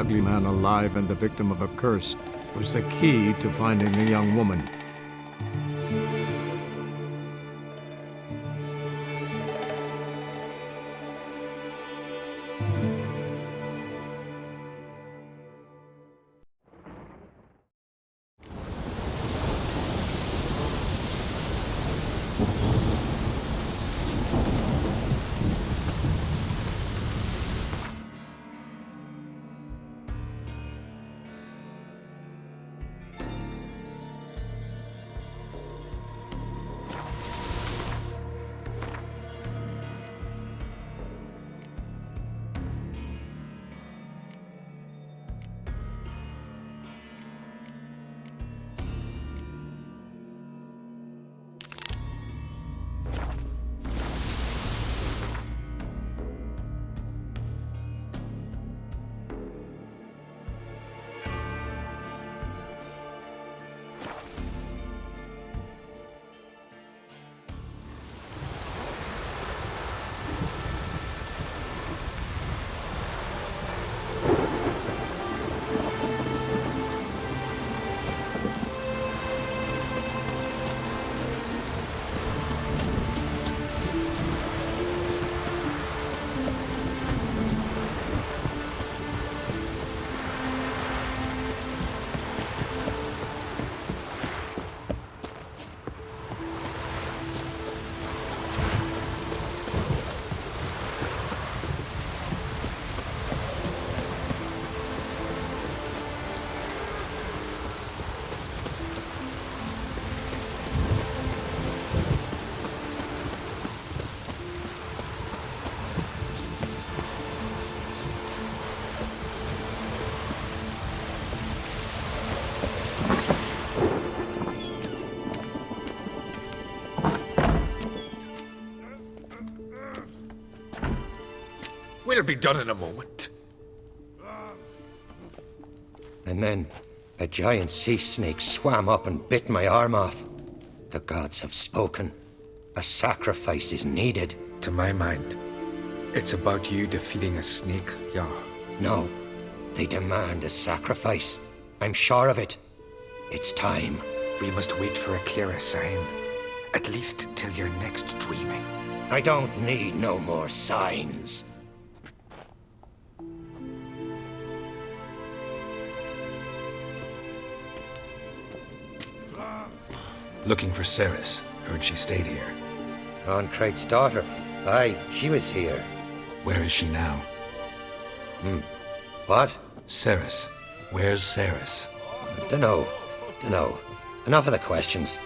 ugly man alive and the victim of a curse was the key to finding the young woman. We'll be done in a moment. And then a giant sea snake swam up and bit my arm off. The gods have spoken. A sacrifice is needed. To my mind, it's about you defeating a snake, yeah. No, they demand a sacrifice. I'm sure of it. It's time. We must wait for a clearer sign. At least till your next dreaming. I don't need no more signs. Looking for Ceres. Heard she stayed here. Oncrate's daughter. Aye, she was here. Where is she now? What? Ceres. Where's Ceres? Dunno. Enough of the questions.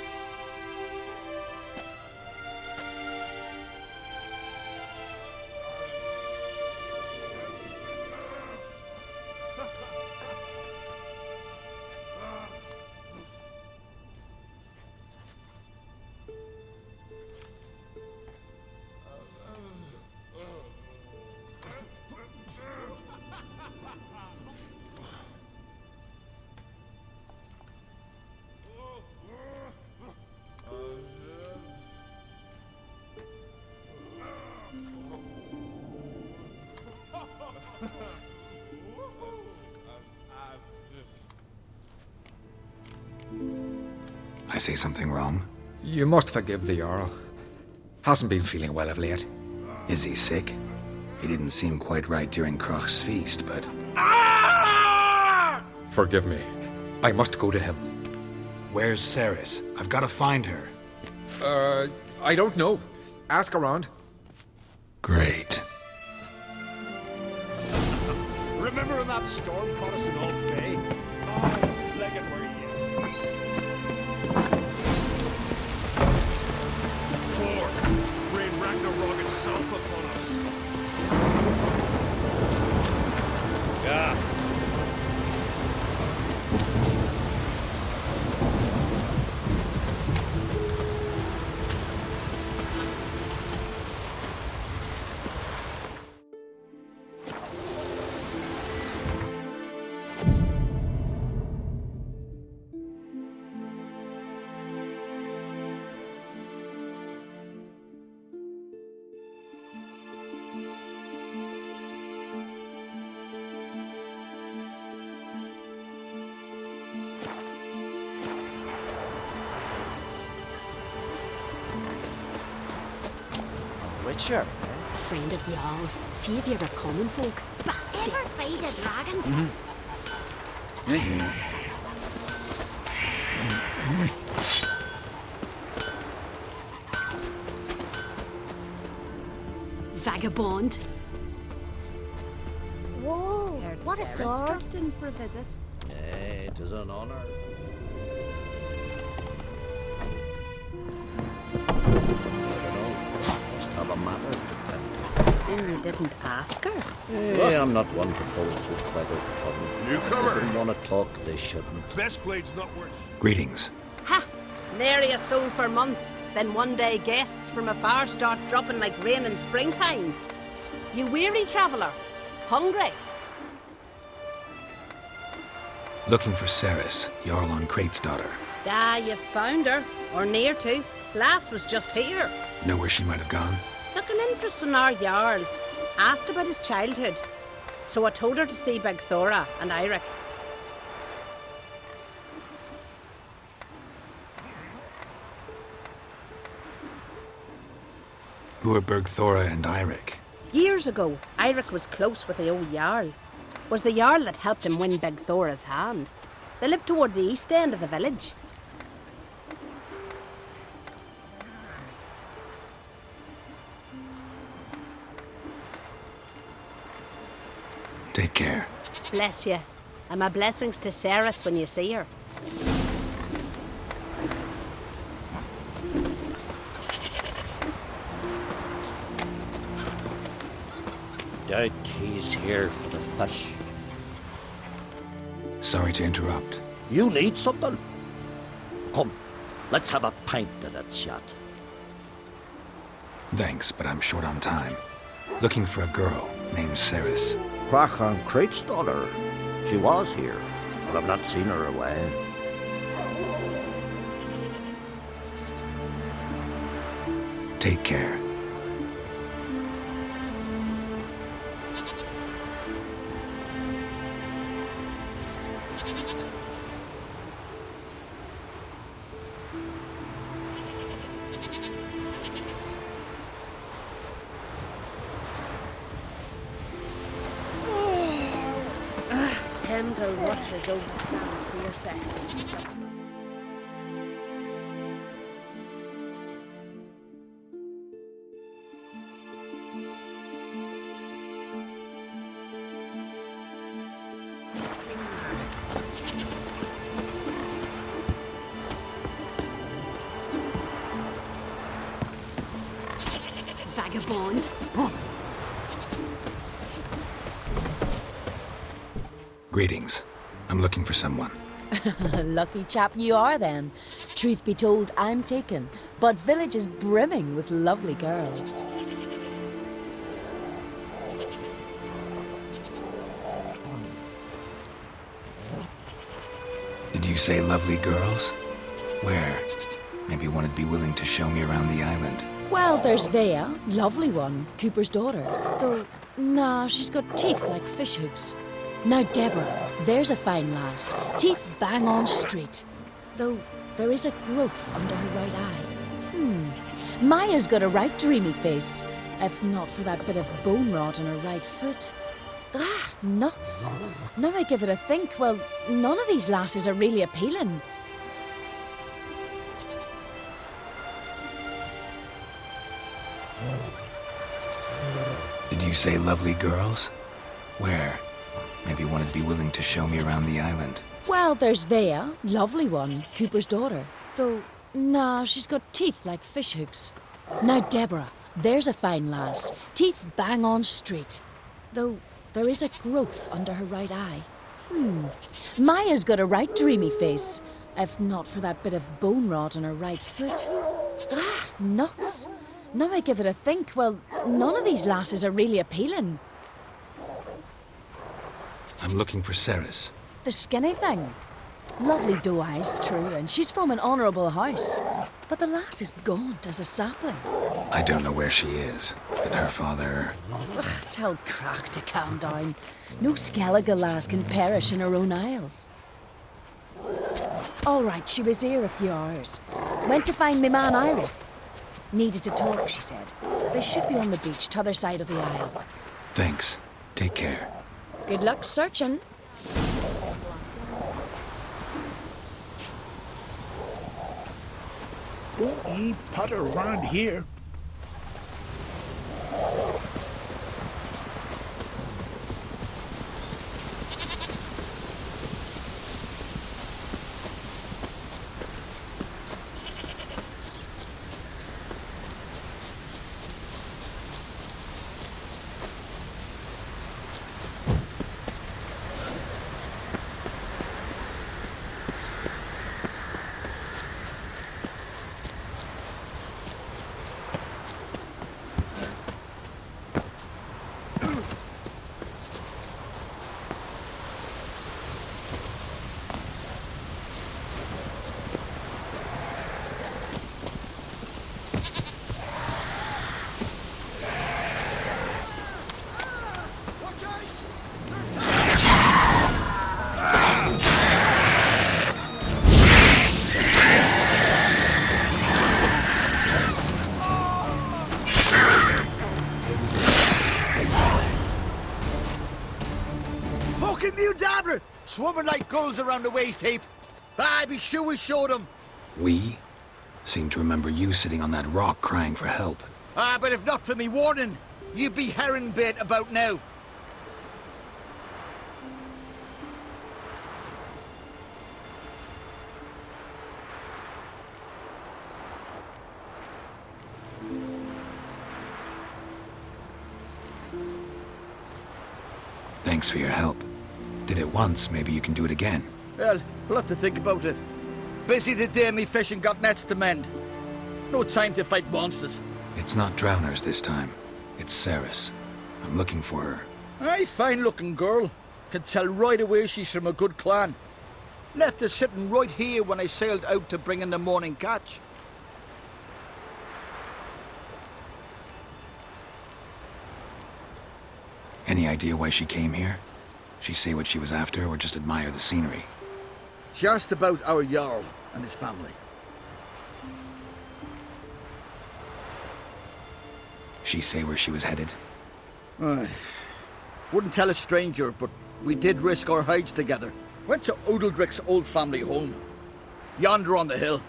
I say something wrong? You must forgive the Jarl. Hasn't been feeling well of late. Is he sick? He didn't seem quite right during Crach's feast, but... Forgive me. I must go to him. Where's Ceres? I've got to find her. I don't know. Ask around. Great. Remember when that storm caught us in Alt Bay? Oh, leg it where you... Thor, rain Ragnarok itself upon us. Yeah. Butcher. Friend of y'all's, saviour of common folk. Ever fight a dragon? Vagabond. Whoa, what a sword. Dropped in for a visit. It is an honor. Must have a matter to tend And you didn't ask her? to. I'm not one to boast with feathered tongue. Newcomer. They don't want to talk, they shouldn't. Best blade's not worth. Greetings. Ha! Nary a soul for months. Then one day guests from afar start dropping like rain in springtime. You weary traveller? Hungry? Looking for Ceres, Jarl on Crate's daughter. Ah, you found her. Or near to. Lass was just here. Know where she might have gone? Took an interest in our Jarl. Asked about his childhood. So I told her to see Big Thora and Eirik. Who are Bergthora and Eirik? Years ago, Eirik was close with the old Jarl. Was the Jarl that helped him win Big Thora's hand. They lived toward the east end of the village. Take care. Bless you. And my blessings to Ceres when you see her. Doubt he's here for the fish. Sorry to interrupt. You need something? Come, let's have a pint and a chat. Thanks, but I'm short on time. Looking for a girl named Ceres. Crachan Crate's daughter. She was here, but I've not seen her away. Take care. Hemdall watches over the ground for your second. Vagabond. Greetings. I'm looking for someone. Lucky chap you are then. Truth be told, I'm taken, but village is brimming with lovely girls. Did you say lovely girls? Where? Maybe one would be willing to show me around the island. Well, there's Vea, lovely one, Cooper's daughter. Though, nah, she's got teeth like fish hooks. Now Deborah, there's a fine lass, teeth bang on straight. Though there is a growth under her right eye. Maya's got a right dreamy face, if not for that bit of bone rot in her right foot. Ah, nuts. Now I give it a think, well, none of these lasses are really appealing. Did you say lovely girls? Where? Maybe one would be willing to show me around the island. Well, there's Vea, lovely one, Cooper's daughter. Though, nah, she's got teeth like fish hooks. Now Deborah, there's a fine lass, teeth bang on straight. Though there is a growth under her right eye. Maya's got a right dreamy face, if not for that bit of bone rot in her right foot. Ah, nuts. Now I give it a think, well, none of these lasses are really appealing. I'm looking for Ceres. The skinny thing. Lovely doe eyes, true, and she's from an honourable house. But the lass is gaunt as a sapling. I don't know where she is. And her father... Tell Crack to calm down. No Skellige lass can perish in her own isles. All right, she was here a few hours. Went to find me man Eirik. Needed to talk, she said. They should be on the beach, t'other side of the aisle. Thanks. Take care. Good luck searching. Don't ye putter around here. Fucking new dabbler! Swimming like gulls around the waist heap. I be sure we showed them. We? Seem to remember you sitting on that rock crying for help. But if not for me warning, you'd be herring bait about now. Thanks for your help. Did it once, maybe you can do it again. Well, we'll have to think about it. Busy the day me fishing got nets to mend. No time to fight monsters. It's not drowners this time. It's Ceres. I'm looking for her. Aye, fine-looking girl. Can tell right away she's from a good clan. Left her sitting right here when I sailed out to bring in the morning catch. Any idea why she came here? She say what she was after or just admire the scenery? She asked about our Jarl and his family. She say where she was headed? Wouldn't tell a stranger, but we did risk our hides together. Went to Odeldrick's old family home. Yonder on the hill.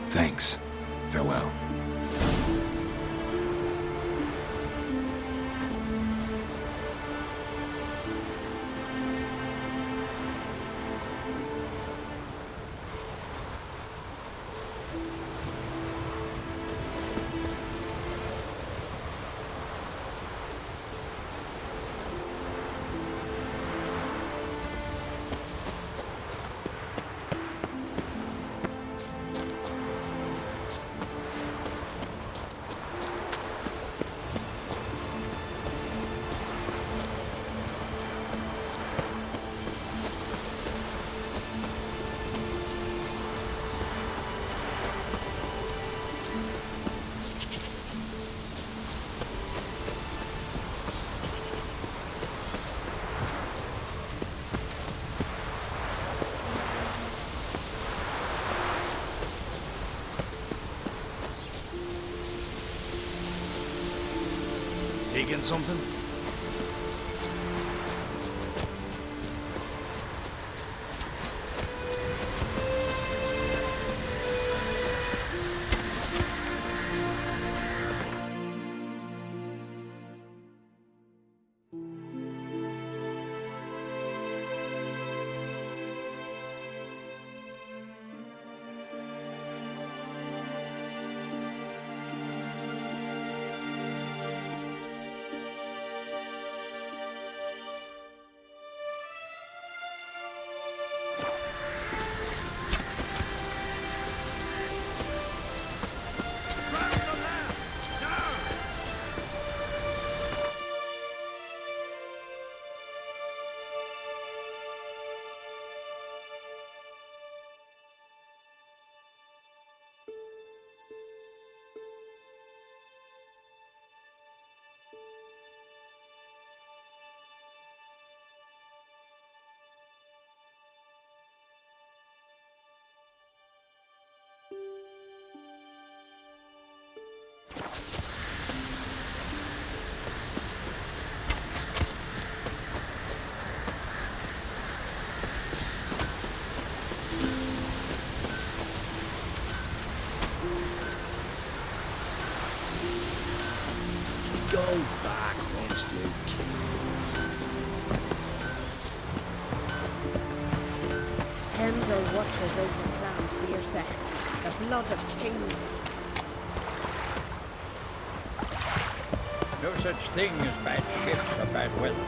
Thanks. Farewell. Taking something? Go back, once you Pendle watches over Clan Weirset, the blood of kings. No such thing as bad ships or bad weather.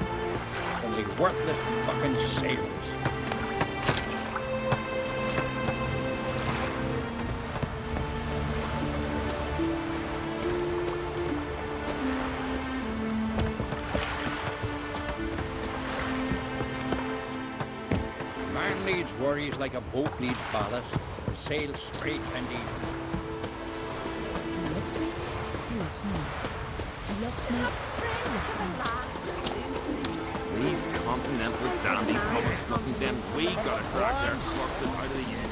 Only worthless fucking sailors. Man needs worries like a boat needs ballast to sail straight and even. He loves me. He loves me not. He loves me. These continental dandies come stuffing them. We gotta drag their corpses out of the inn.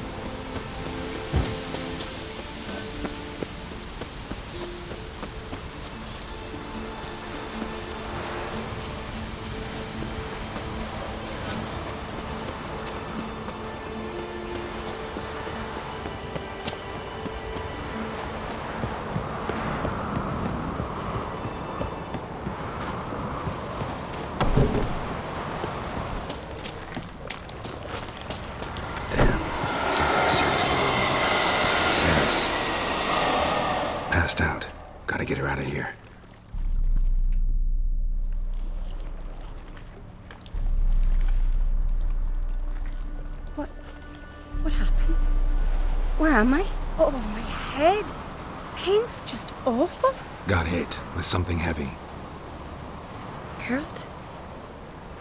Passed out. Gotta get her out of here. What happened? Where am I? Oh, my head. Pain's just awful. Got hit with something heavy. Geralt?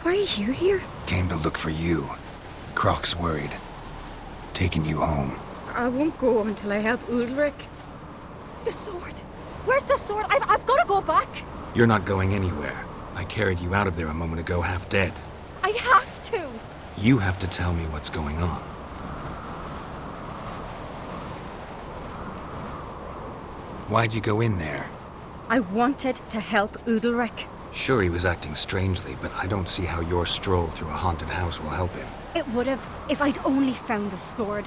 Why are you here? Came to look for you. Croc's worried. Taking you home. I won't go until I help Ulrich. The sword! Where's the sword? I've got to go back! You're not going anywhere. I carried you out of there a moment ago half dead. I have to! You have to tell me what's going on. Why'd you go in there? I wanted to help Udalric. Sure, he was acting strangely, but I don't see how your stroll through a haunted house will help him. It would have if I'd only found the sword.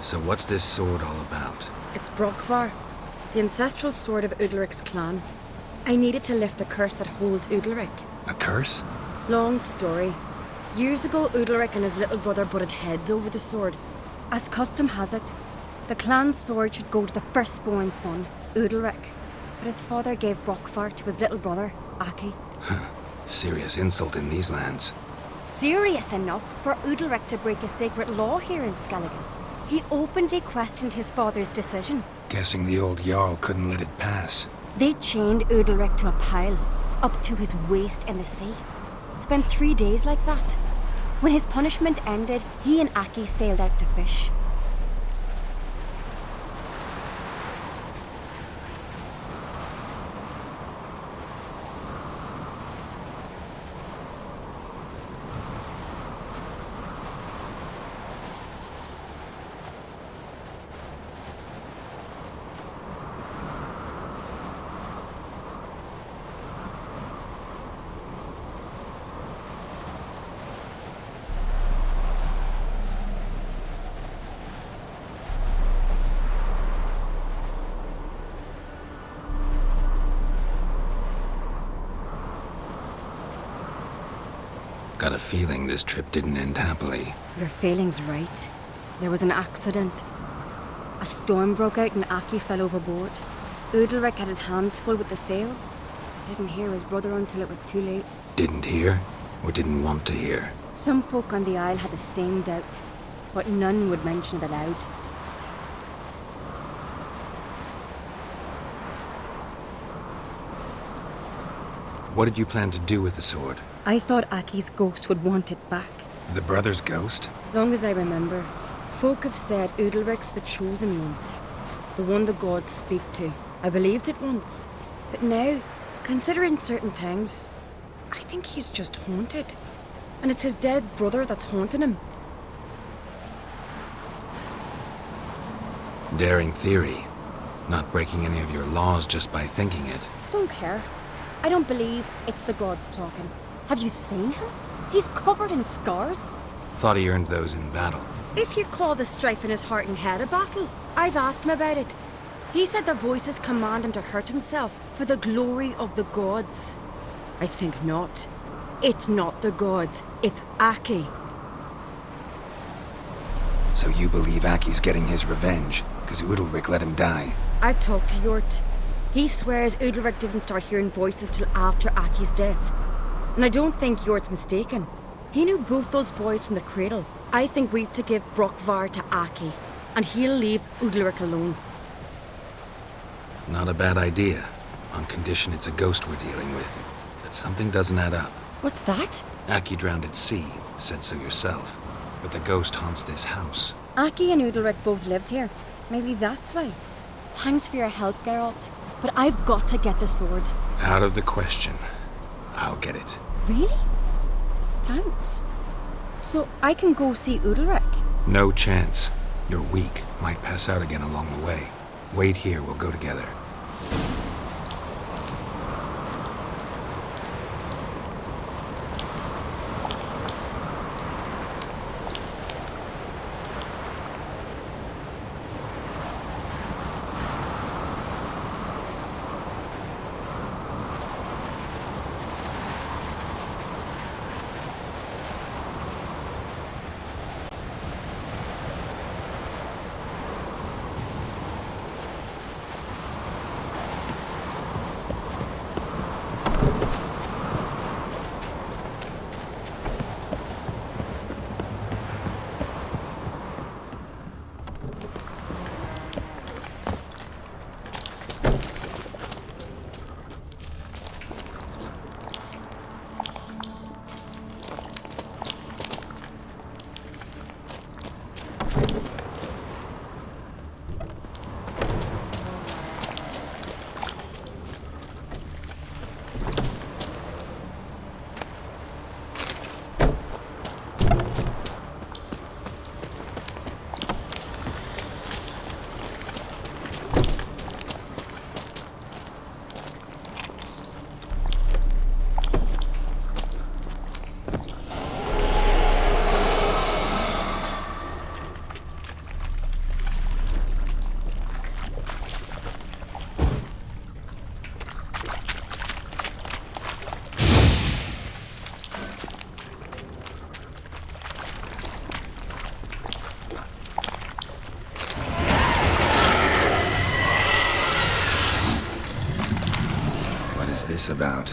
So what's this sword all about? It's Brokvar, the ancestral sword of Udalric's clan. I needed to lift the curse that holds Udalric. A curse? Long story. Years ago, Udalric and his little brother butted heads over the sword. As custom has it, the clan's sword should go to the firstborn son, Udalric. But his father gave Brokvar to his little brother, Aki. Serious insult in these lands. Serious enough for Udalric to break a sacred law here in Skellige. He openly questioned his father's decision. Guessing the old Jarl couldn't let it pass. They chained Udalric to a pile, up to his waist in the sea. Spent 3 days like that. When his punishment ended, he and Aki sailed out to fish. Got a feeling this trip didn't end happily. Your feeling's right. There was an accident. A storm broke out and Aki fell overboard. Udalric had his hands full with the sails. Didn't hear his brother until it was too late. Didn't hear? Or didn't want to hear? Some folk on the Isle had the same doubt, but none would mention it aloud. What did you plan to do with the sword? I thought Aki's ghost would want it back. The brother's ghost? Long as I remember, folk have said Udalric's the chosen one. The one the gods speak to. I believed it once. But now, considering certain things, I think he's just haunted. And it's his dead brother that's haunting him. Daring theory. Not breaking any of your laws just by thinking it. Don't care. I don't believe it's the gods talking. Have you seen him? He's covered in scars. Thought he earned those in battle. If you call the strife in his heart and head a battle, I've asked him about it. He said their voices command him to hurt himself for the glory of the gods. I think not. It's not the gods, it's Aki. So you believe Aki's getting his revenge, because Udalric let him die? I've talked to Yort. He swears Udalric didn't start hearing voices till after Aki's death. And I don't think Yort's mistaken. He knew both those boys from the cradle. I think we've to give Brokvar to Aki, and he'll leave Udalric alone. Not a bad idea, on condition it's a ghost we're dealing with. But something doesn't add up. What's that? Aki drowned at sea, said so yourself. But the ghost haunts this house. Aki and Udalric both lived here. Maybe that's why. Thanks for your help, Geralt. But I've got to get the sword. Out of the question. I'll get it. Really? Thanks. So I can go see Udalric? No chance. You're weak. Might pass out again along the way. Wait here, we'll go together. This about?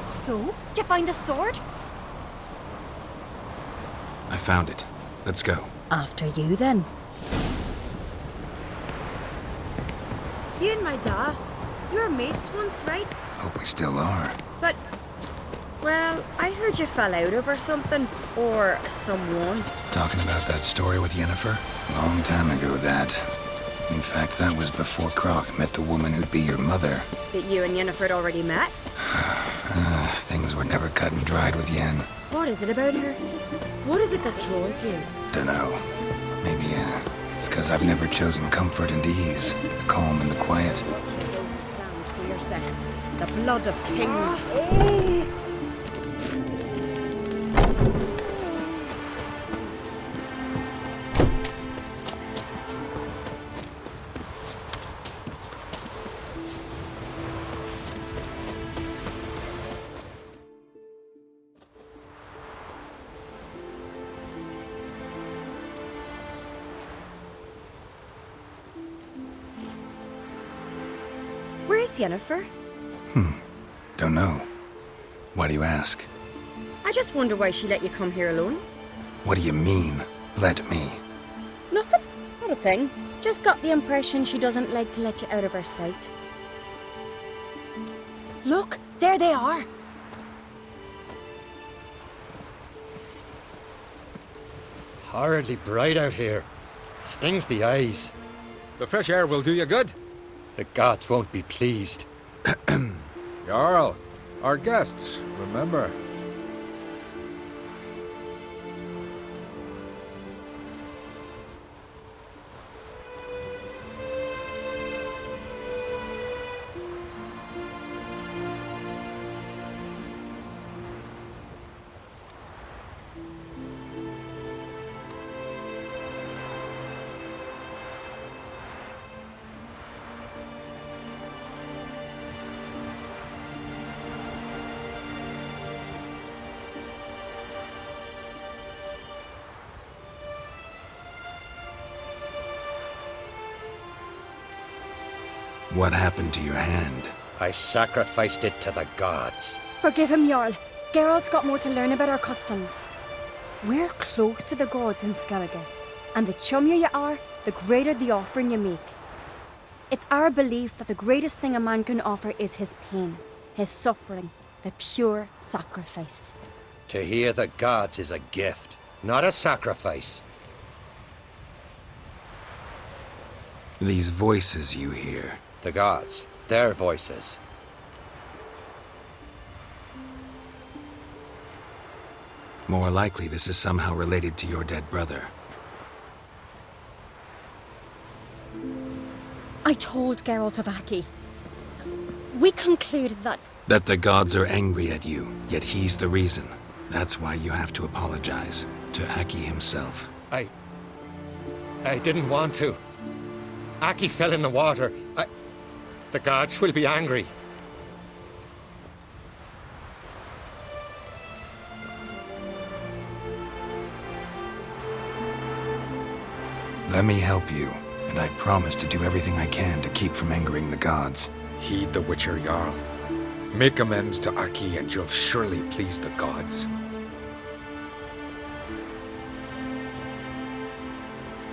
So, did you find the sword? I found it. Let's go. After you, then. You and my dad, you were mates once, right? Hope we still are. But, well, I heard you fell out over something. Or someone. Talking about that story with Yennefer? Long time ago, that. In fact, that was before Croc met the woman who'd be your mother. That you and Yennefer had already met? Things were never cut and dried with Yen. What is it about her? What is it that draws you? Dunno. Maybe, it's because I've never chosen comfort and ease, the calm and the quiet. The blood of kings. Where's Yennefer? Don't know. Why do you ask? I just wonder why she let you come here alone. What do you mean, let me? Nothing. Not a thing. Just got the impression she doesn't like to let you out of her sight. Look, there they are. Horridly bright out here. Stings the eyes. The fresh air will do you good. The gods won't be pleased. Jarl, our guests, remember. What happened to your hand? I sacrificed it to the gods. Forgive him, Jarl. Geralt's got more to learn about our customs. We're close to the gods in Skellige, and the chummier you are, the greater the offering you make. It's our belief that the greatest thing a man can offer is his pain, his suffering, the pure sacrifice. To hear the gods is a gift, not a sacrifice. These voices you hear. The gods, their voices. More likely this is somehow related to your dead brother. I told Geralt of Aki. We concluded that... That the gods are angry at you, yet he's the reason. That's why you have to apologize to Aki himself. I didn't want to. Aki fell in the water. The gods will be angry. Let me help you, and I promise to do everything I can to keep from angering the gods. Heed the Witcher, Jarl. Make amends to Aki and you'll surely please the gods.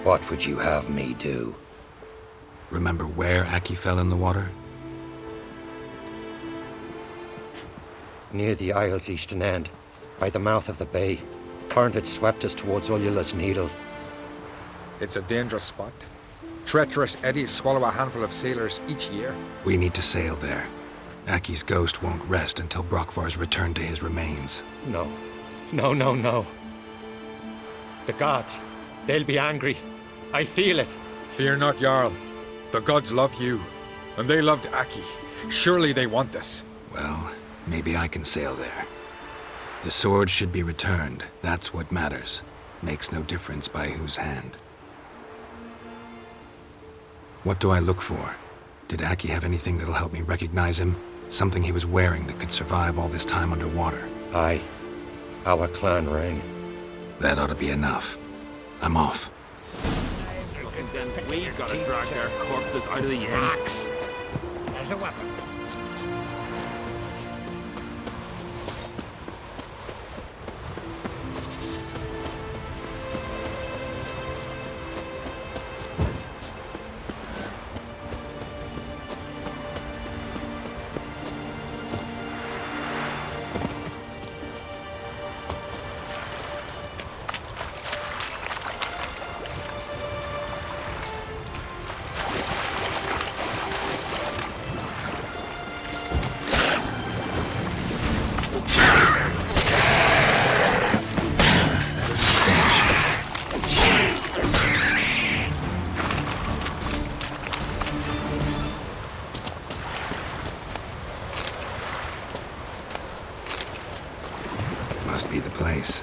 What would you have me do? Remember where Aki fell in the water? Near the Isle's eastern end, by the mouth of the bay. Current had swept us towards Ullula's Needle. It's a dangerous spot. Treacherous eddies swallow a handful of sailors each year. We need to sail there. Aki's ghost won't rest until Brokvar's returned to his remains. No. No. The gods, they'll be angry. I feel it. Fear not, Jarl. The gods love you, and they loved Aki. Surely they want this. Well, maybe I can sail there. The sword should be returned. That's what matters. Makes no difference by whose hand. What do I look for? Did Aki have anything that'll help me recognize him? Something he was wearing that could survive all this time underwater? Aye. Our clan ring. That ought to be enough. I'm off. And then we gotta drag their corpses out of the inn. Axe. There's a weapon. Must be the place.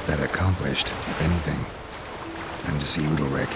that accomplished, if anything. Time to see Udalric.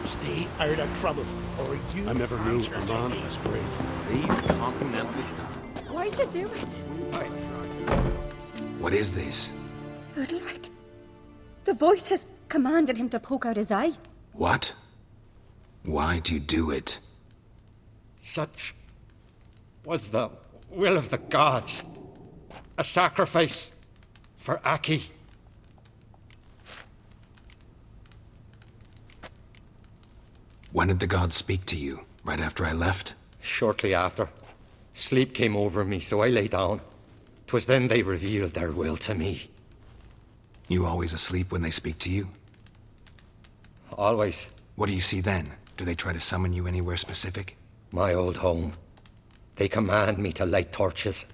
Stay out of trouble, or you I never knew a man as brave. These continental. Why'd you do it? What is this? Udalric. The voice has commanded him to poke out his eye. What? Why'd you do it? Such was the will of the gods. A sacrifice for Aki. When did the gods speak to you? Right after I left? Shortly after. Sleep came over me, so I lay down. 'Twas then they revealed their will to me. You always asleep when they speak to you? Always. What do you see then? Do they try to summon you anywhere specific? My old home. They command me to light torches,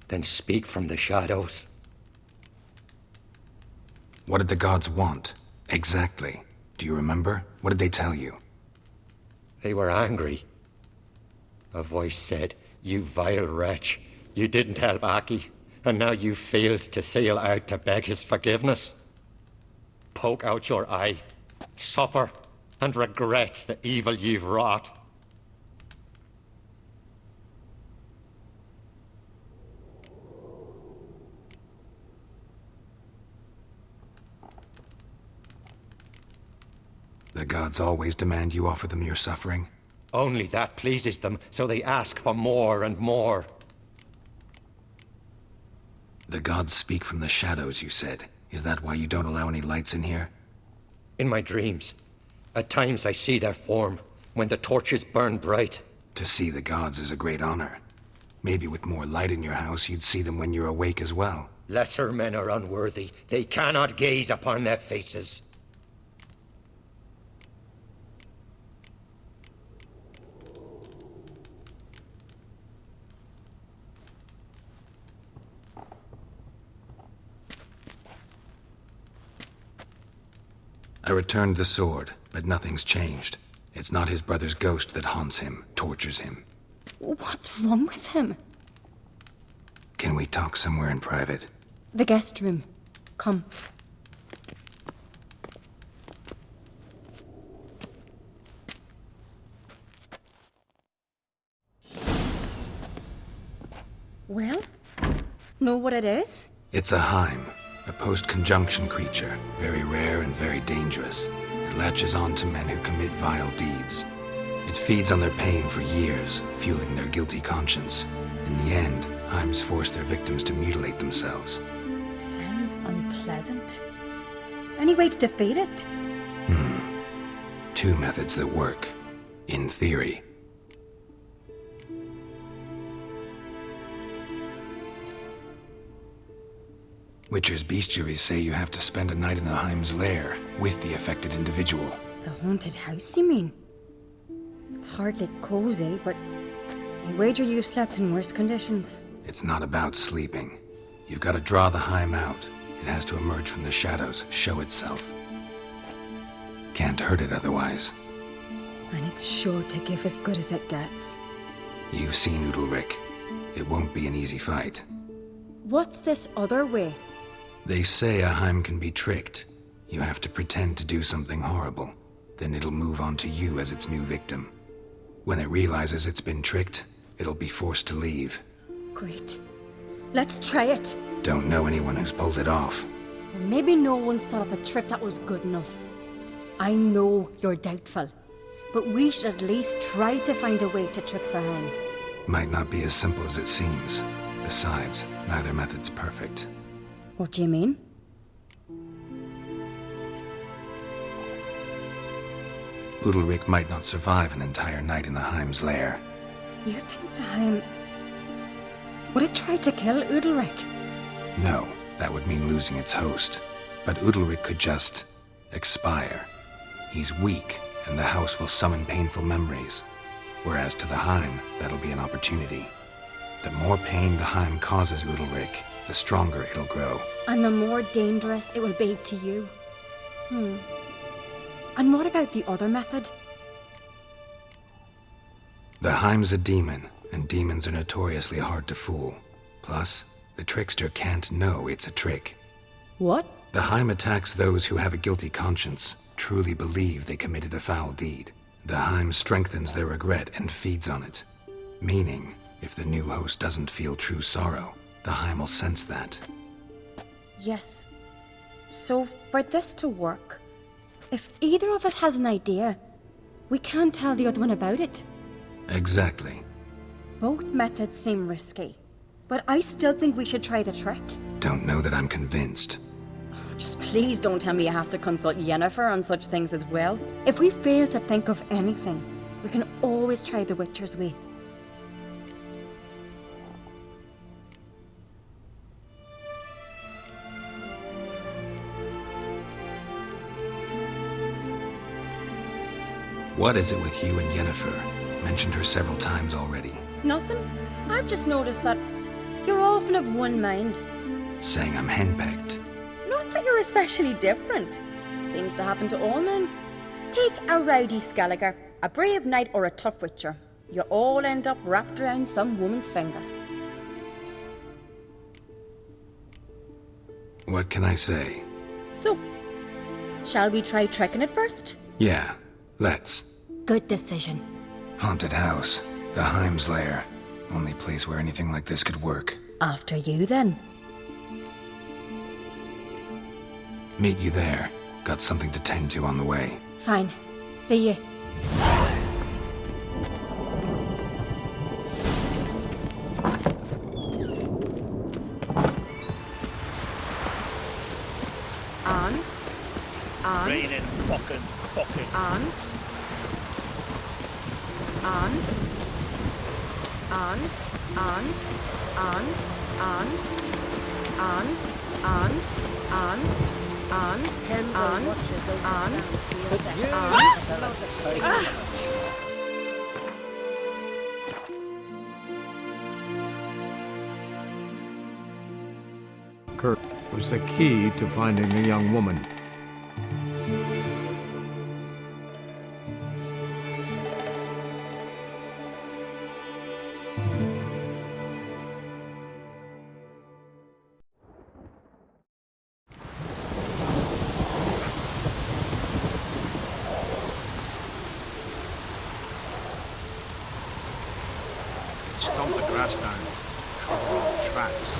then speak from the shadows. What did the gods want? Exactly. Do you remember? What did they tell you? They were angry. A voice said, "You vile wretch, you didn't help Aki, and now you failed to sail out to beg his forgiveness. Poke out your eye, suffer, and regret the evil you've wrought." The gods always demand you offer them your suffering? Only that pleases them, so they ask for more and more. The gods speak from the shadows, you said. Is that why you don't allow any lights in here? In my dreams, at times I see their form, when the torches burn bright. To see the gods is a great honor. Maybe with more light in your house, you'd see them when you're awake as well. Lesser men are unworthy. They cannot gaze upon their faces. I returned the sword, but nothing's changed. It's not his brother's ghost that haunts him, tortures him. What's wrong with him? Can we talk somewhere in private? The guest room. Come. Well, know what it is? It's a Heim, a post-conjunction creature, very rare and very dangerous. It latches on to men who commit vile deeds. It feeds on their pain for years, fueling their guilty conscience. In the end, Heims force their victims to mutilate themselves. Sounds unpleasant. Any way to defeat it? Two methods that work. In theory. Witcher's bestiaries say you have to spend a night in the Heim's lair with the affected individual. The haunted house, you mean? It's hardly cozy, but I wager you've slept in worse conditions. It's not about sleeping. You've got to draw the Heim out. It has to emerge from the shadows, show itself. Can't hurt it otherwise. And it's sure to give as good as it gets. You've seen Udalric. It won't be an easy fight. What's this other way? They say a Heim can be tricked. You have to pretend to do something horrible. then it'll move on to you as its new victim. When it realizes it's been tricked, it'll be forced to leave. Great. Let's try it. Don't know anyone who's pulled it off. Maybe no one's thought up a trick that was good enough. I know you're doubtful, but we should at least try to find a way to trick Fahan. Might not be as simple as it seems. Besides, neither method's perfect. What do you mean? Udalric might not survive an entire night in the Heim's lair. You think the Heim... Would it try to kill Udalric? No, that would mean losing its host. But Udalric could just... expire. He's weak, and the house will summon painful memories. Whereas to the Heim, that'll be an opportunity. The more pain the Heim causes Udalric, the stronger it'll grow. And the more dangerous it will be to you. And what about the other method? The Heim's a demon, and demons are notoriously hard to fool. Plus, the trickster can't know it's a trick. What? The Heim attacks those who have a guilty conscience, truly believe they committed a foul deed. The Heim strengthens their regret and feeds on it. Meaning, if the new host doesn't feel true sorrow, the Heim will sense that. Yes. So, for this to work, if either of us has an idea, we can't tell the other one about it. Exactly. Both methods seem risky, but I still think we should try the trick. Don't know that I'm convinced. Just please don't tell me you have to consult Yennefer on such things as well. If we fail to think of anything, we can always try the Witcher's way. What is it with you and Yennefer? Mentioned her several times already. Nothing. I've just noticed that you're often of one mind. Saying I'm henpecked. Not that you're especially different. Seems to happen to all men. Take a rowdy Skelliger, a brave knight or a tough witcher. You all end up wrapped around some woman's finger. What can I say? So, shall we try tricking it first? Yeah, let's. Good decision. Haunted house. The Heim's lair. Only place where anything like this could work. After you, then. Meet you there. Got something to tend to on the way. Fine. See you. Raining fucking buckets. Kurt was the key to finding the young woman. Stomp the grass down. Cover all tracks.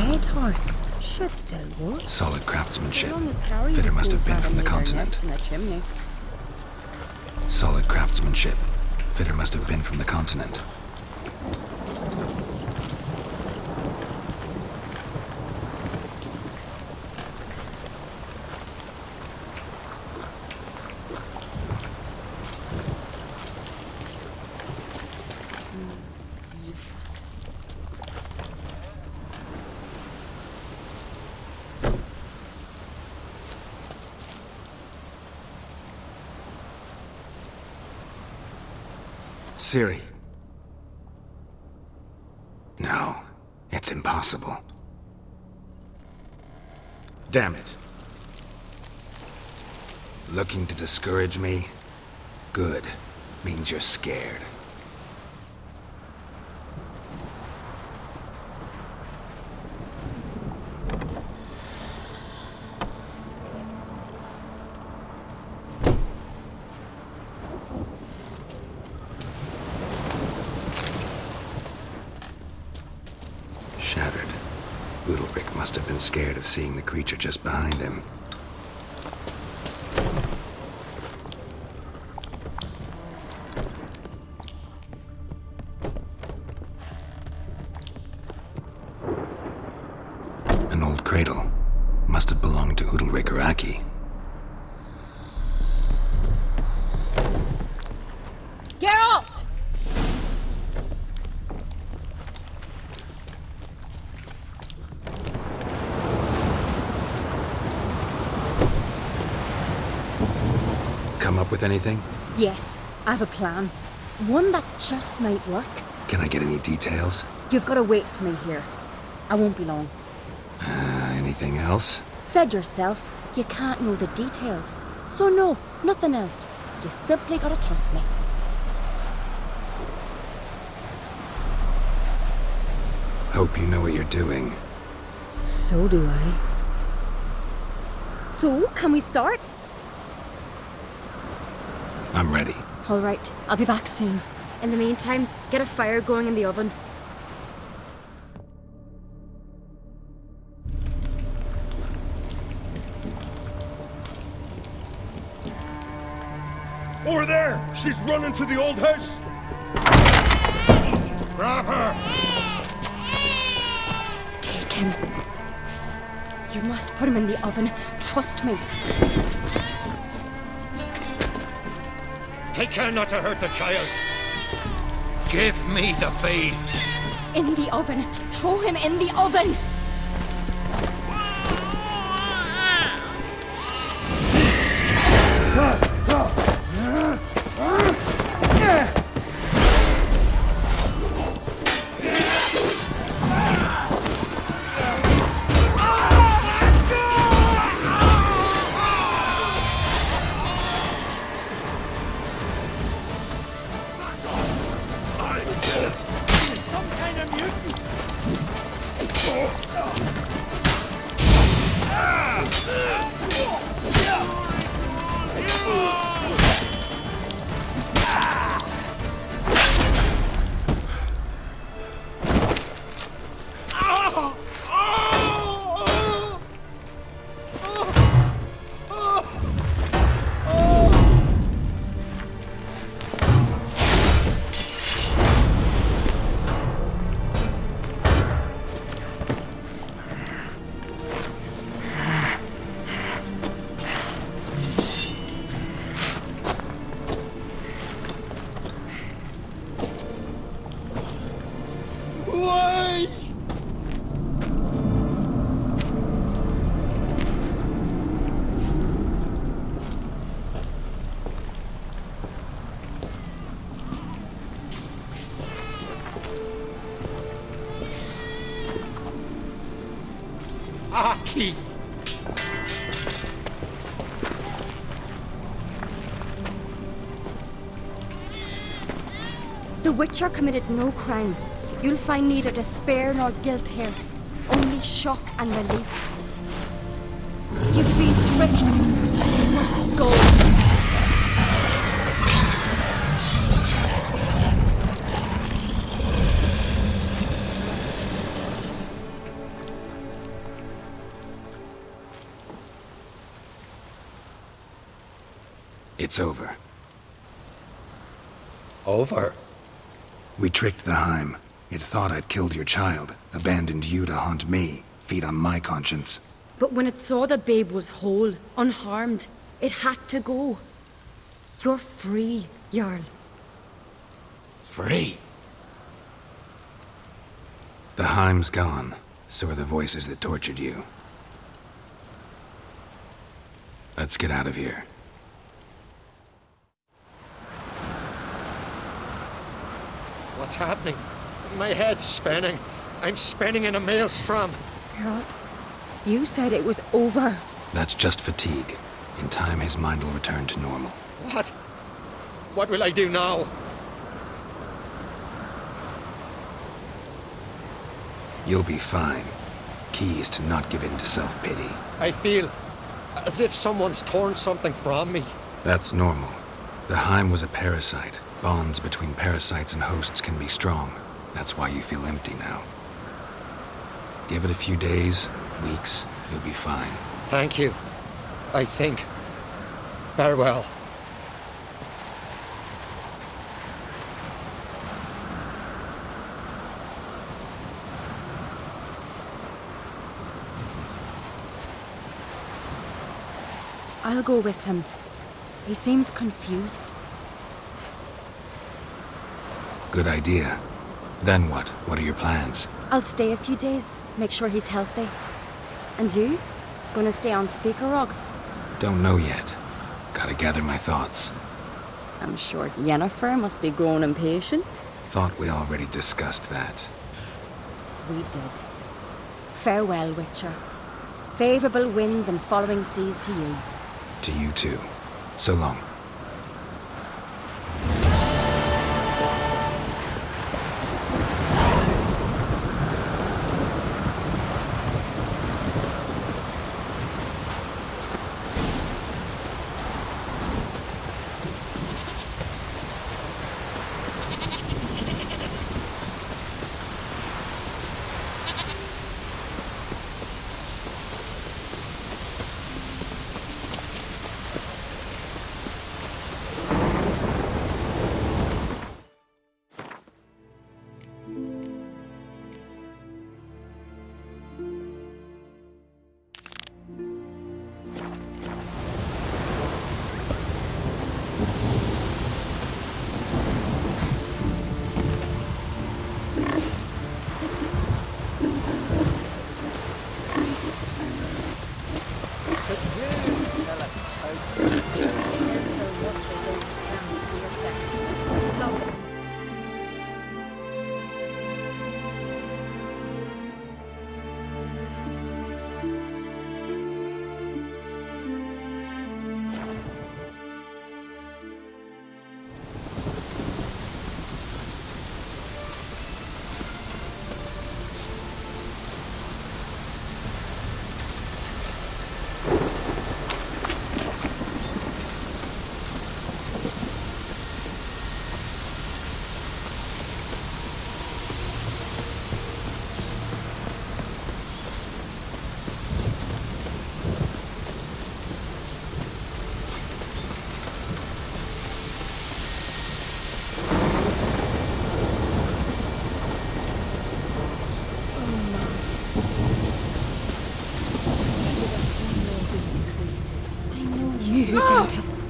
red hearth should still work. Solid craftsmanship. As long as Carrie Fitter must have goes been back from the and leave her continent. nest in a chimney. Solid craftsmanship. Fitter must have been from the continent. Ciri. No, it's impossible. Damn it. Looking to discourage me? Good. Means you're scared. Shattered. Udalric must have been scared of seeing the creature just behind him. An old cradle. Must have belonged to Udalric or Aki. Geralt! Come up with anything? Yes, I have a plan. One that just might work. Can I get any details? You've got to wait for me here. I won't be long. Anything else? Said yourself, you can't know the details. So no, nothing else. You simply gotta trust me. Hope you know what you're doing. So do I. So, can we start? I'm ready. All right, I'll be back soon. In the meantime, get a fire going in the oven. Over there! She's running to the old house! Grab her! Take him. You must put him in the oven. Trust me. Take care not to hurt the child. Give me the babe. In the oven. Throw him in the oven. Aki! The Witcher committed no crime. You'll find neither despair nor guilt here. Only shock and relief. You've been tricked. You must go. It's over. Over? We tricked the Heim. It thought I'd killed your child, abandoned you to haunt me, feed on my conscience. But when it saw the babe was whole, unharmed, it had to go. You're free, Jarl. Free? The Heim's gone, so are the voices that tortured you. Let's get out of here. What's happening? My head's spinning. I'm spinning in a maelstrom. Geralt, you said it was over. That's just fatigue. In time, his mind will return to normal. What? What will I do now? You'll be fine. Key is to not give in to self-pity. I feel as if someone's torn something from me. That's normal. The Heim was a parasite. Bonds between parasites and hosts can be strong. That's why you feel empty now. Give it a few days, weeks, you'll be fine. Thank you. I think. Farewell. I'll go with him. He seems confused. Good idea. Then what? What are your plans? I'll stay a few days, make sure he's healthy. And you? Gonna stay on Speaker Rog? Don't know yet. Gotta gather my thoughts. I'm sure Yennefer must be grown impatient. Thought we already discussed that. We did. Farewell, Witcher. Favourable winds and following seas to you. To you too. So long.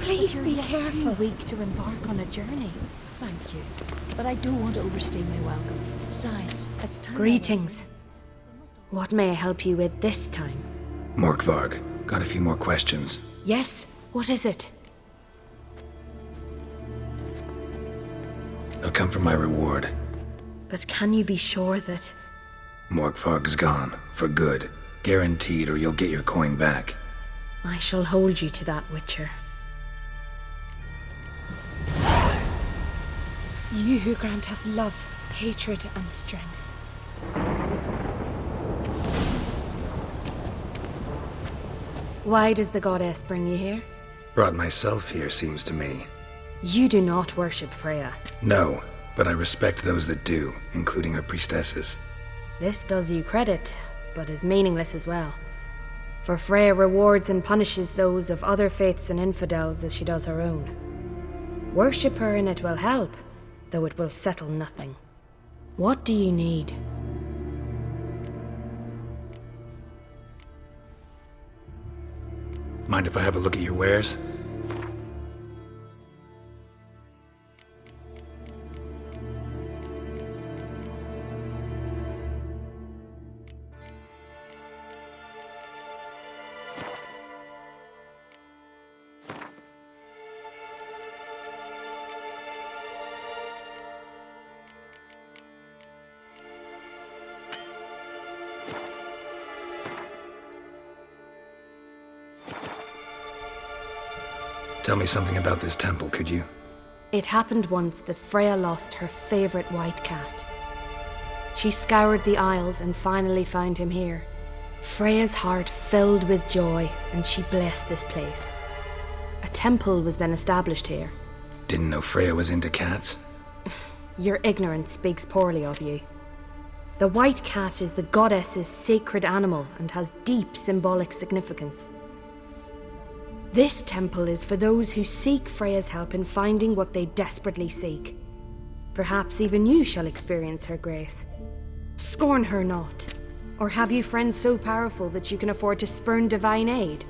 Please be careful. Too weak to embark on a journey. Thank you. But I don't want to overstay my welcome. Besides, it's time. Greetings. What may I help you with this time? Morkvarg, got a few more questions. Yes? What is it? They'll come for my reward. But can you be sure that... Morkvarg's gone. For good. Guaranteed, or you'll get your coin back. I shall hold you to that, Witcher. You who grant us love, hatred, and strength. Why does the goddess bring you here? Brought myself here, seems to me. You do not worship Freya. No, but I respect those that do, including her priestesses. This does you credit, but is meaningless as well. For Freya rewards and punishes those of other faiths and infidels as she does her own. Worship her and it will help, though it will settle nothing. What do you need? Mind if I have a look at your wares? Tell me something about this temple, could you? It happened once that Freya lost her favorite white cat. She scoured the Isles and finally found him here. Freya's heart filled with joy, and she blessed this place. A temple was then established here. Didn't know Freya was into cats. Your ignorance speaks poorly of you. The white cat is the goddess's sacred animal and has deep symbolic significance. This temple is for those who seek Freya's help in finding what they desperately seek. Perhaps even you shall experience her grace. Scorn her not. Or have you friends so powerful that you can afford to spurn divine aid?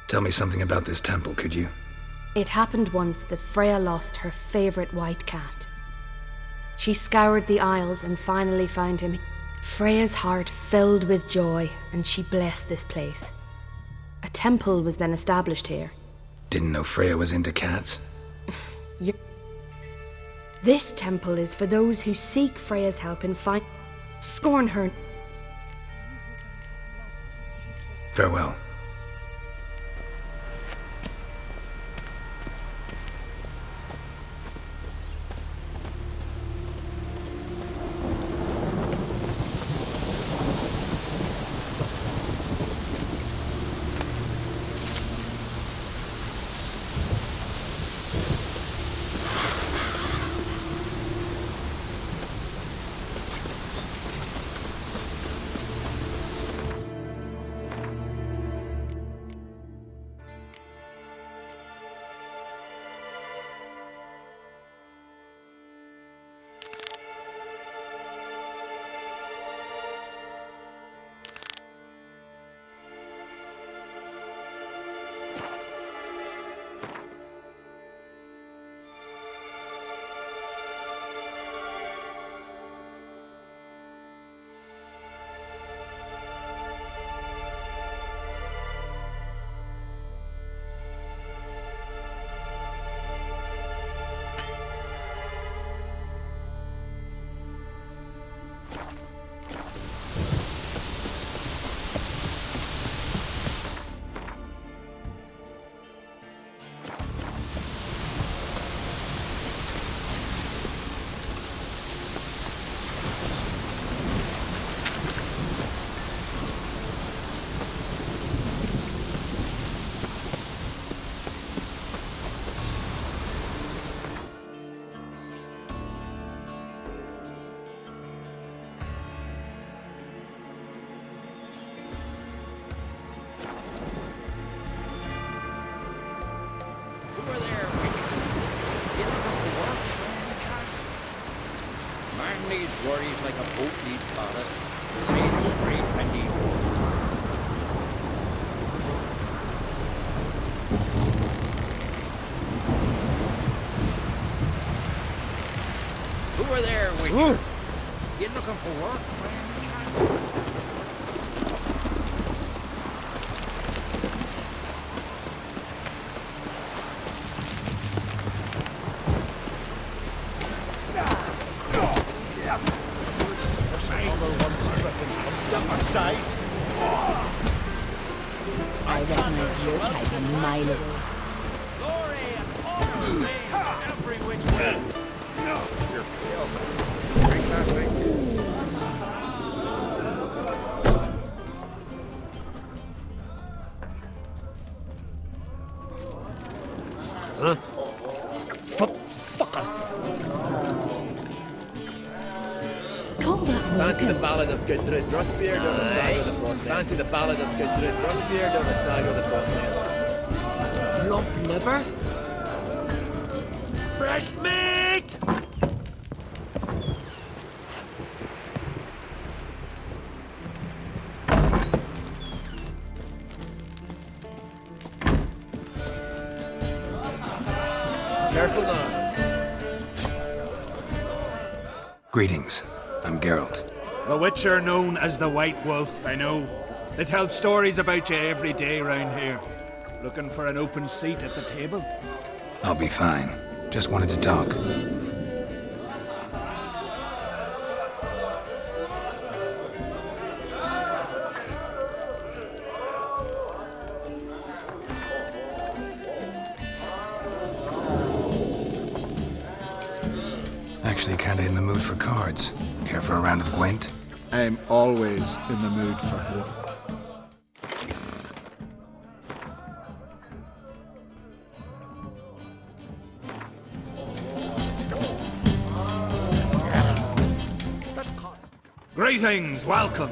Tell me something about this temple, could you? It happened once that Freya lost her favorite white cat. She scoured the Isles and finally found him. Freya's heart filled with joy, and she blessed this place. A temple was then established here. Didn't know Freya was into cats. This temple is for those who seek Freya's help and scorn her. Farewell. These worries like a boat needs ballast. Sail straight and easy. Who are there with you? You looking for work, man? Step aside! I recognize your type a mile away. Every which way. No, you're great last night. Huh? Fucker. Call that Fancy the Wilkin. ballad of Gudrun Drustbeard or the Saga of the Frostman? Fancy the ballad of Gudrun Drustbeard or the Saga of the Frostman? Lump liver? Fresh meat! Careful now. Greetings. I'm Geralt. The Witcher known as the White Wolf, I know. They tell stories about you every day round here. Looking for an open seat at the table? I'll be fine. Just wanted to talk. Actually kinda in the mood for cards. Care for a round of Gwent? I'm always in the mood for war. Greetings, welcome.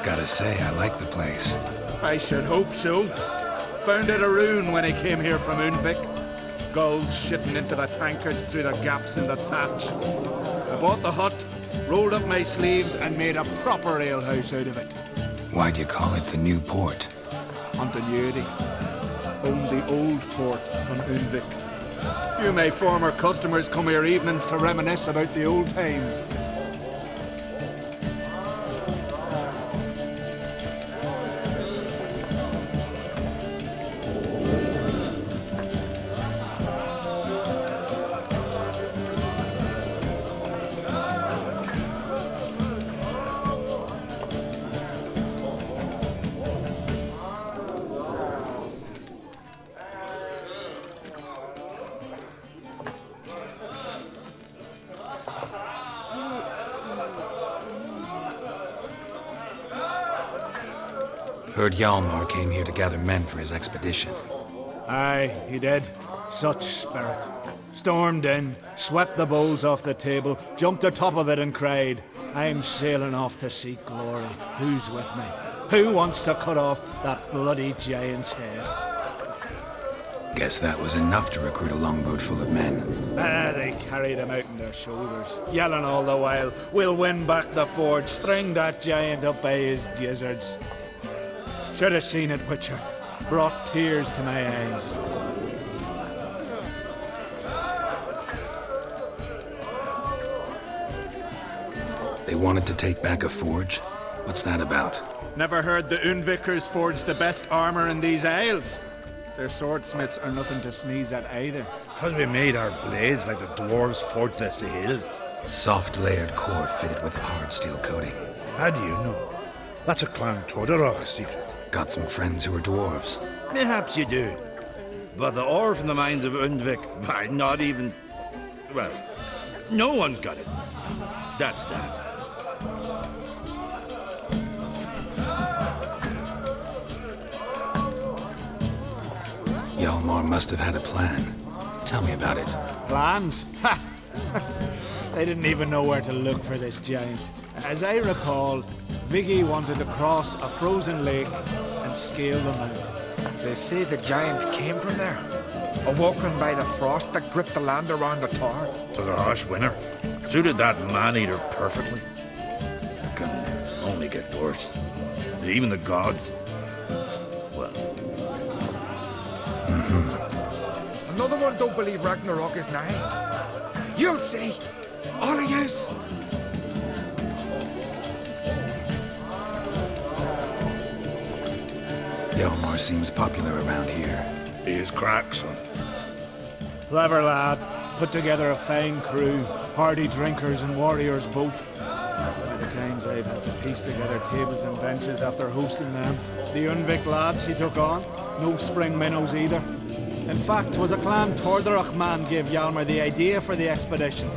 Gotta say, I like the place. I should hope so. Found it a ruin when I came here from Unvik. Gulls shitting into the tankards through the gaps in the thatch. I bought the hut, rolled up my sleeves, and made a proper alehouse out of it. Why'd you call it the New Port? Continuity. Owned the old port on Unvik. Few of my former customers come here evenings to reminisce about the old times. Heard Hjalmar came here to gather men for his expedition. Aye, he did. Such spirit. Stormed in, swept the bowls off the table, jumped atop of it and cried, "I'm sailing off to seek glory. Who's with me? Who wants to cut off that bloody giant's head?" Guess that was enough to recruit a longboat full of men. They carried him out on their shoulders, yelling all the while, "We'll win back the forge, string that giant up by his gizzards." Should have seen it, Witcher. Brought tears to my eyes. They wanted to take back a forge? What's that about? Never heard the Unvikers forge the best armor in these isles. Their swordsmiths are nothing to sneeze at either. Because we made our blades like the dwarves forged their seals. Soft layered core fitted with a hard steel coating. How do you know? That's a Clan Todorach secret. Got some friends who are dwarves. Perhaps you do. But the ore from the mines of Undvik, why, not even... Well, no one's got it. That's that. Hjalmar must have had a plan. Tell me about it. Plans? Ha! They didn't even know where to look for this giant. As I recall, Viggy wanted to cross a frozen lake and scale the mountain. They say the giant came from there, awoken by the frost that gripped the land around the tower. To the harsh winter. Suited that man-eater perfectly. It can only get worse. Even the gods. Well. Another one don't believe Ragnarok is nigh. You'll see. All of yous. Hjalmar seems popular around here. He is crack, son. Clever lad. Put together a fine crew. Hardy drinkers and warriors both. By the Sometimes I've had to piece together tables and benches after hosting them. The Unvik lads he took on, no spring minnows either. In fact, 'twas a Clan Tordarach man gave Hjalmar the idea for the expedition.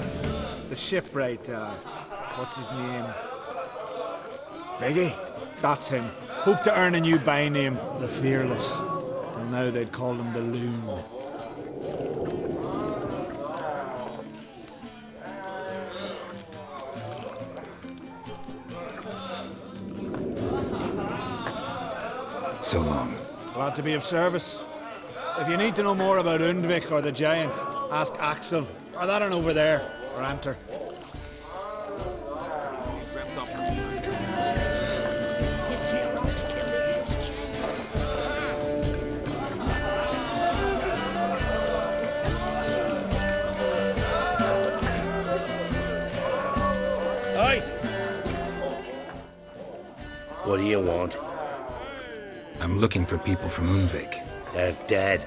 The shipwright, what's his name? Viggy? That's him. Hoped to earn a new by-name, the Fearless. Till now they'd call him the Loon. So long. Glad to be of service. If you need to know more about Undvik or the Giant, ask Axel, or that one over there, or Anter. What do you want? I'm looking for people from Undvik. They're dead.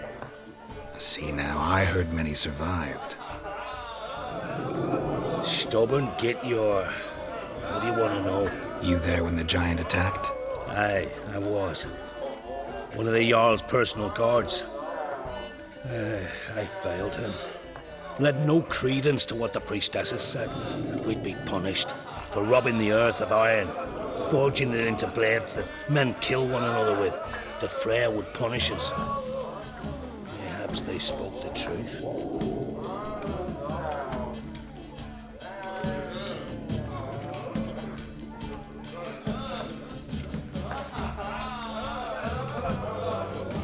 See now, I heard many survived. Stubborn, get your... What do you want to know? You there when the giant attacked? Aye, I was. One of the Jarl's personal guards. I failed him. Led no credence to what the priestesses said, that we'd be punished for robbing the earth of iron, forging it into blades that men kill one another with, that Freya would punish us. Perhaps they spoke the truth.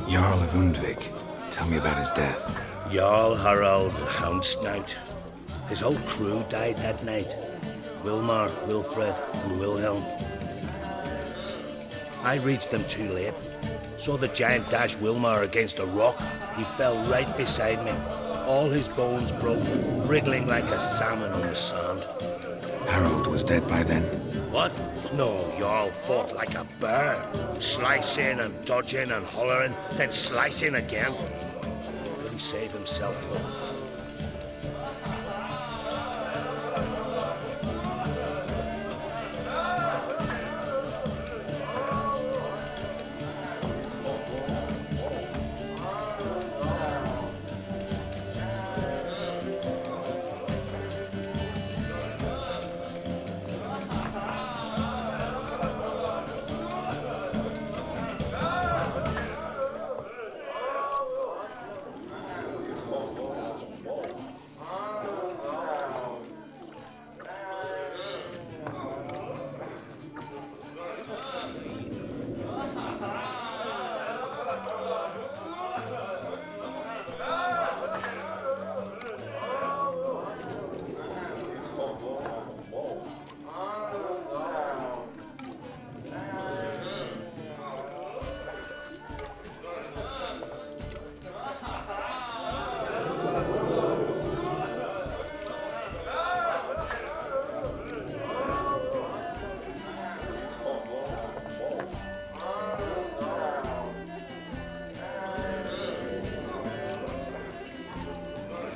Jarl of Undvik. Tell me about his death. Jarl Harald the Houndsnout. His whole crew died that night. Wilmar, Wilfred, and Wilhelm. I reached them too late. Saw the giant dash Wilmar against a rock. He fell right beside me. All his bones broke, wriggling like a salmon on the sand. Harold was dead by then? What? No, Jarl fought like a bear. Slicing and dodging and hollering, then slicing again. Couldn't save himself, though.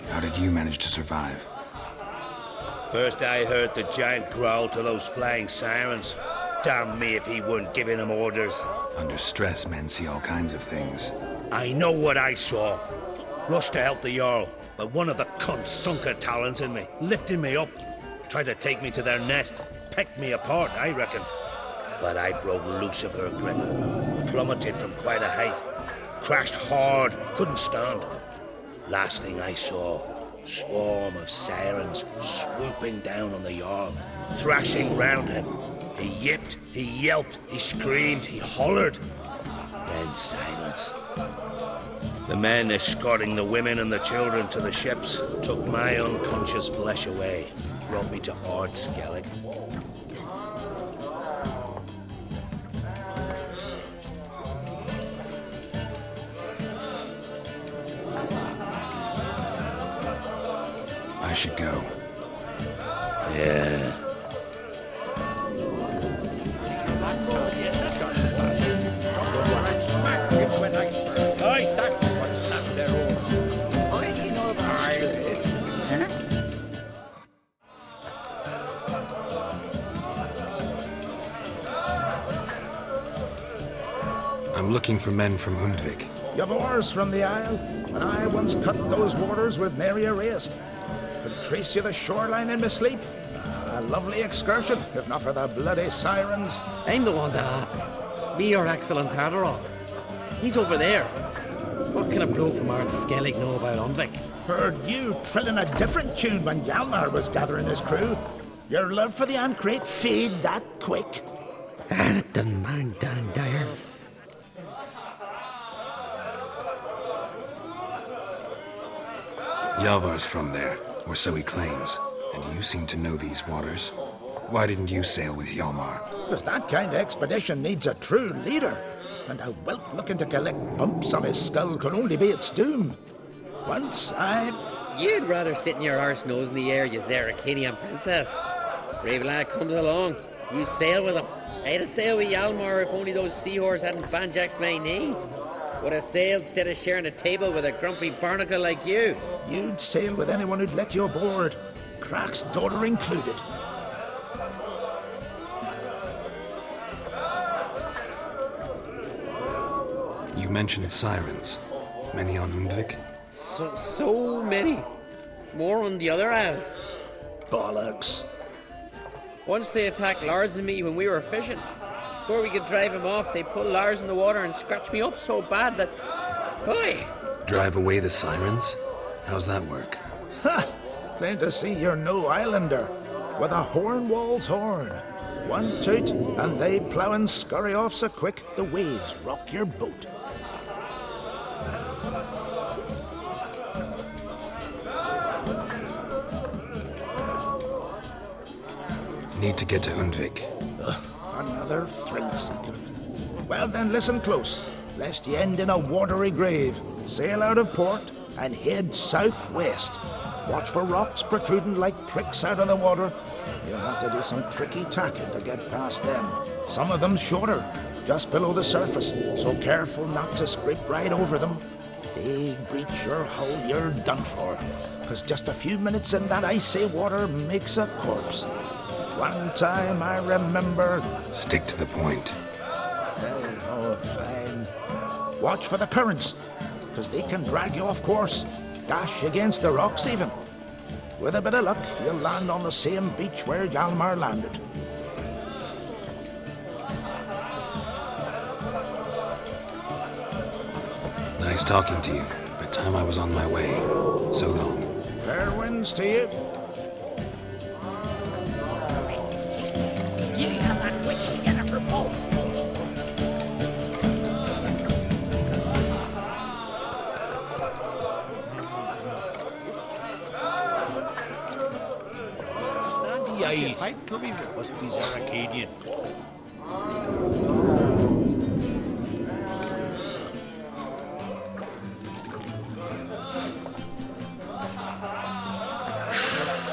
How did you manage to survive? First I heard the giant growl to those flying sirens. Damn me if he weren't giving them orders. Under stress, men see all kinds of things. I know what I saw. Rushed to help the Jarl, but one of the cunts sunk her talons in me, lifting me up. Tried to take me to their nest. Pecked me apart, I reckon. But I broke loose of her grip. Plummeted from quite a height. Crashed hard, couldn't stand. Last thing I saw, swarm of sirens swooping down on the Jarl, thrashing round him. He yipped, he yelped, he screamed, he hollered. Then silence. The men escorting the women and the children to the ships took my unconscious flesh away, brought me to Ard Skellig. I should go. Yeah. I'm looking for men from Undvik. You've oars from the Isle, and I once cut those waters with nary a race. Could trace you the shoreline in my sleep. A lovely excursion, if not for the bloody sirens. I'm the one to ask. Be your excellent Tardarok. He's over there. What can a bloke from Ard Skellig know about Undvik? Heard you trilling a different tune when Hjalmar was gathering his crew. Your love for the Ancrate fade that quick. That doesn't mind down dire. Yavar's from there, or so he claims. And you seem to know these waters. Why didn't you sail with Hjalmar? Because that kind of expedition needs a true leader. And a whelp looking to collect bumps on his skull could only be its doom. Once You'd rather sit in your arse nose in the air, you Zarakanian princess. Brave lad comes along. You sail with him. I'd have sailed with Hjalmar if only those seahorses hadn't banjaxed my knee. Would have sailed instead of sharing a table with a grumpy barnacle like you. You'd sail with anyone who'd let you aboard. Crach's daughter included. You mentioned sirens. Many on Undvik? So many. More on the other halves. Bollocks. Once they attacked Lars and me when we were fishing. Before we could drive him off, they pulled Lars in the water and scratched me up so bad that... Boy! Drive away the sirens? How's that work? Ha! Plain to see you're no islander. With a Hornwall's horn. One toot, and they plough and scurry off so quick the waves rock your boat. Need to get to Undvik. Another thrill seeker. Well then, listen close, lest ye end in a watery grave. Sail out of port and head southwest. Watch for rocks protruding like pricks out of the water. You'll have to do some tricky tacking to get past them. Some of them shorter, just below the surface, so careful not to scrape right over them. They breach your hull, you're done for. 'Cause just a few minutes in that icy water makes a corpse. One time I remember... Stick to the point. Oh, fine. Watch for the currents, 'cause they can drag you off course. Dash against the rocks even. With a bit of luck, you'll land on the same beach where Hjalmar landed. Nice talking to you, but time I was on my way. So long. Fair winds to you. You have that witch together for both. Eyes. Must be Zaracadian.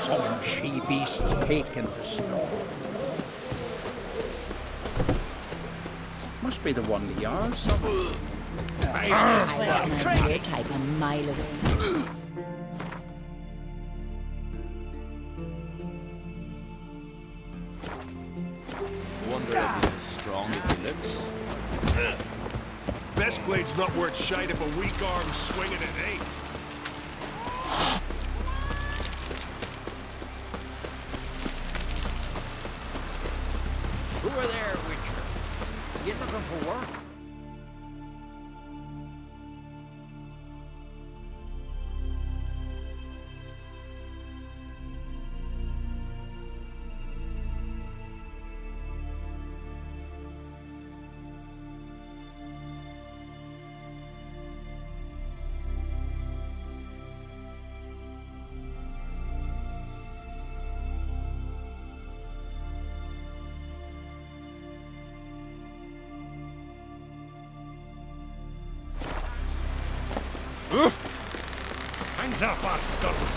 Some she-beast taken to snow. Must be the one of yours. I type a mile away. Wonder if he's as strong as he looks. Best blade's not worth shite if a weak arm's swinging it ain't. Who are there, Witcher? You looking for work? Hands up, our guns.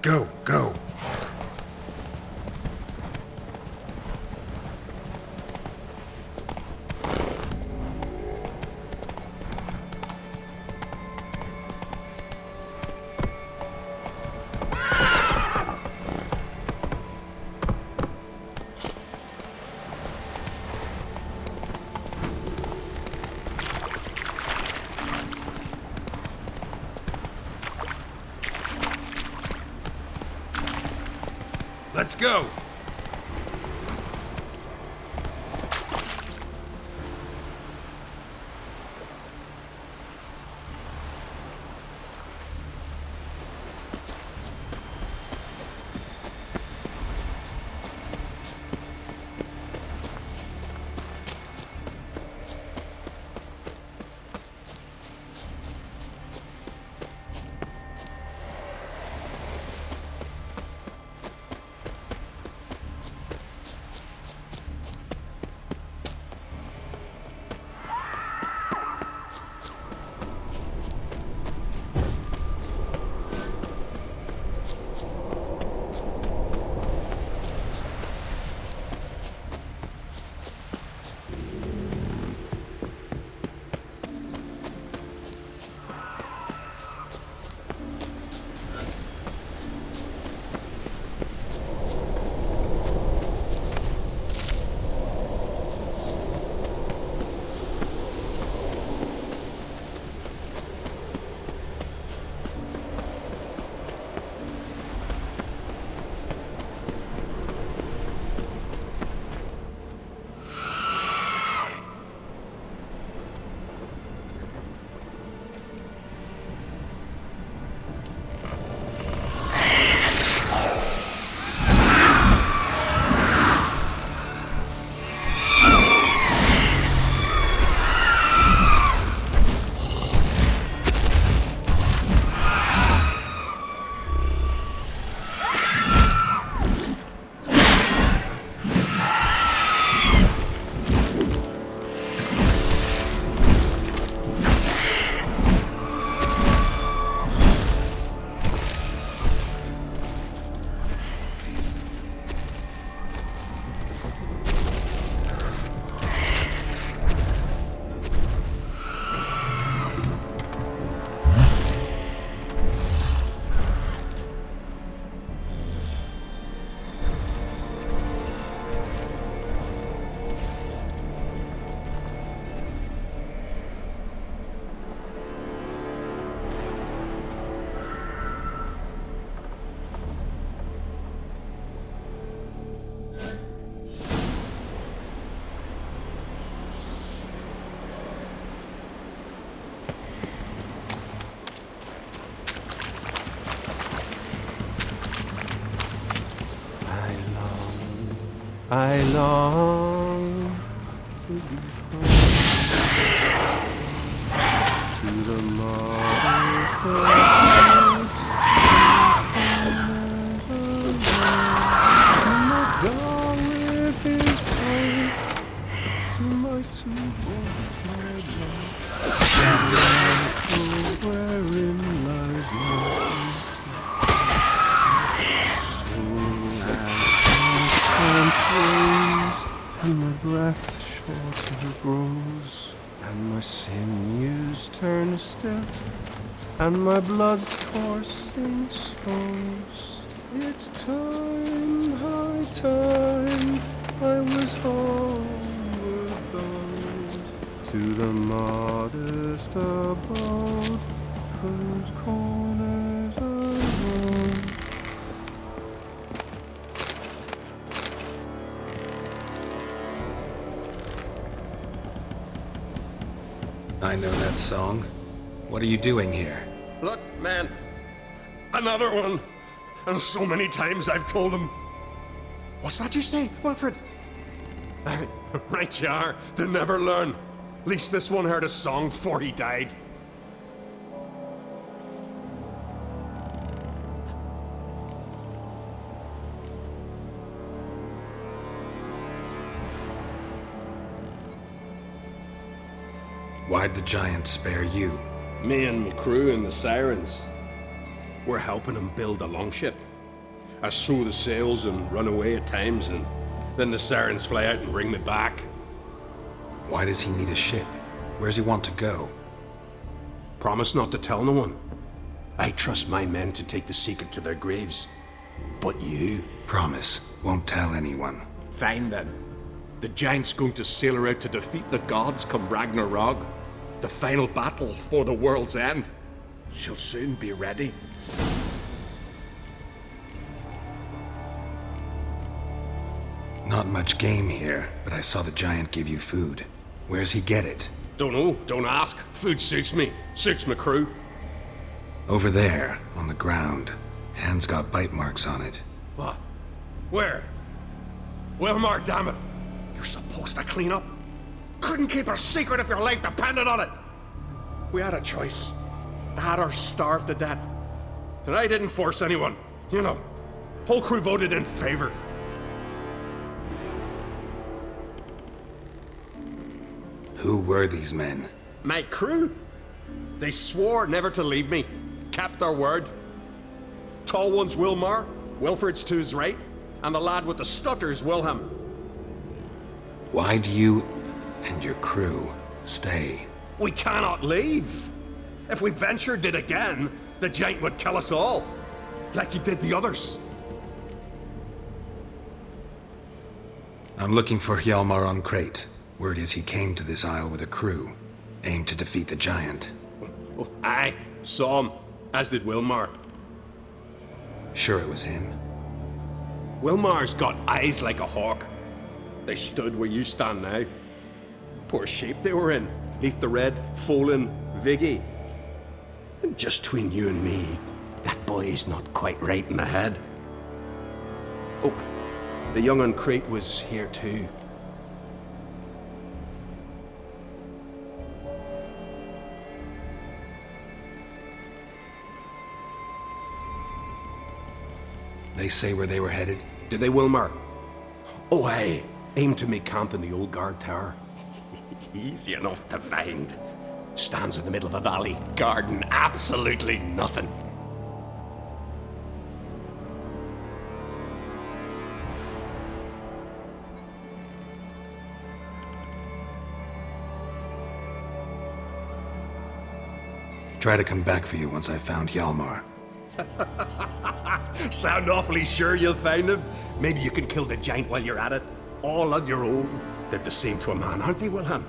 Go, go. Let's go! I long to be close to the to my two boys, my love, wherein lies my and my breath shorter grows, and my sinews turn stiff, and my blood's coursing slows. It's time, high time, I was homeward bound to the modest abode whose corners are round. I know that song. What are you doing here? Look, man. Another one. And so many times I've told him. What's that you say, Wilfred? Right you are. They never learn. Least this one heard a song before he died. Why'd the giant spare you? Me and my crew and the Sirens. We're helping him build a longship. I sew the sails and run away at times, and then the sirens fly out and bring me back. Why does he need a ship? Where's he want to go? Promise not to tell no one. I trust my men to take the secret to their graves. But you? Promise. Won't tell anyone. Fine then. The giant's going to sail her out to defeat the gods come Ragnarok. The final battle for the world's end. She'll soon be ready. Not much game here, but I saw the giant give you food. Where's he get it? Don't know, don't ask. Food suits me, suits my crew. Over there, on the ground. Hand's got bite marks on it. What? Where? Wilmar, damn it! You're supposed to clean up. Couldn't keep a secret if your life depended on it. We had a choice. That or starve to death. And I didn't force anyone. You know, whole crew voted in favor. Who were these men? My crew? They swore never to leave me. Kept their word. Tall one's Wilmar, Wilfred's to his right, and the lad with the stutter's Wilhelm. Why do you and your crew stay? We cannot leave. If we ventured it again, the giant would kill us all, like he did the others. I'm looking for Hjalmar on Crate. Word is he came to this isle with a crew, aimed to defeat the giant. Oh, aye, saw him, as did Wilmar. Sure it was him? Wilmar's got eyes like a hawk. They stood where you stand now. Poor shape they were in. Leaf the Red, Folin, Viggy. And just between you and me, that boy's not quite right in the head. Oh, the young on Crate was here too. They say where they were headed? Did they, Wilmar? Oh, aye. Aim to make camp in the old guard tower. Easy enough to find. Stands in the middle of a valley, garden, absolutely nothing. Try to come back for you once I've found Hjalmar. Sound awfully sure you'll find him? Maybe you can kill the giant while you're at it. All on your own. They're the same to a man, aren't they, Wilhelm?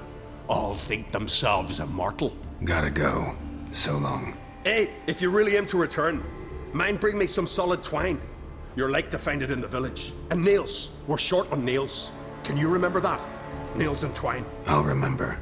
All think themselves immortal. Gotta go. So long. Hey, if you really aim to return, mind bring me some solid twine. You're like to find it in the village. And nails. We're short on nails. Can you remember that? Nails and twine. I'll remember.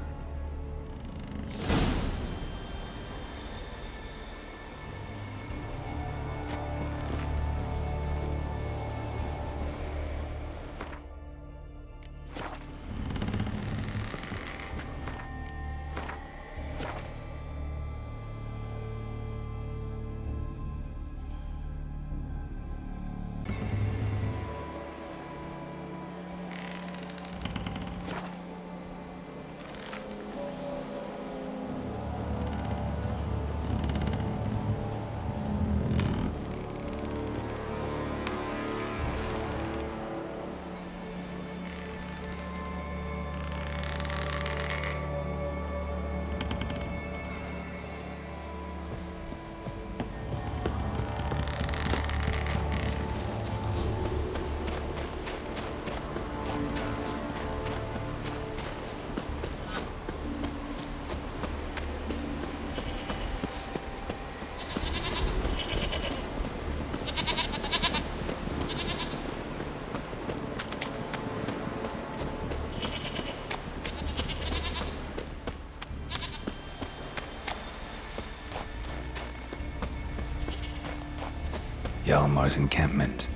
Hjalmar's encampment.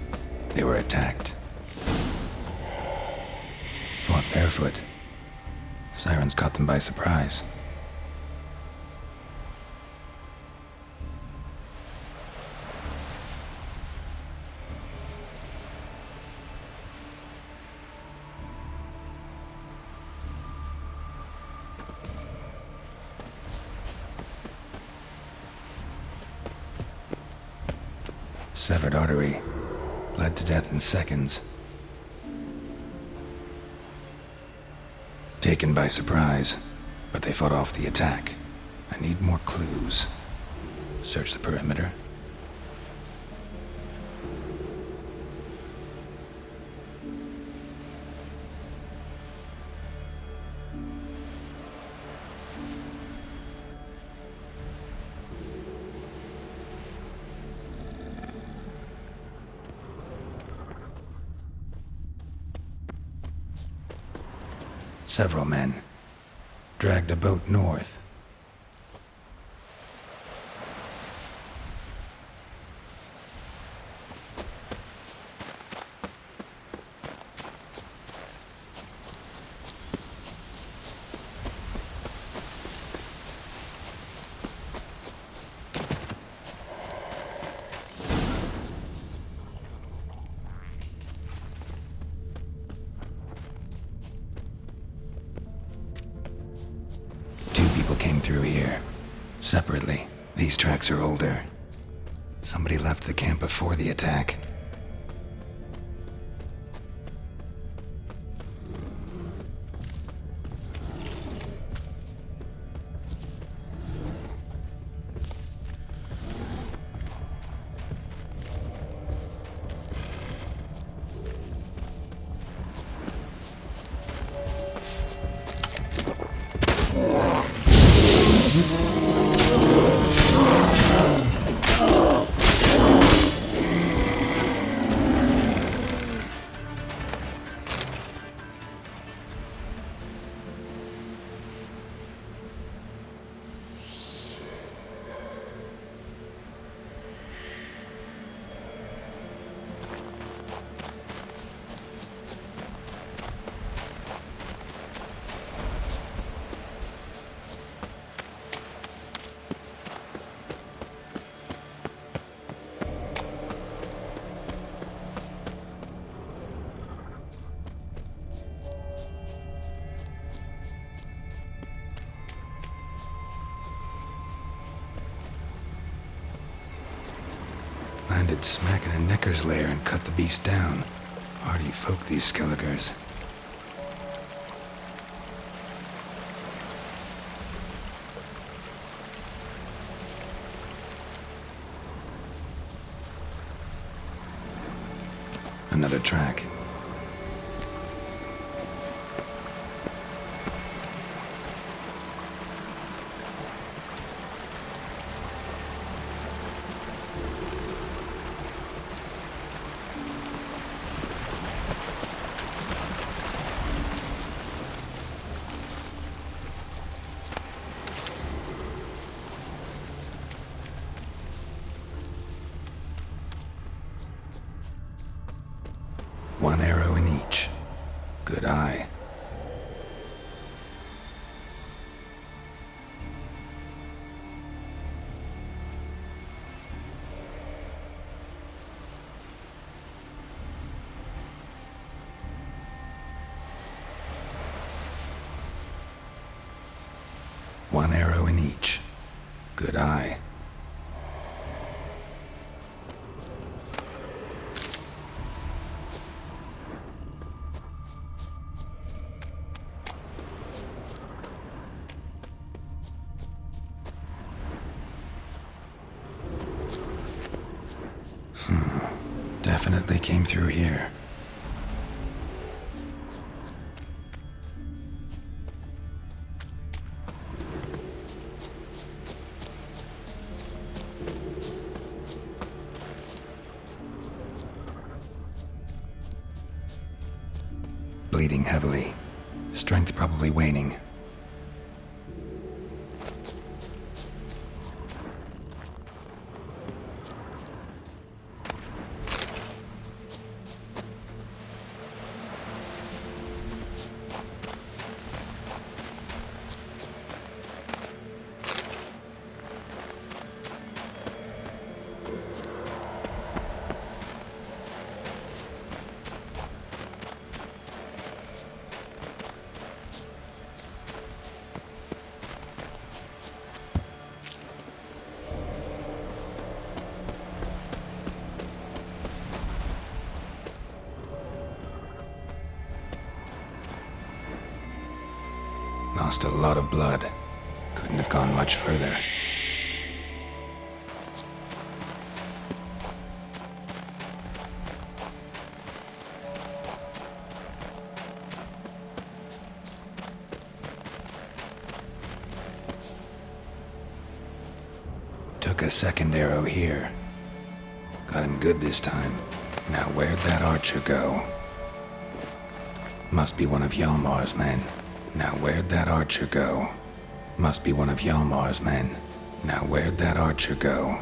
They were attacked. Fought barefoot. Sirens caught them by surprise. Severed artery. bled to death in seconds. Taken by surprise, but they fought off the attack. I need more clues. Search the perimeter. Several men dragged a boat north. Came through here. Separately. These tracks are older. Somebody left the camp before the attack. Landed smack in a Necker's lair and cut the beast down. Hardy folk, these Skelligers. Another track. One arrow in each. Good eye. One arrow in each. Good eye. Definitely came through here. Bleeding heavily. Strength probably waning. Lost a lot of blood. Couldn't have gone much further. Took a second arrow here. Got him good this time. Now where'd that archer go? Must be one of Hjalmar's men. Now where'd that archer go? Must be one of Hjalmar's men. Now where'd that archer go?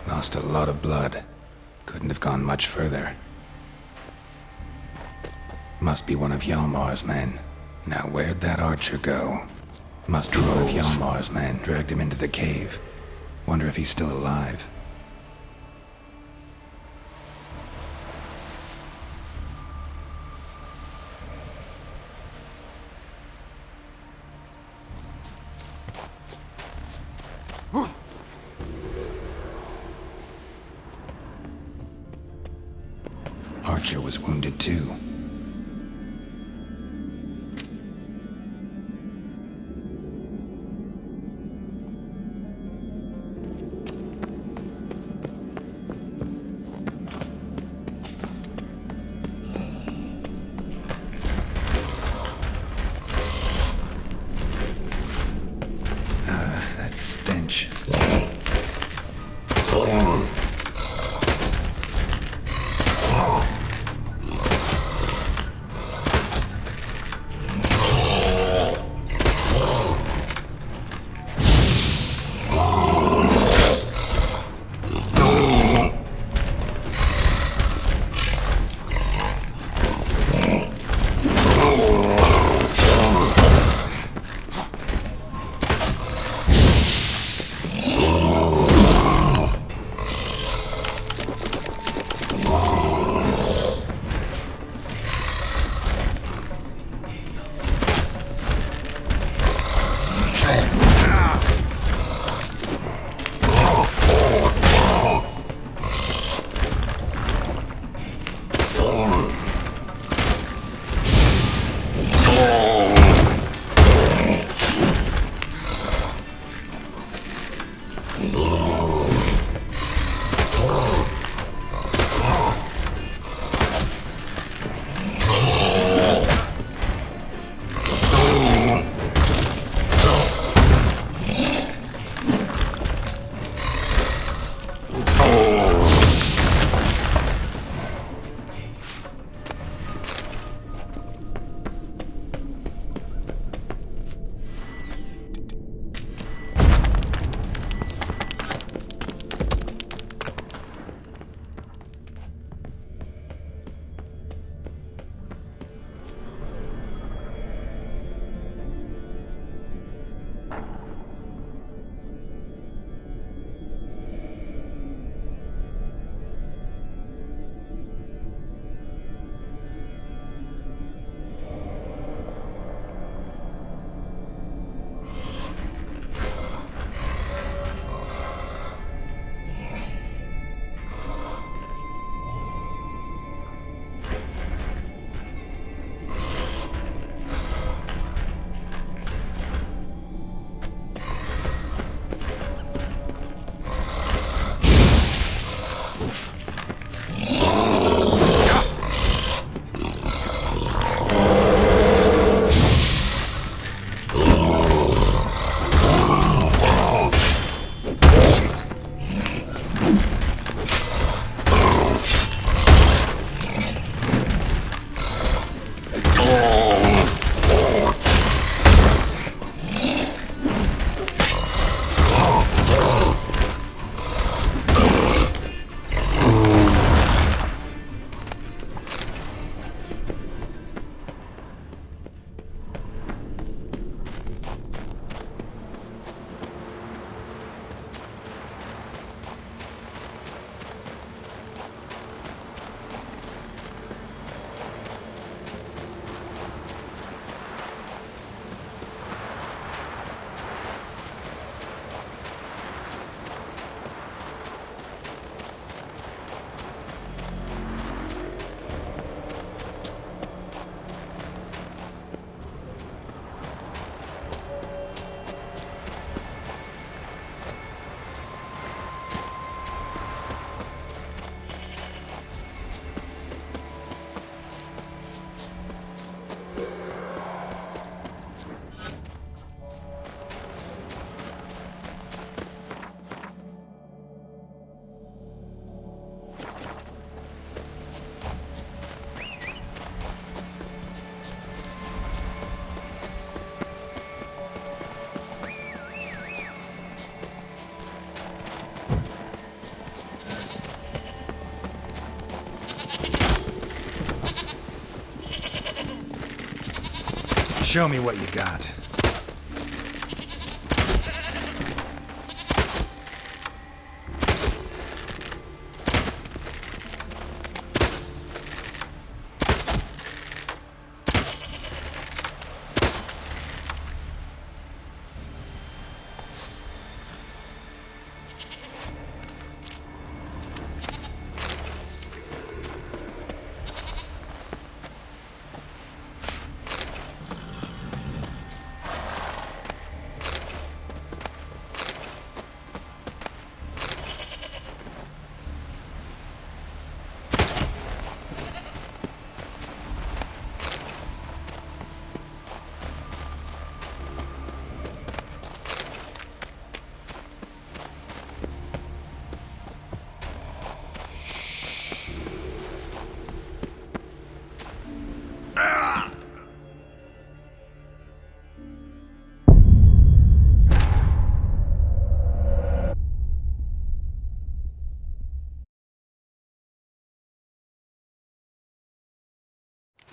Lost a lot of blood. Couldn't have gone much further. Must be one of Hjalmar's men. Now where'd that archer go? Must be one of Hjalmar's men. Dragged him into the cave. Wonder if he's still alive. Archer was wounded too. That stench. Show me what you got.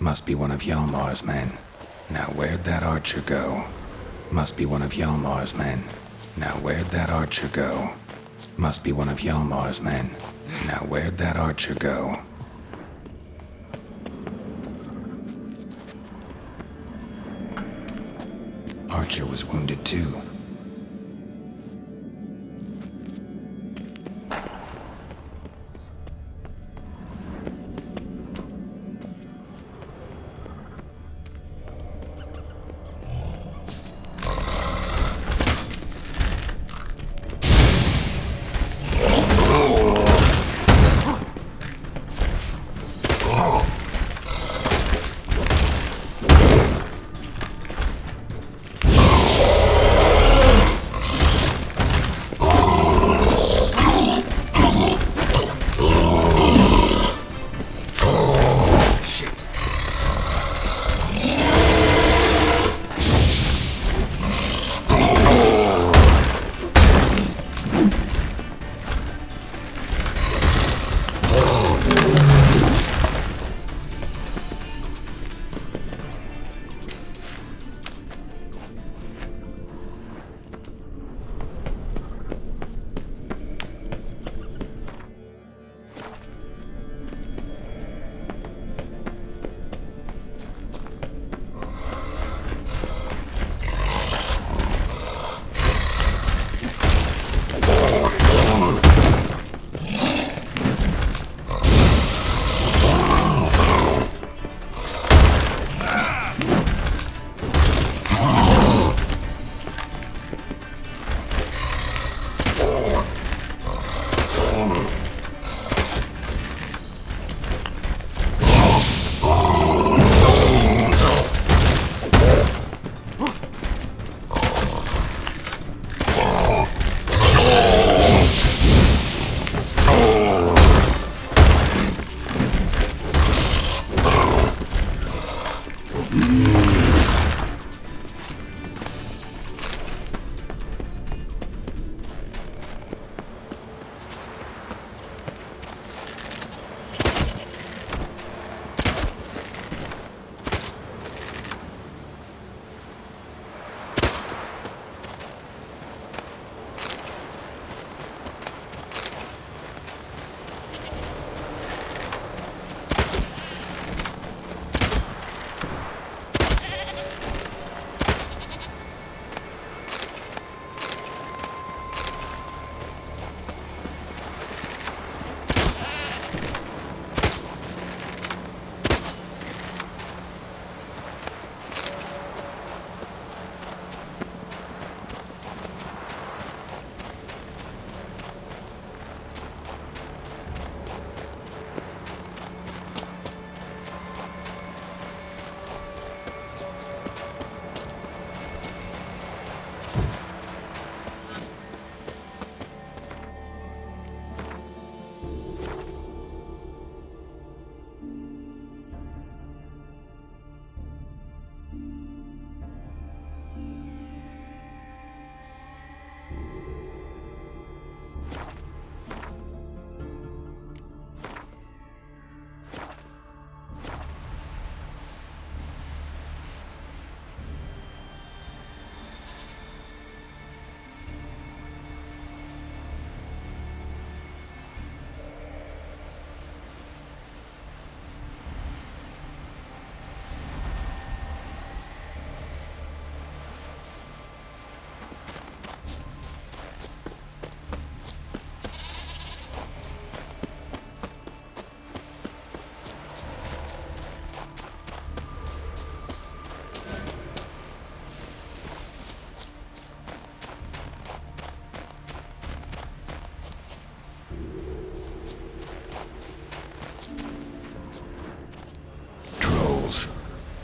Must be one of Hjalmar's men. Now where'd that archer go? Must be one of Hjalmar's men. Now where'd that archer go? Must be one of Hjalmar's men. Now where'd that archer go? Archer was wounded too.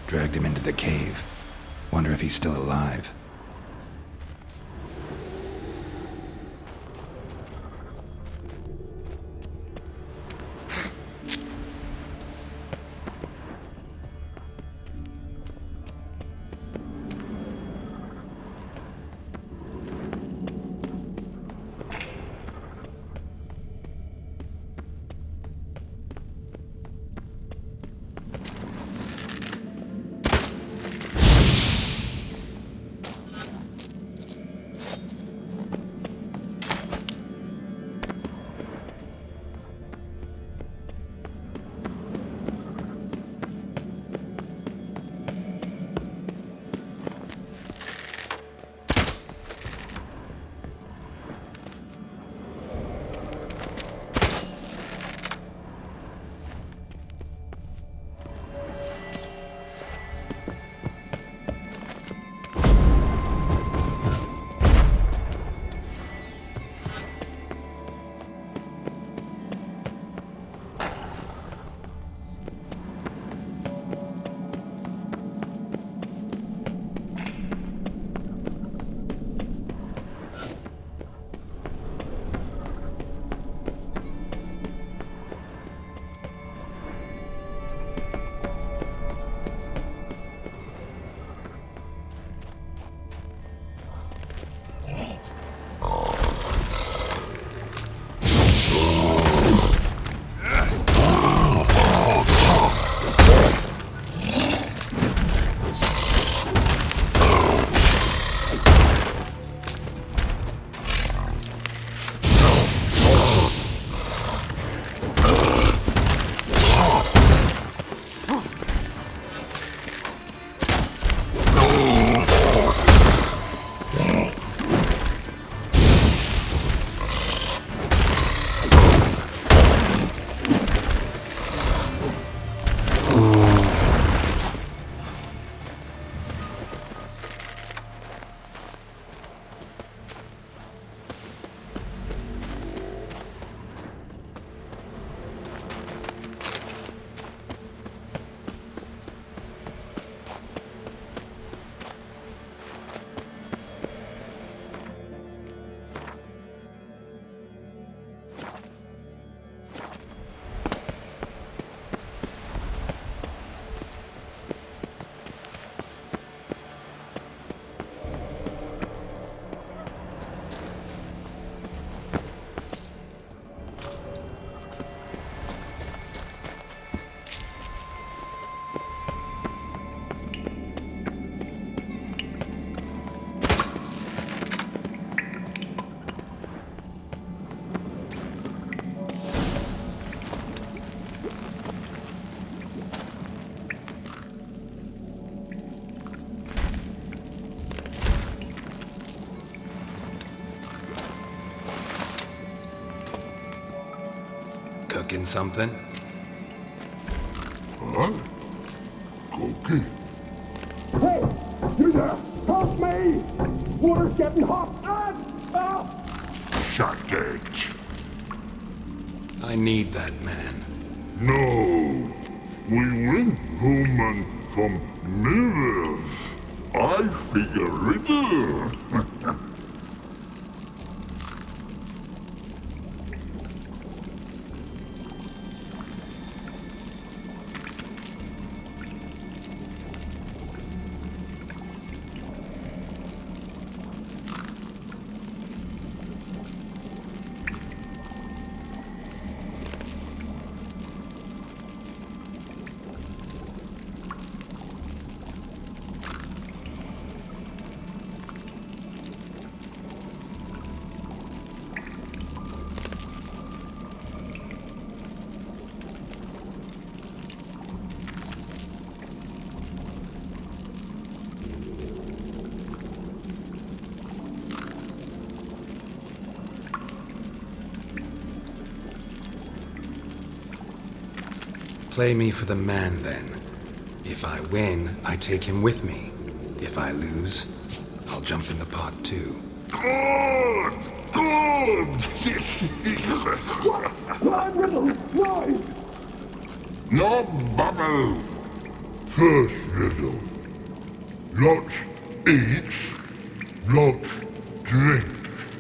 Dragged him into the cave. Wonder if he's still alive. Cooking something? Huh? Cooking? Hey! You there! Help me! Water's getting hot! Shut it. I need that man. No. We went home and from mirrors. I figure riddle. Play me for the man, then. If I win, I take him with me. If I lose, I'll jump in the pot, too. Good! Good! Blind riddles! Why? No bubble! curse riddle. Lots eats, lots drinks.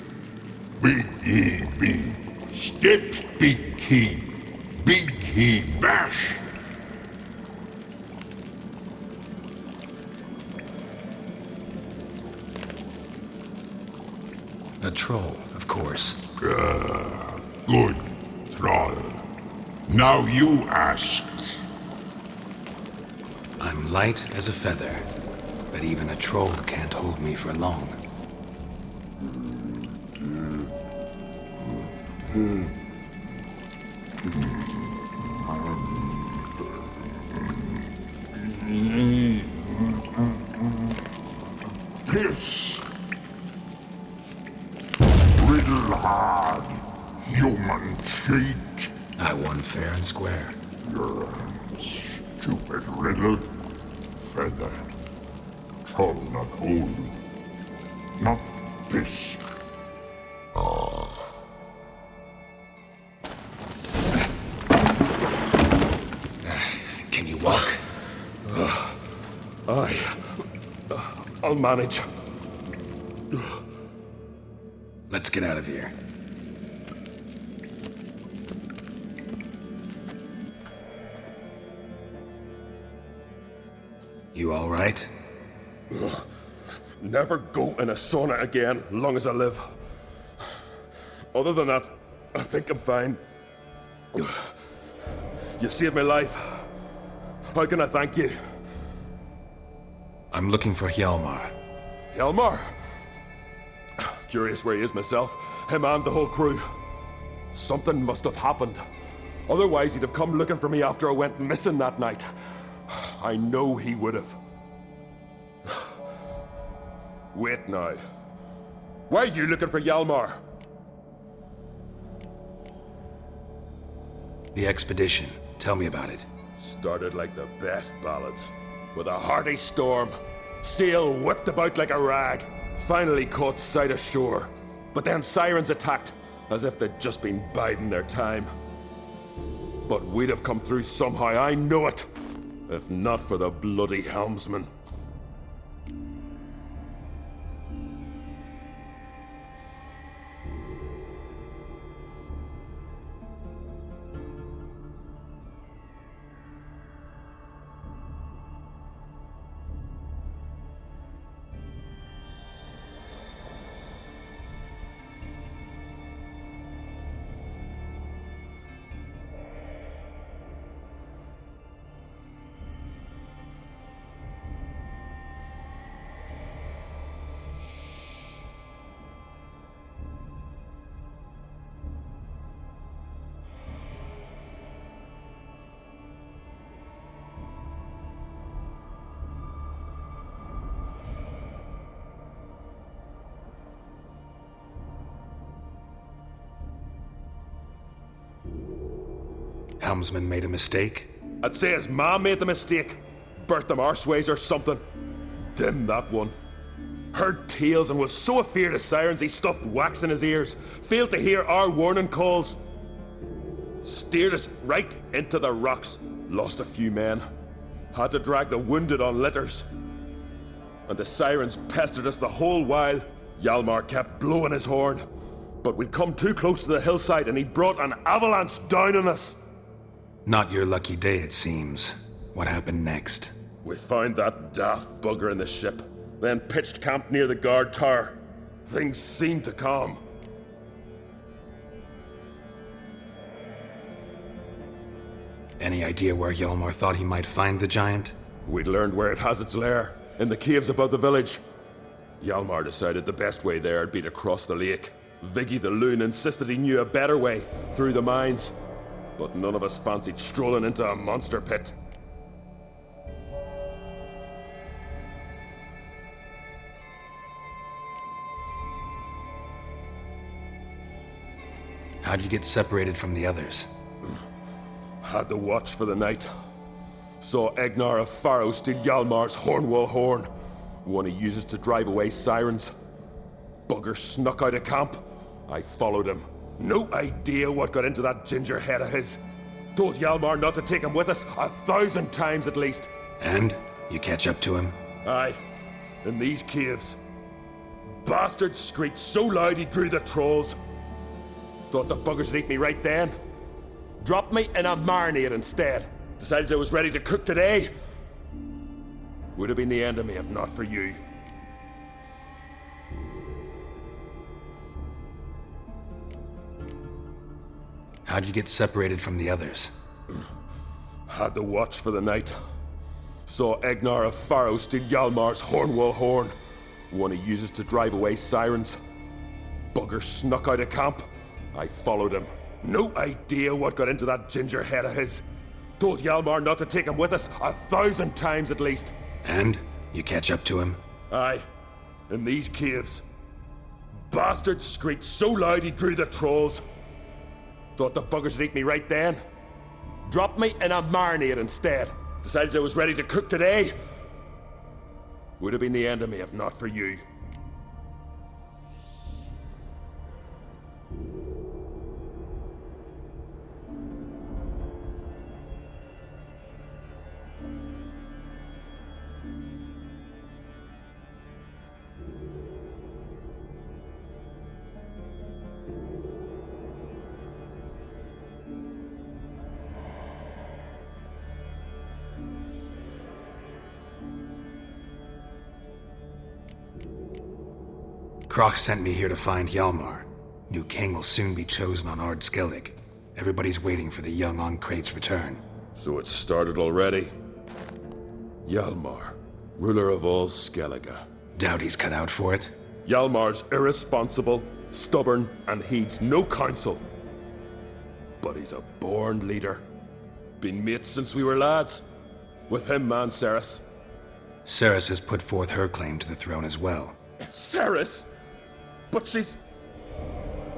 Big he be, steps big he bash. A troll, of course. Good, Thrall. Now you ask. I'm light as a feather, but even a troll can't hold me for long. Piss. Riddle hard, human cheat. I won fair and square. Stupid riddle. Feather. Troll not hold. Not piss. Can you walk? I'll manage. Let's get out of here. You all right? Never go in a sauna again, long as I live. Other than that, I think I'm fine. You saved my life. How can I thank you? I'm looking for Hjalmar. Hjalmar? Curious where he is myself. Him and the whole crew. Something must have happened. Otherwise, he'd have come looking for me after I went missing that night. I know he would have. Wait now. Why are you looking for Hjalmar? The expedition. Tell me about it. Started like the best ballads. With a hearty storm. Sail whipped about like a rag. Finally caught sight of shore. But then sirens attacked, as if they'd just been biding their time. But we'd have come through somehow, I know it. If not for the bloody helmsman. Helmsman made a mistake? I'd say his ma made the mistake. Birthed him arseways or something. Dim that one. Heard tales and was so afeard of sirens he stuffed wax in his ears. Failed to hear our warning calls. Steered us right into the rocks. Lost a few men. Had to drag the wounded on litters. And the sirens pestered us the whole while. Hjalmar kept blowing his horn. But we'd come too close to the hillside and he brought an avalanche down on us. Not your lucky day, it seems. What happened next? We found that daft bugger in the ship, then pitched camp near the guard tower. Things seemed to calm. Any idea where Hjalmar thought he might find the giant? We'd learned where it has its lair, in the caves above the village. Hjalmar decided the best way there would be to cross the lake. Viggy the loon insisted he knew a better way, through the mines. But none of us fancied strolling into a monster pit. How'd you get separated from the others? Had to watch for the night. Saw Egnar of Faro steal Hjalmar's Hornwall horn, one he uses to drive away sirens. Bugger snuck out of camp. I followed him. No idea what got into that ginger head of his. Told Hjalmar not to take him with us 1,000 times at least. And? You catch up to him? Aye, in these caves. Bastard screeched so loud he drew the trolls. Thought the buggers would eat me right then. Dropped me in a marinade instead. Decided I was ready to cook today. Would have been the end of me if not for you. How'd you get separated from the others? Had the watch for the night. Saw Egnar of Pharaoh steal Hjalmar's Hornwall horn, one he uses to drive away sirens. Bugger snuck out of camp. I followed him. No idea what got into that ginger head of his. Told Hjalmar not to take him with us 1,000 times at least. And? You catch up to him? Aye, in these caves. Bastard screeched so loud he drew the trolls. Thought the buggers would eat me right then. Dropped me in a marinade instead. Decided I was ready to cook today. Would have been the end of me if not for you. Croc sent me here to find Hjalmar. New king will soon be chosen on Ard Skellig. Everybody's waiting for the young Ancrate's return. So it started already? Hjalmar, ruler of all Skellige. Doubt he's cut out for it. Hjalmar's irresponsible, stubborn, and heeds no counsel. But he's a born leader. Been mates since we were lads. With him, man, Cerys. Cerys has put forth her claim to the throne as well. Cerys? But she's...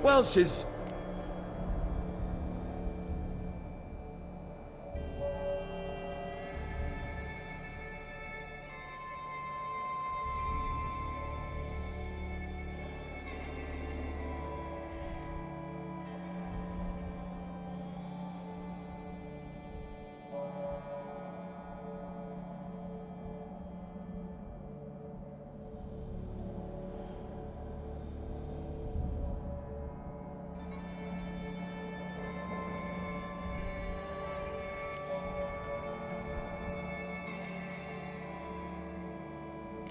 Well, she's...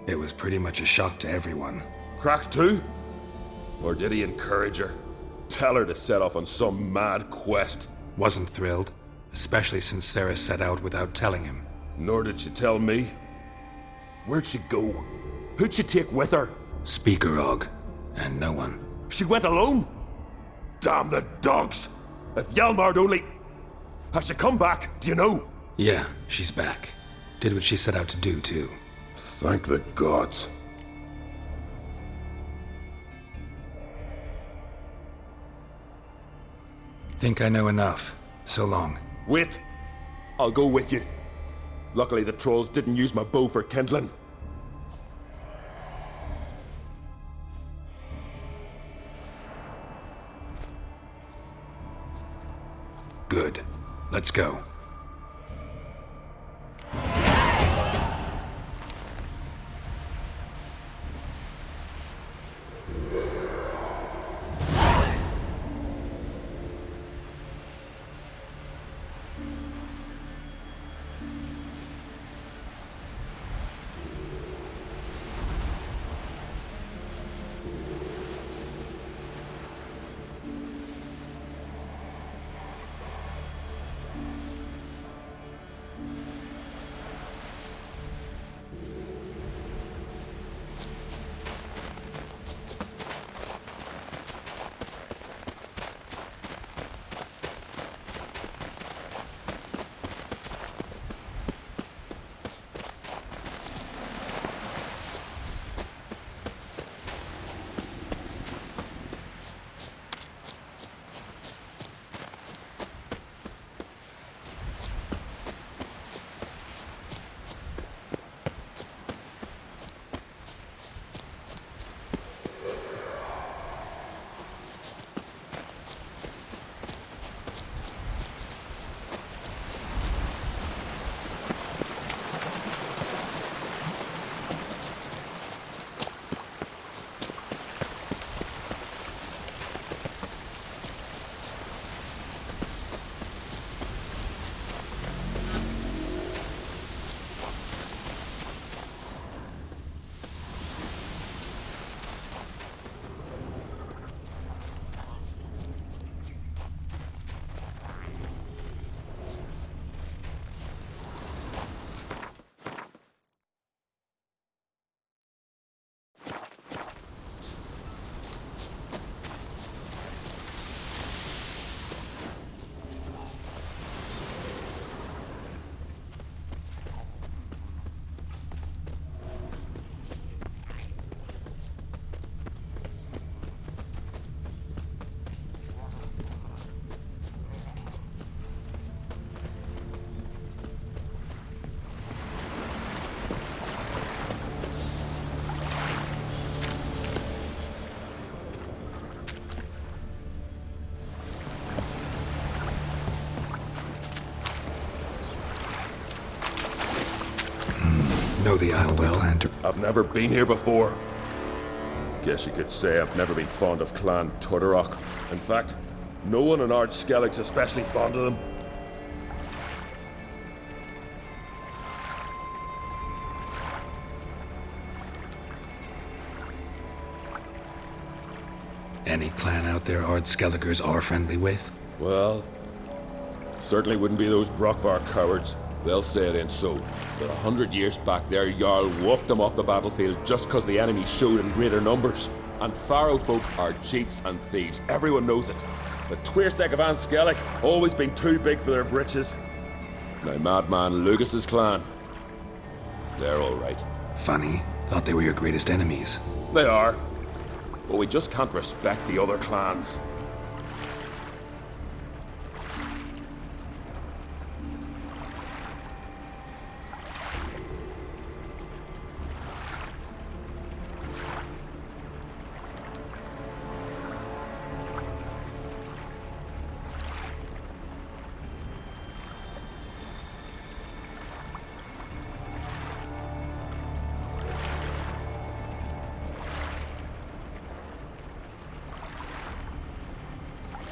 It was pretty much a shock to everyone. Cracked too? Or did he encourage her? Tell her to set off on some mad quest? Wasn't thrilled, especially since Cerys set out without telling him. Nor did she tell me. Where'd she go? Who'd she take with her? Speakerog, and no one. She went alone? Damn the dogs! If Hjalmar'd only... Has she come back, do you know? Yeah, she's back. Did what she set out to do, too. Thank the gods. Think I know enough. So long. Wait. I'll go with you. Luckily the trolls didn't use my bow for kindling. Good. Let's go. know the Isle well, and I've never been here before. Guess you could say I've never been fond of Clan Turdarroch. In fact, no one in Ard Skellig's especially fond of them. any clan out there Ard Skelligers are friendly with? Well, certainly wouldn't be those Brockvar cowards. They'll say it ain't so. But 100 years back, their Jarl walked them off the battlefield just because the enemy showed in greater numbers. And Faro folk are cheats and thieves. Everyone knows it. The Tuirsec of An Skellig always been too big for their britches. Now, Madman Lucas's clan, they're all right. Funny. Thought they were your greatest enemies. They are. But we just can't respect the other clans.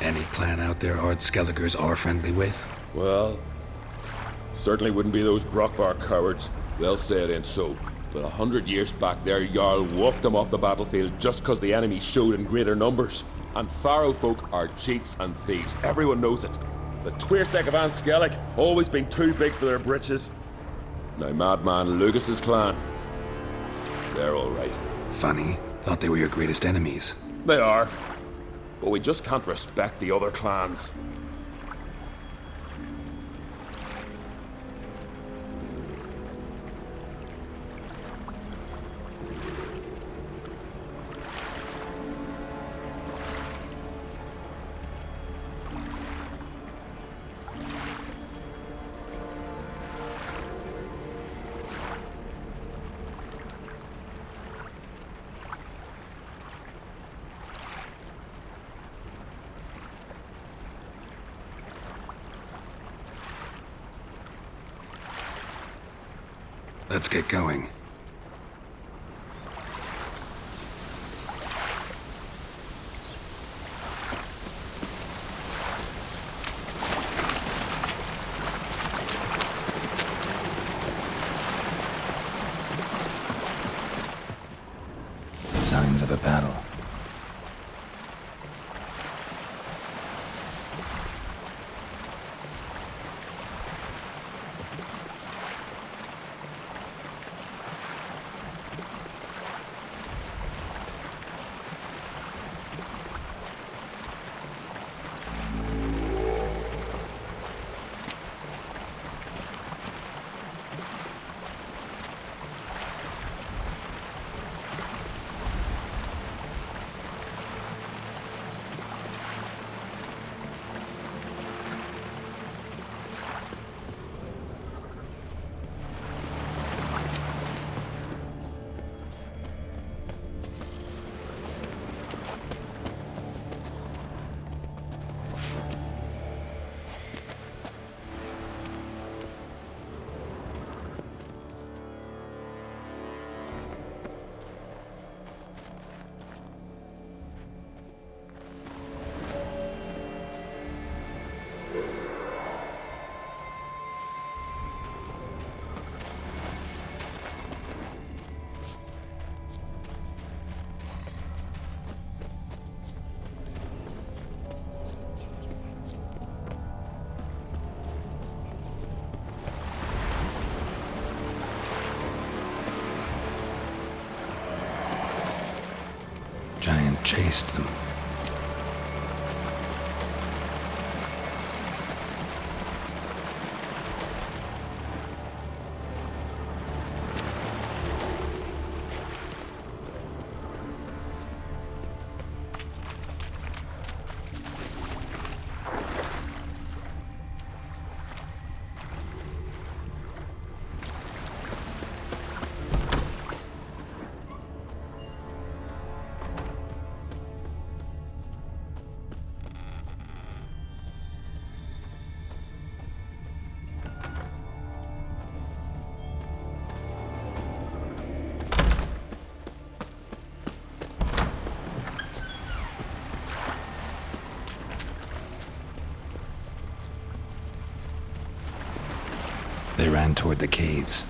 Any clan out there Ard Skelligers are friendly with? Well, certainly wouldn't be those Brockvar cowards. They'll say it ain't so. But 100 years back, their Jarl walked them off the battlefield just because the enemy showed in greater numbers. And Faro folk are cheats and thieves. Everyone knows it. The Tuirsec of An Skellig always been too big for their britches. Now, Madman Lucas's clan, they're all right. Funny. Thought they were your greatest enemies. They are. But we just can't respect the other clans. Let's get going. Signs of a battle. Giant chased them. They ran toward the caves.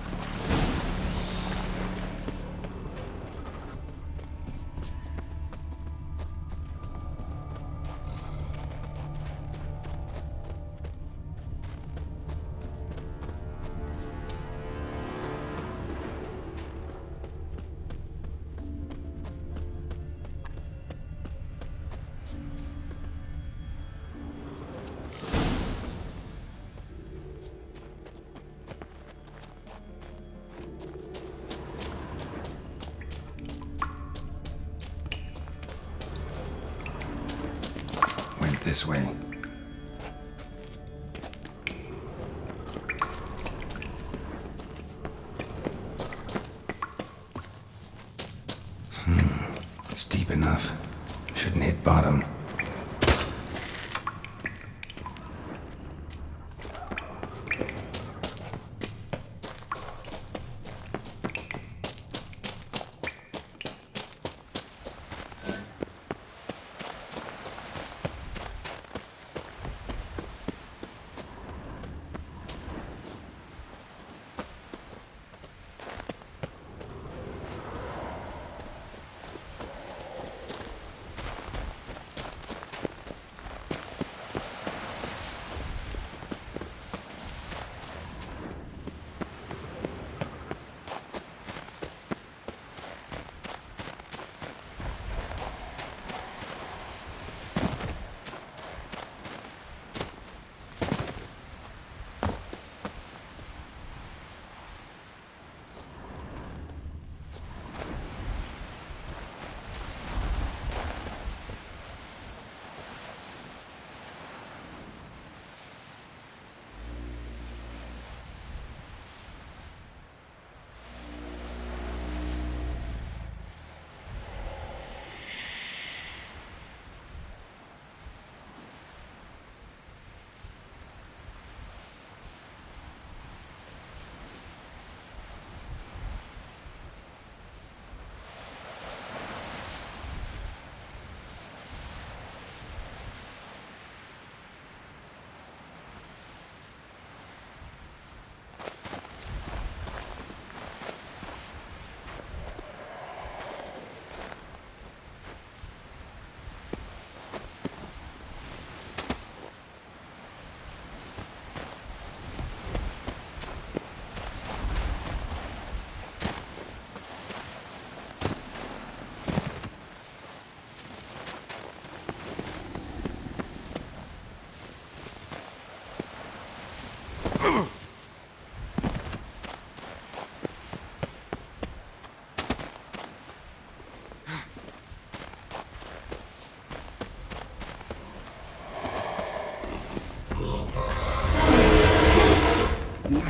This way. It's deep enough. Shouldn't hit bottom.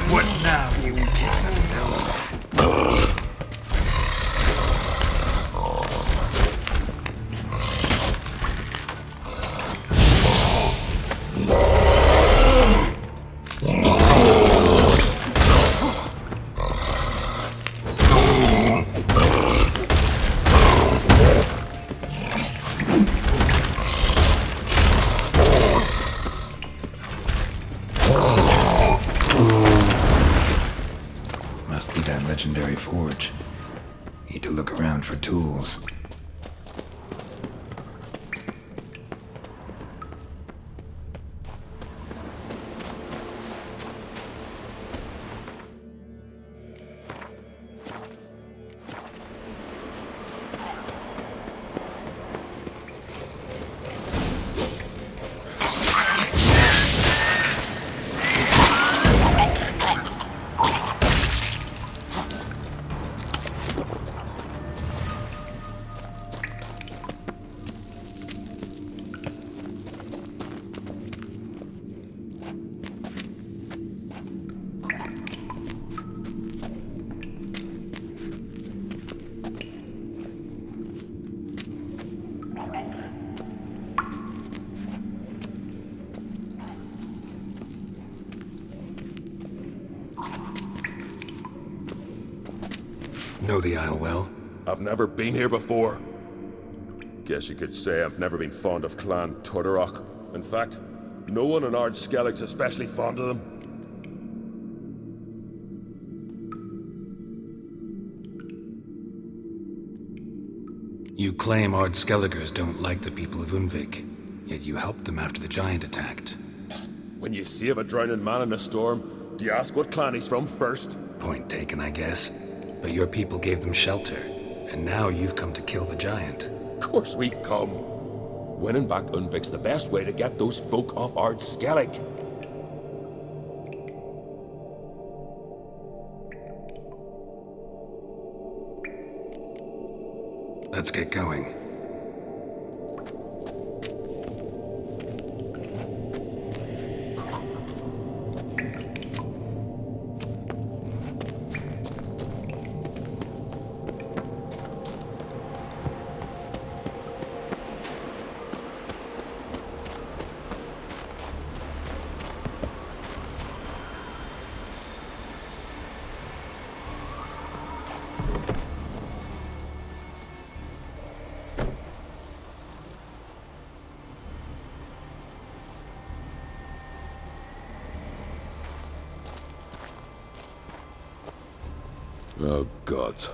What now, you piece of filth? Must be that legendary forge. Need to look around for tools. Know the Isle well? I've never been here before. Guess you could say I've never been fond of Clan Tudorok. In fact, no one in Ard Skellig's especially fond of them. You claim Ard Skelligers don't like the people of Unvik, yet you helped them after the giant attacked. When you save a drowning man in a storm, do you ask what clan he's from first? Point taken, I guess. But your people gave them shelter, and now you've come to kill the giant. Of course we've come. Winning back Unvik's the best way to get those folk off Ard Skellig. Let's get going. Oh, gods.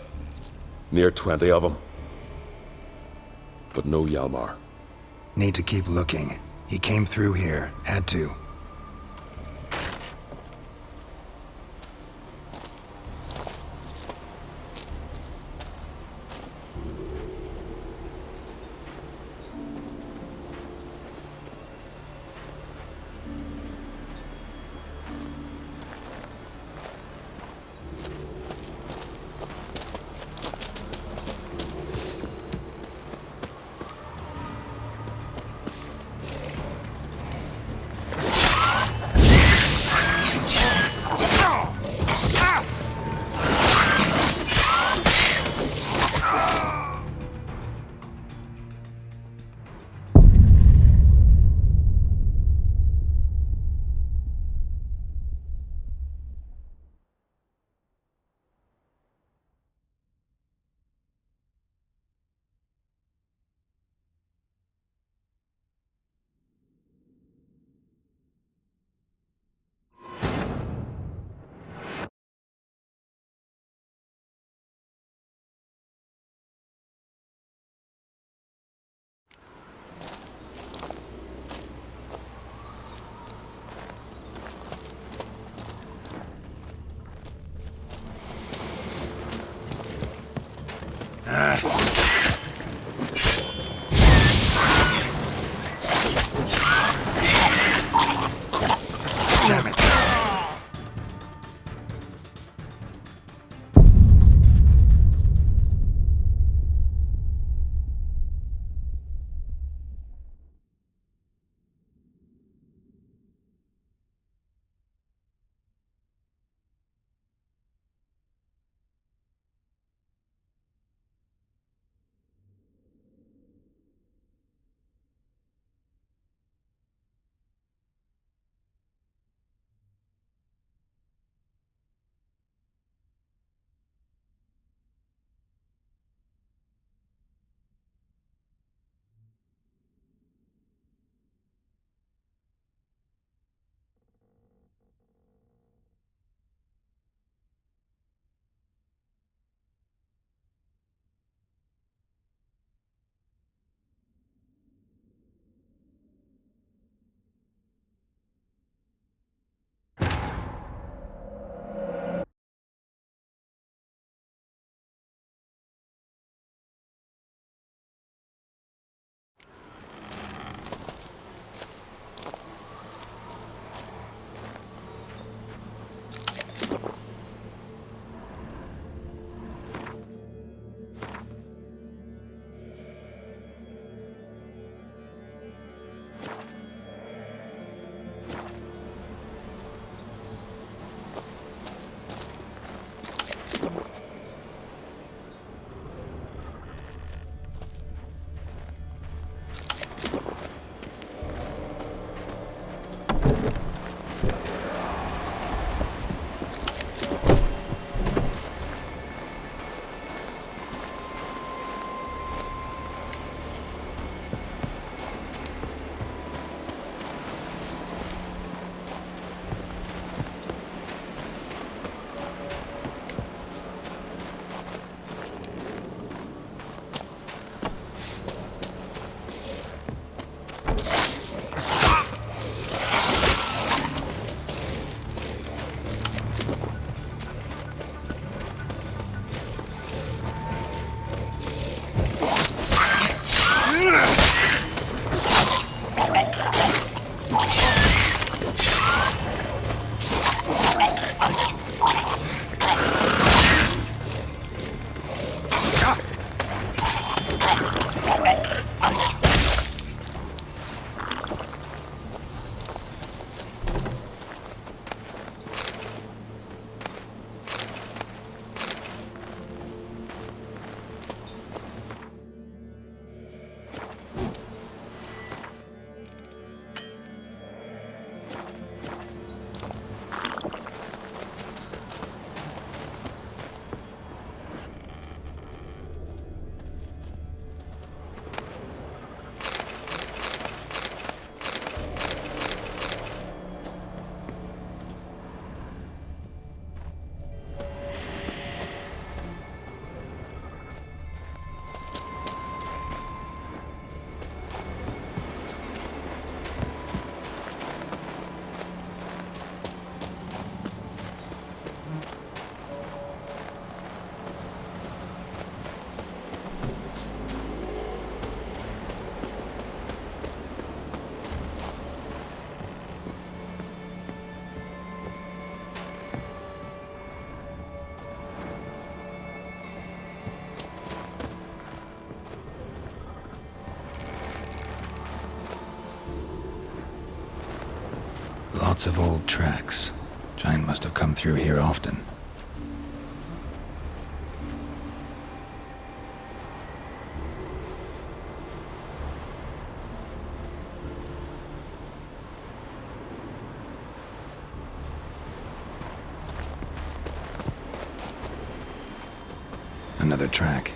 Near 20 of them. But no Hjalmar. Need to keep looking. He came through here. Had to. Lots of old tracks. Giant must have come through here often. Another track.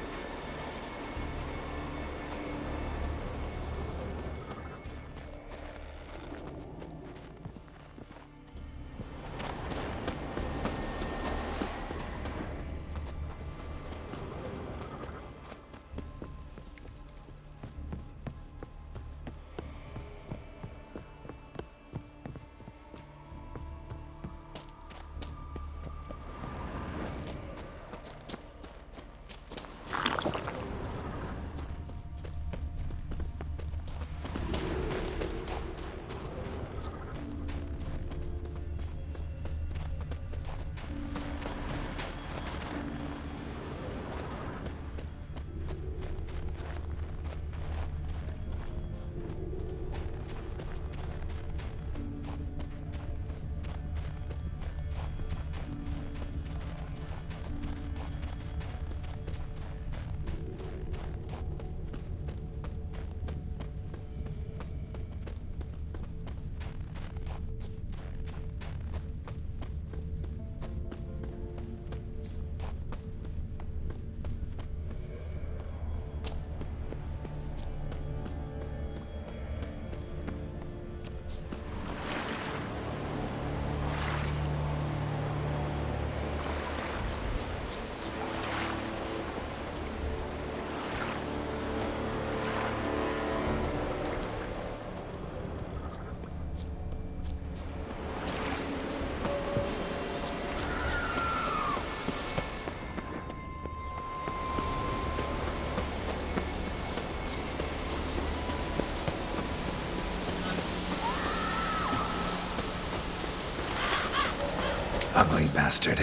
Ugly bastard.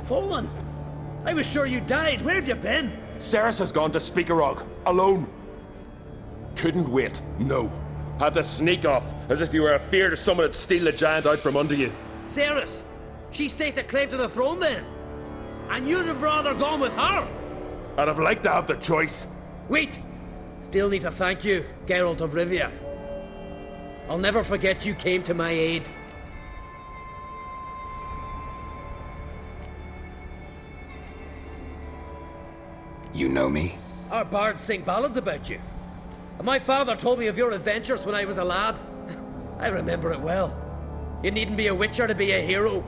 Fallen! I was sure you died. Where have you been? Ceres has gone to Speakerog, alone. Couldn't wait, no. Had to sneak off, as if you were afeard of someone would steal the giant out from under you. Ceres! She staked a claim to the throne then? And you'd have rather gone with her? I'd have liked to have the choice. Wait! Still need to thank you, Geralt of Rivia. I'll never forget you came to my aid. You know me? Our bards sing ballads about you. And my father told me of your adventures when I was a lad. I remember it well. You needn't be a witcher to be a hero.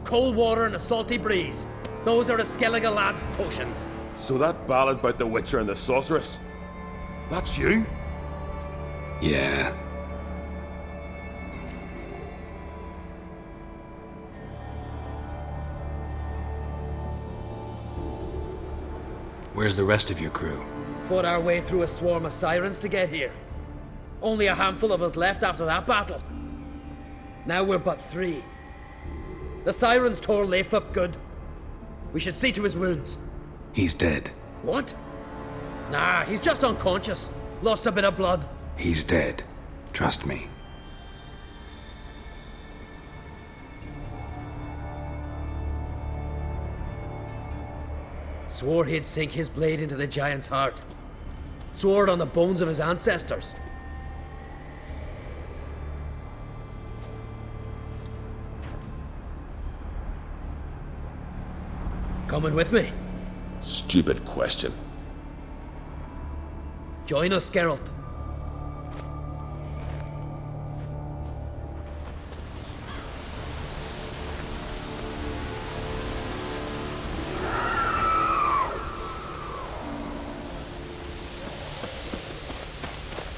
Cold water and a salty breeze. Those are the Skellige lad's potions. So that ballad about the Witcher and the Sorceress, that's you? Yeah. Where's the rest of your crew? Fought our way through a swarm of sirens to get here. Only a handful of us left after that battle. Now we're but 3. The sirens tore Leif up good. We should see to his wounds. He's dead. What? Nah, he's just unconscious. Lost a bit of blood. He's dead. Trust me. Swore he'd sink his blade into the giant's heart. Swore it on the bones of his ancestors. Coming with me? Stupid question. Join us, Geralt.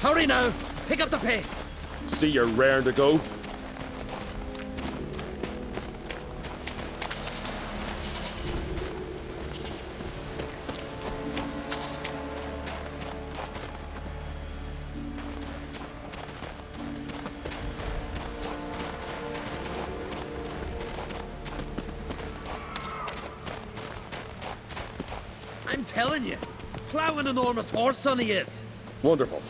Hurry now! Pick up the pace! See you're raring to go. I'm telling you, plough an enormous horse, son he is. Wonderful.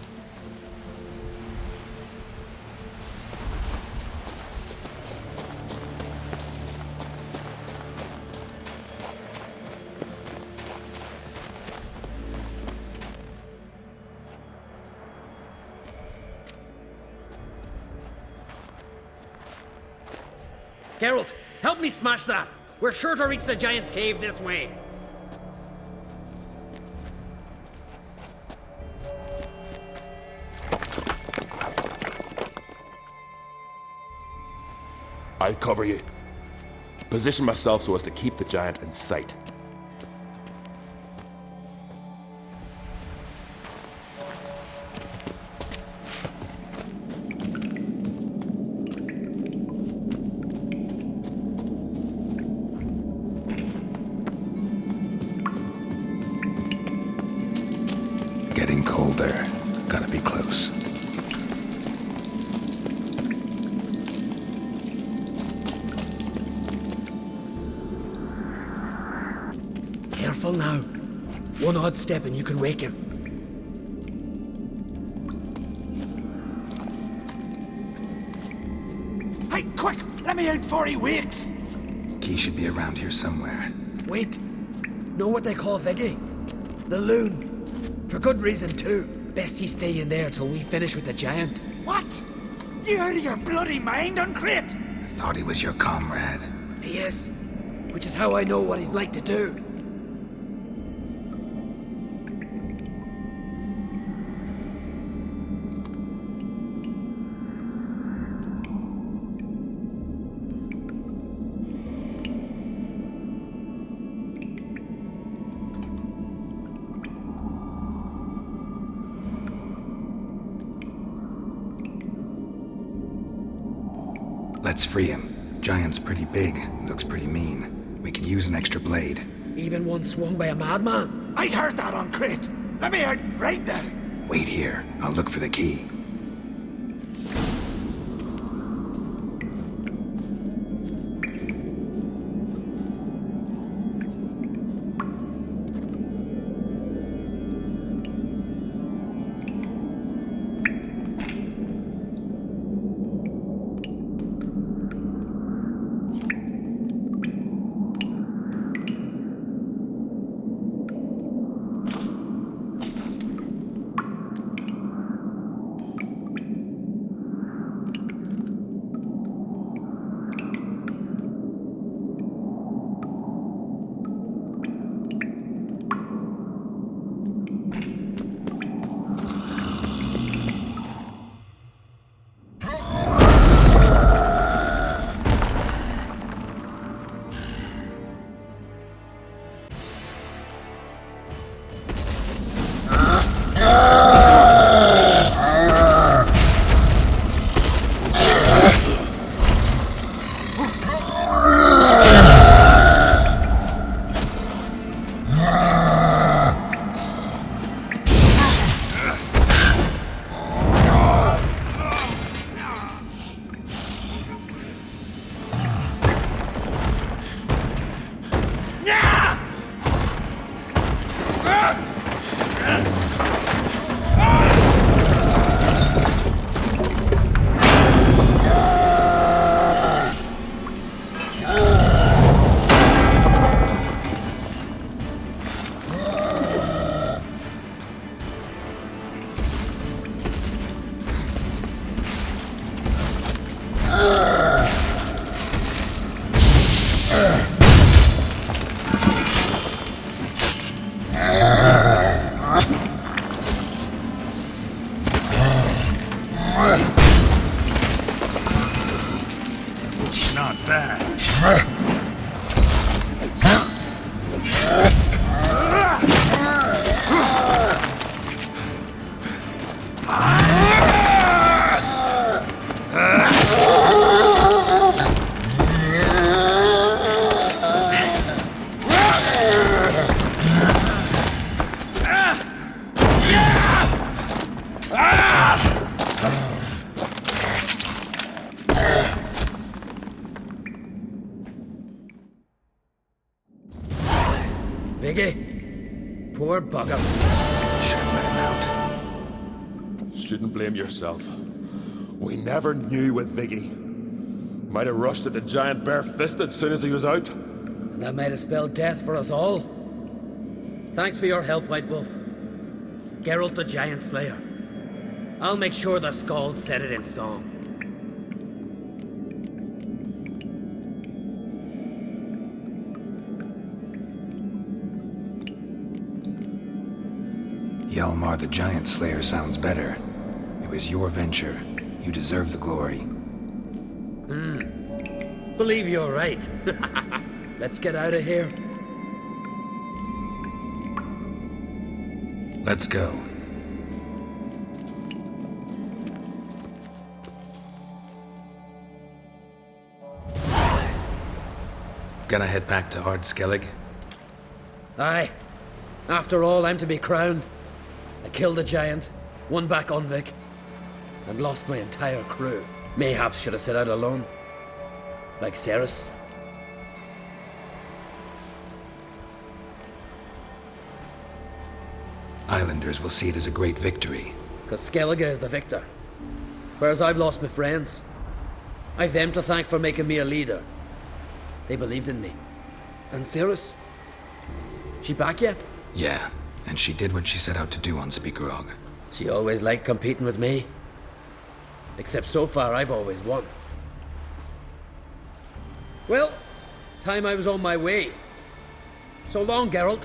Geralt, help me smash that. We're sure to reach the giant's cave this way. I'll cover you. Position myself so as to keep the giant in sight. Getting colder. Gotta be close. Careful now. One odd step and you can wake him. Hey, quick! Let me out before he wakes! Key should be around here somewhere. Wait. Know what they call Viggy? The loon. For good reason, too. Best he stay in there till we finish with the giant. What? You out of your bloody mind, Uncrate? I thought he was your comrade. He is. Which is how I know what he's like to do. Let's free him. Giant's pretty big, looks pretty mean. We could use an extra blade. Even one swung by a madman. I heard that, Uncrate. Let me out right now. Wait here. I'll look for the key. Not bad. Viggy? Poor bugger. Should have let him out. Shouldn't blame yourself. We never knew with Viggy. Might have rushed at the giant bare-fisted soon as he was out. And that might have spelled death for us all. Thanks for your help, White Wolf. Geralt the Giant Slayer. I'll make sure the Skald said it in song. Hjalmar the Giant Slayer sounds better. It was your venture. You deserve the glory. Believe you're right. Let's get out of here. Let's go. Gonna head back to Ard Skellig? Aye. After all, I'm to be crowned. I killed the giant, won back Unvik, and lost my entire crew. Mayhaps should have set out alone. Like Cerys. Islanders will see it as a great victory. Because Skellige is the victor. Whereas I've lost my friends. I've them to thank for making me a leader. They believed in me. And Cerys? She back yet? Yeah, and she did what she set out to do on Speakerog. She always liked competing with me. Except so far, I've always won. Well, time I was on my way. So long, Geralt.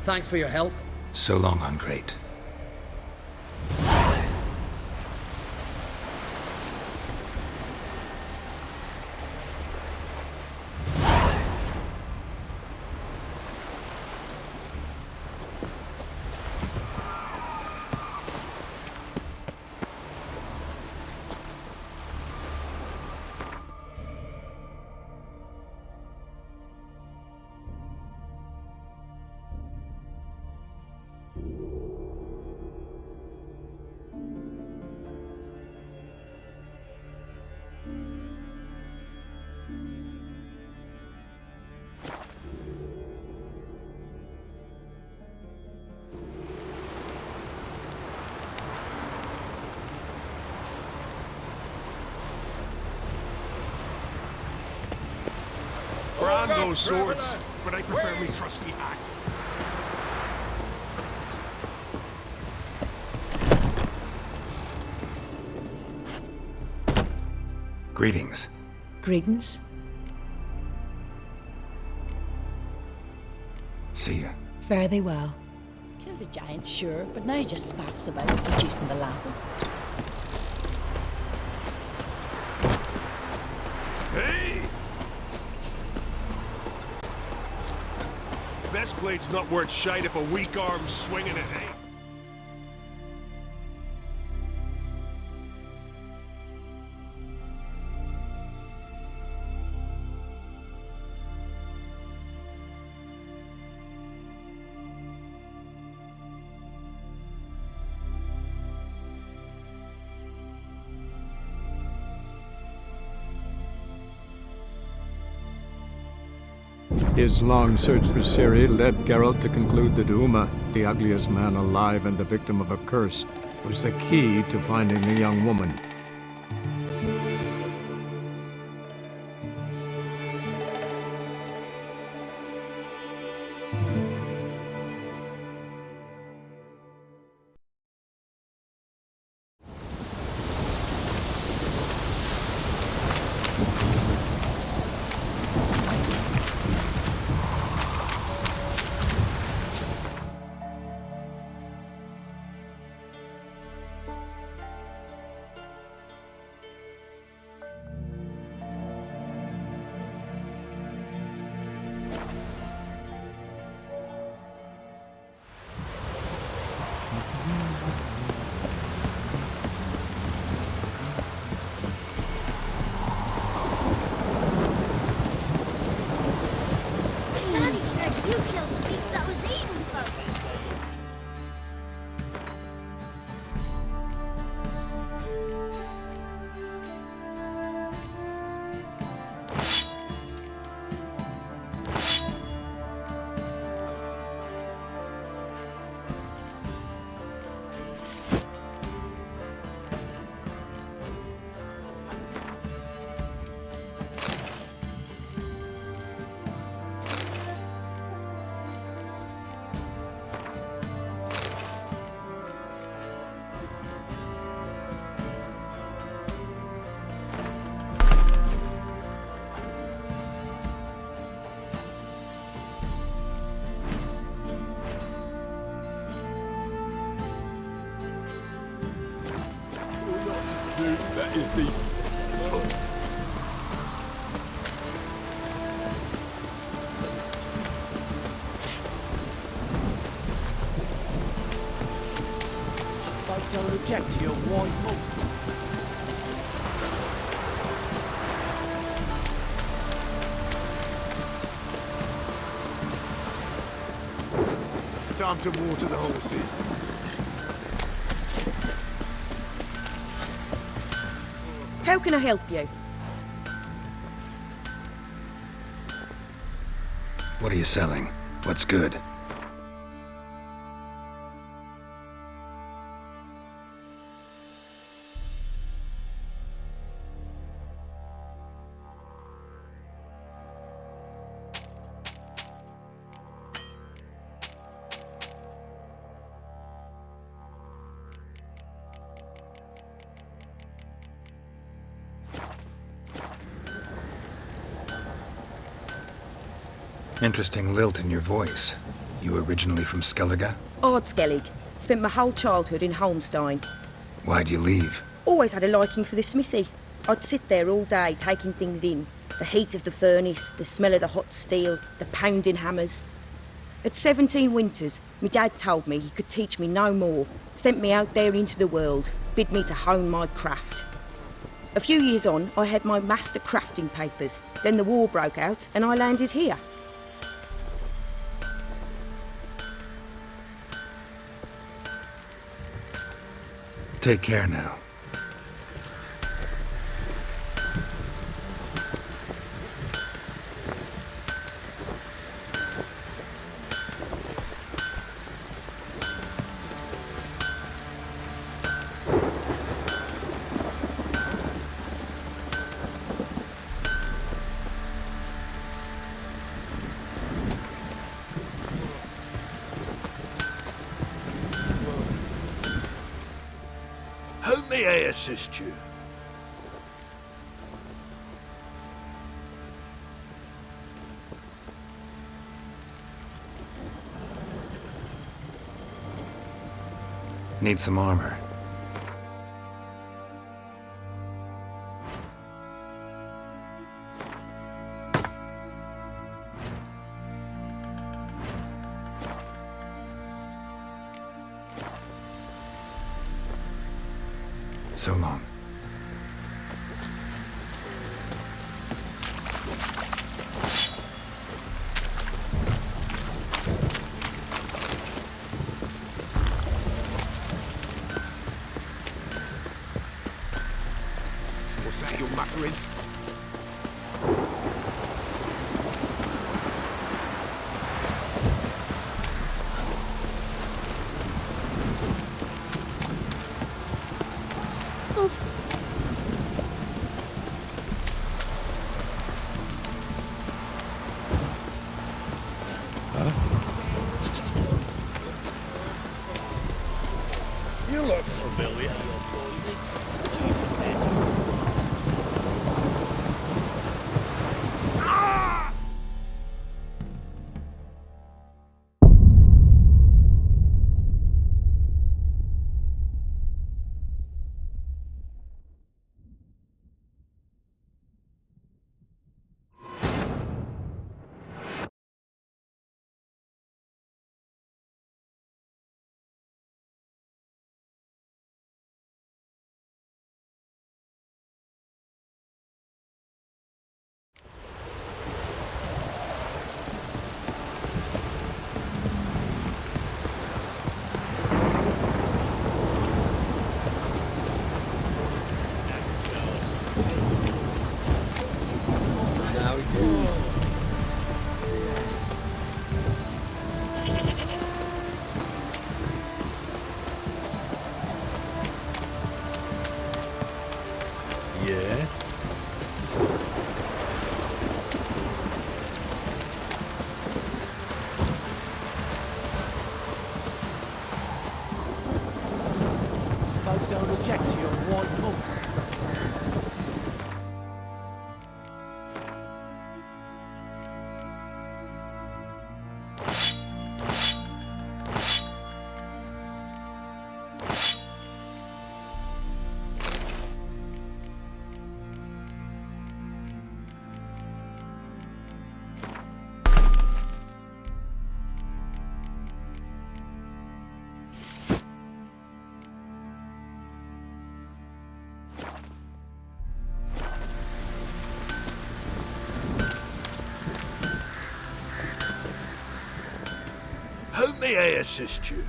Thanks for your help. So long, Uncrate. Brand those swords, but I prefer me trusty axe. Greetings. Greetings. See ya. Fare thee well. Killed a giant, sure, but now he just faffs about seducing the lasses. Hey! Best blade's not worth shite if a weak arm's swinging it, eh? His long search for Ciri led Geralt to conclude that Uma, the ugliest man alive and the victim of a curse, was the key to finding the young woman. Daddy says you killed the beast that was eating folk. thief. Folk don't object to your white malt. Time to water the horses. How can I help you? What are you selling? What's good? Interesting lilt in your voice. You originally from Skellige? Ardskellig. Spent my whole childhood in Holmstein. Why'd you leave? Always had a liking for the smithy. I'd sit there all day taking things in. The heat of the furnace, the smell of the hot steel, the pounding hammers. At 17 winters, my dad told me he could teach me no more. Sent me out there into the world, bid me to hone my craft. A few years on, I had my master crafting papers. Then the war broke out and I landed here. Take care now. How may I assist you? Need some armor. So long. What's that you're muttering? You look familiar. May I assist you?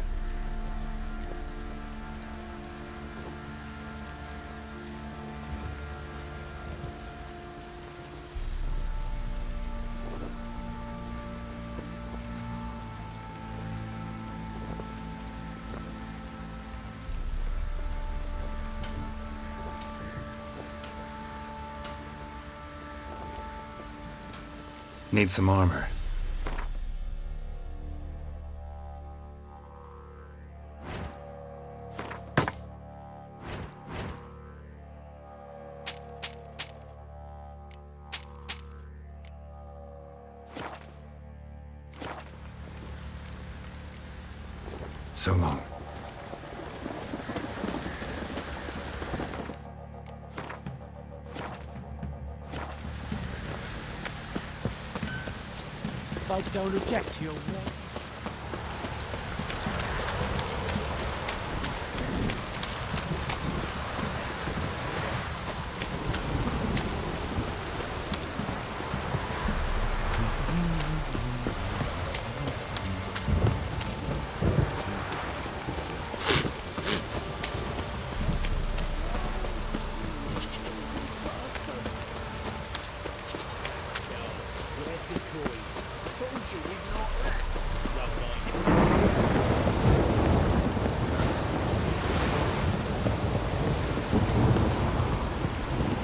Need some armor. So long. I don't object to your war.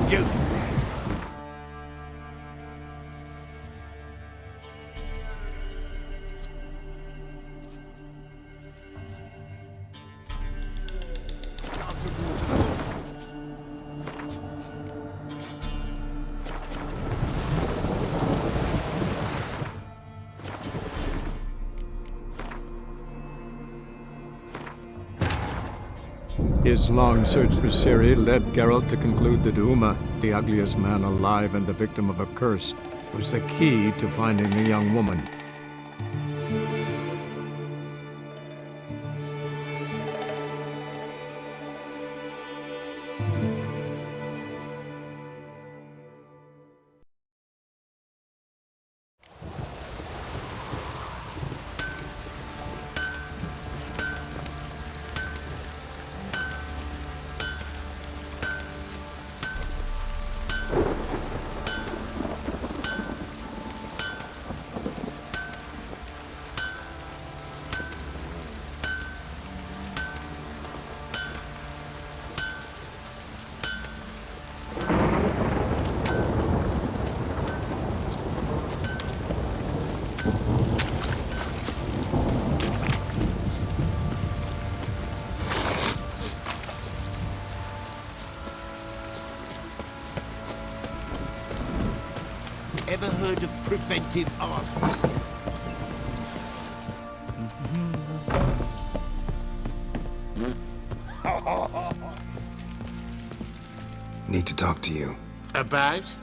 You. His long search for Ciri led Geralt to conclude that Uma, the ugliest man alive and the victim of a curse, was the key to finding the young woman. Ever heard of preventive arseware? Need to talk to you. About?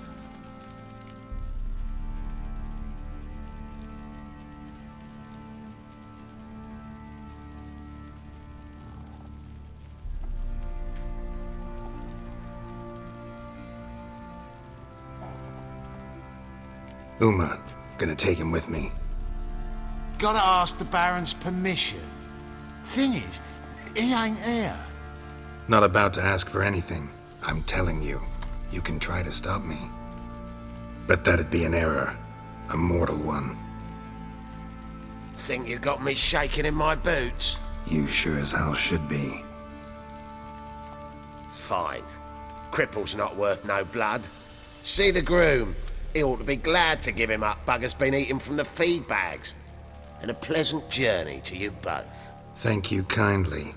Uma, gonna take him with me. Gotta ask the Baron's permission. Thing is, he ain't here. Not about to ask for anything. I'm telling you, you can try to stop me. But that'd be an error. A mortal one. Think you got me shaking in my boots? You sure as hell should be. Fine. Cripple's not worth no blood. See the groom. He ought to be glad to give him up. Bugger's been eating from the feed bags. And a pleasant journey to you both. Thank you kindly.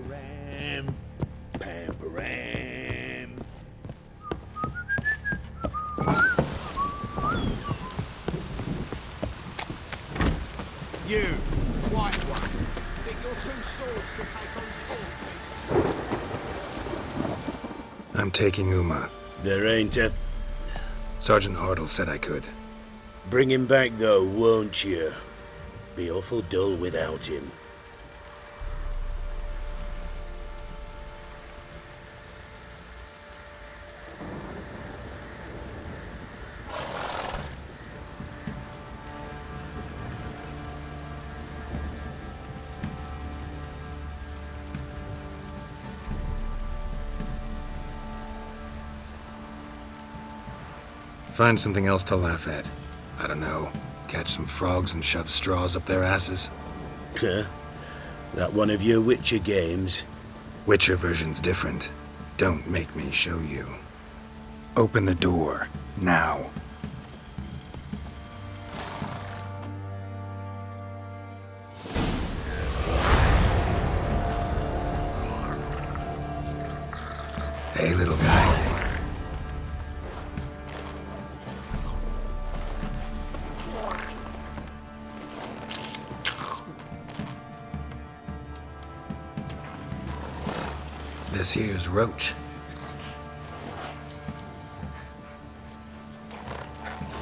Ram, pam, ram. I'm taking Uma. There ain't a... Sergeant Hartle said I could. Bring him back, though, won't you? Be awful dull without him. Find something else to laugh at. I don't know. Catch some frogs and shove straws up their asses. Huh? That one of your Witcher games? Witcher version's different. Don't make me show you. Open the door. Now. Hey, little guy. This here's Roach.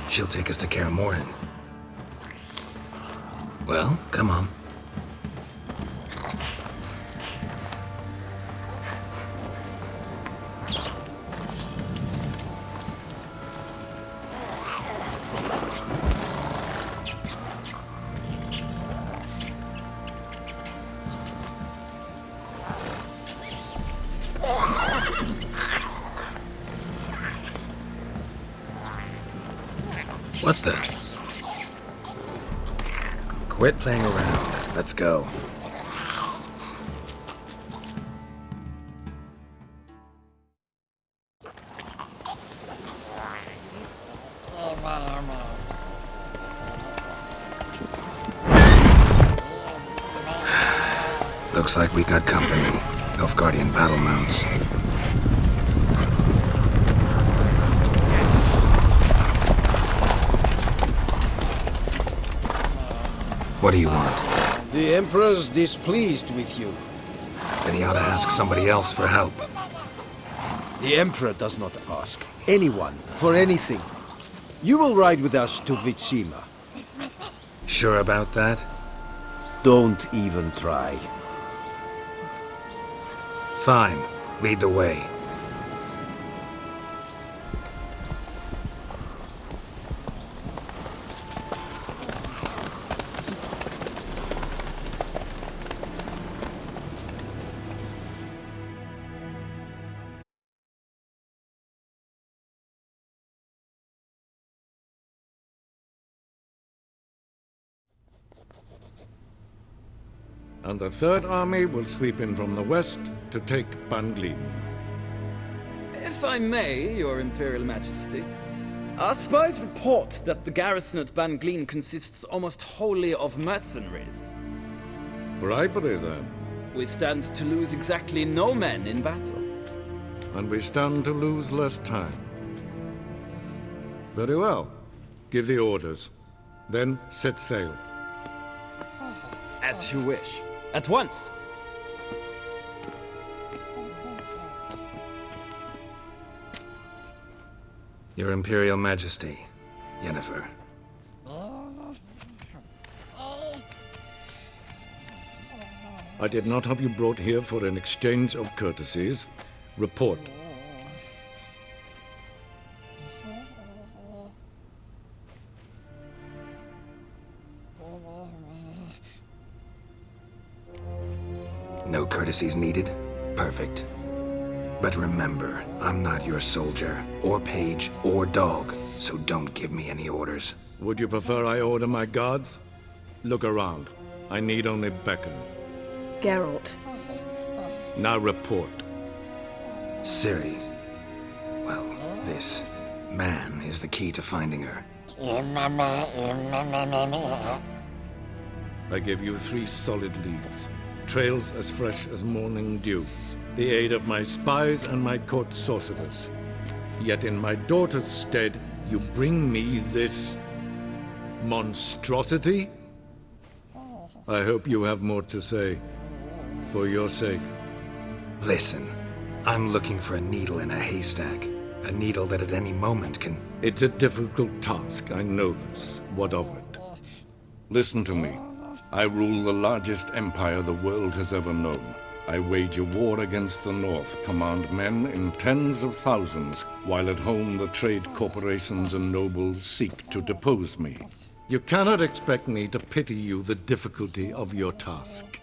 She'll take us to Kaer Morhen. Well, come on. What the? Quit playing around. Let's go. Looks like we got company. Nilfgaardian battle mounts. What do you want? The Emperor's displeased with you. Then he ought to ask somebody else for help. The Emperor does not ask anyone for anything. You will ride with us to Vitsima. Sure about that? Don't even try. Fine. Lead the way. And the Third Army will sweep in from the west to take Ban Glin. If I may, Your Imperial Majesty, our spies report that the garrison at Ban Glin consists almost wholly of mercenaries. Bribery, then. We stand to lose exactly no men in battle. And we stand to lose less time. Very well. Give the orders. Then set sail. As you wish. At once! Your Imperial Majesty, Yennefer. I did not have you brought here for an exchange of courtesies. Report. No courtesies needed? Perfect. But remember, I'm not your soldier, or page, or dog, so don't give me any orders. Would you prefer I order my guards? Look around. I need only beckon. Geralt. Now report. Ciri. Well, this man is the key to finding her. I give you 3 solid leads. Trails as fresh as morning dew. The aid of my spies and my court sorcerers. Yet in my daughter's stead, you bring me this monstrosity? I hope you have more to say. For your sake. Listen, I'm looking for a needle in a haystack. A needle that at any moment can... It's a difficult task, I know this. What of it? Listen to me. I rule the largest empire the world has ever known. I wage a war against the North, command men in tens of thousands, while at home the trade corporations and nobles seek to depose me. You cannot expect me to pity you the difficulty of your task.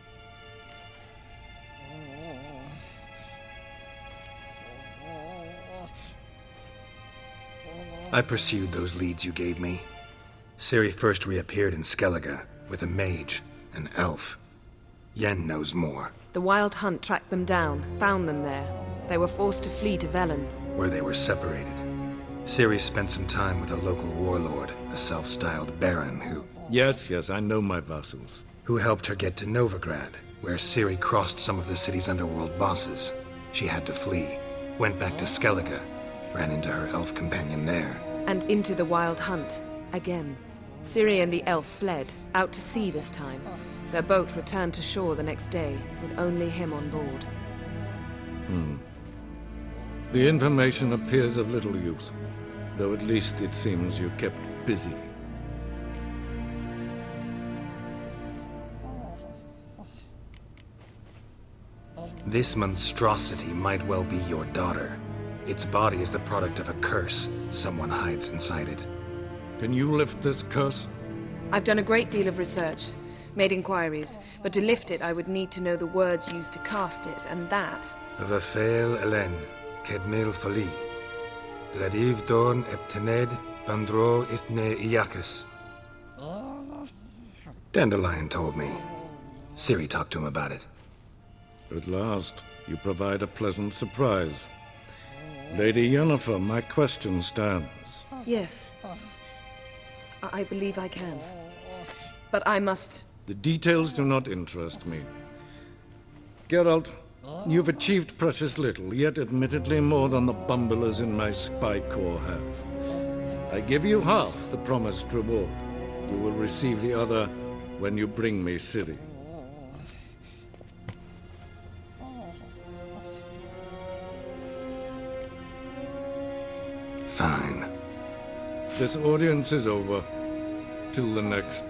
I pursued those leads you gave me. Ciri first reappeared in Skellige with a mage, an elf. Yen knows more. The Wild Hunt tracked them down, found them there. They were forced to flee to Velen, Where they were separated. Ciri spent some time with a local warlord, a self-styled baron who... Yes, I know my vassals. Who helped her get to Novigrad, where Ciri crossed some of the city's underworld bosses. She had to flee, went back to Skellige, ran into her elf companion there. and into the Wild Hunt, again. Ciri and the elf fled, out to sea this time. Their boat returned to shore the next day, with only him on board. The information appears of little use, though at least it seems you kept busy. This monstrosity might well be your daughter. Its body is the product of a curse. Someone hides inside it. Can you lift this curse? I've done a great deal of research, made inquiries, but to lift it I would need to know the words used to cast it, and that... Vafael Elen, Kedmil Fali. Dradiv Dorn Eptened, Bandro Ithne Iacus. Dandelion told me. Ciri talked to him about it. At last, you provide a pleasant surprise. Lady Yennefer, my question stands. Yes. I believe I can. But I must... The details do not interest me. Geralt, you've achieved precious little, yet admittedly more than the bumblers in my spy corps have. I give you half the promised reward. You will receive the other when you bring me Ciri. Fine. This audience is over. Till the next.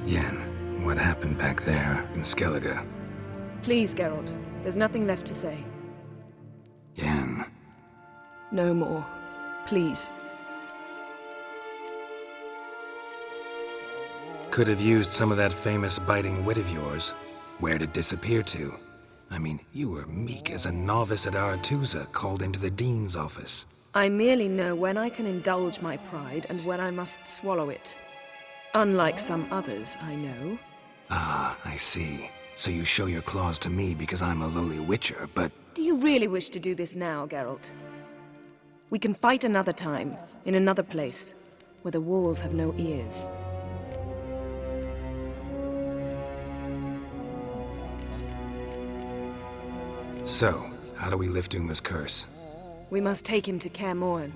Yen, what happened back there in Skellige? Please, Geralt. There's nothing left to say. Yen. No more. Please. Could have used some of that famous biting wit of yours. Where'd it disappear to? I mean, you were meek as a novice at Aretuza called into the Dean's office. I merely know when I can indulge my pride and when I must swallow it. Unlike some others, I know. Ah, I see. So you show your claws to me because I'm a lowly witcher, but... Do you really wish to do this now, Geralt? We can fight another time, in another place, where the walls have no ears. So, how do we lift Uma's curse? We must take him to Kaer Morhen.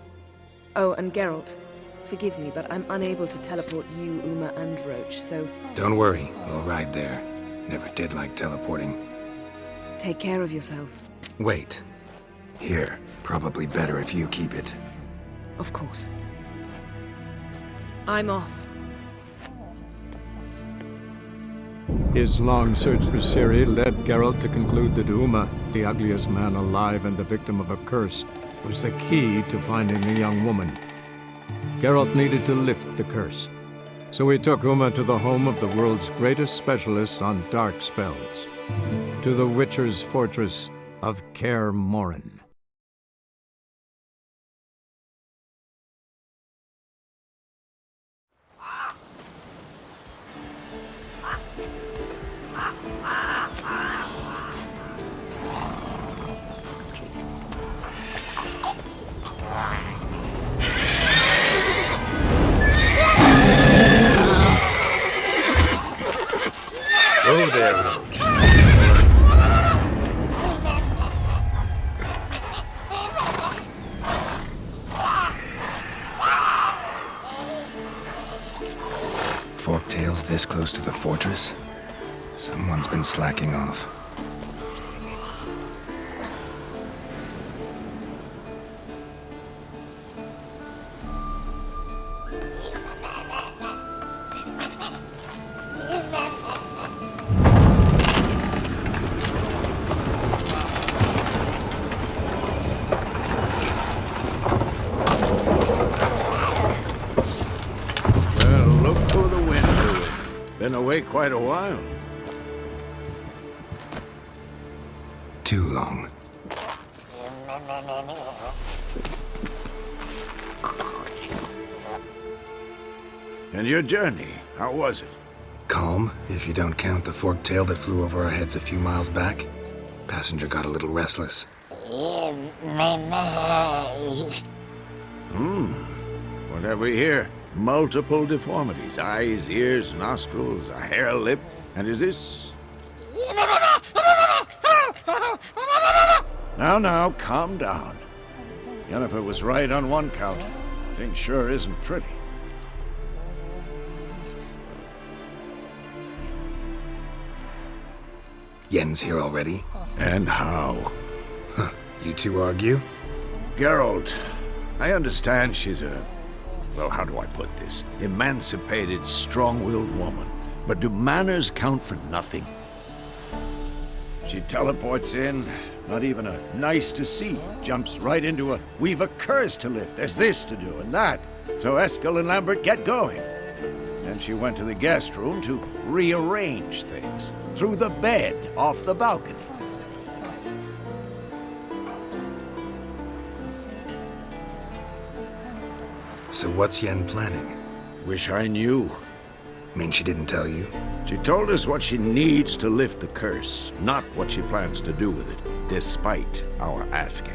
Oh, and Geralt, forgive me, but I'm unable to teleport you, Uma, and Roach, so... Don't worry, we'll ride there. Never did like teleporting. Take care of yourself. Wait. Here. Probably better if you keep it. Of course. I'm off. His long search for Ciri led Geralt to conclude that Uma, the ugliest man alive and the victim of a curse, was the key to finding the young woman. Geralt needed to lift the curse, so he took Uma to the home of the world's greatest specialist on dark spells, to the Witcher's fortress of Kaer Morhen. tails this close to the fortress? Someone's been slacking off. Well, look for the wind to it. Been away quite a while. Too long. And your journey, how was it? Calm, if you don't count the forked tail that flew over our heads a few miles back. Passenger got a little restless. What have we here? Multiple deformities. Eyes, ears, nostrils, a hair lip. And is this... Now, calm down. Yennefer was right on one count. Thing sure isn't pretty. Yen's here already? And how? Huh. You two argue? Geralt, I understand she's a... Well, how do I put this? Emancipated, strong-willed woman. But do manners count for nothing? She teleports in, not even a nice to see. Jumps right into a, we've a curse to lift, there's this to do and that. So Eskel and Lambert get going. Then she went to the guest room to rearrange things. Through the bed, off the balcony. So what's Yen planning? Wish I knew. Mean she didn't tell you? She told us what she needs to lift the curse, not what she plans to do with it, despite our asking.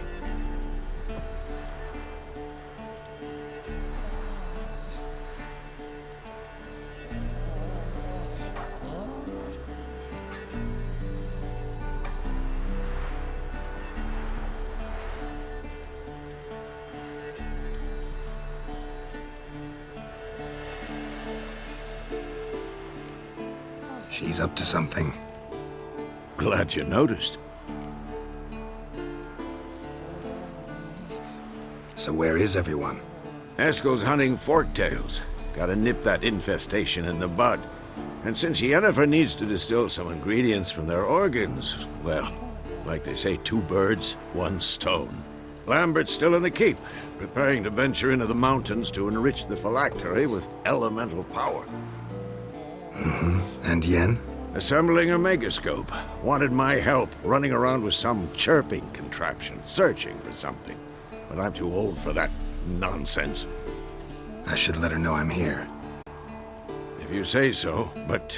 She's up to something. Glad you noticed. So where is everyone? Eskel's hunting forktails. Gotta nip that infestation in the bud. And since Yennefer needs to distill some ingredients from their organs, well, like they say, 2 birds, 1 stone. Lambert's still in the keep, preparing to venture into the mountains to enrich the phylactery with elemental power. And Yen? Assembling a megascope. Wanted my help running around with some chirping contraption, searching for something. But I'm too old for that nonsense. I should let her know I'm here. If you say so, but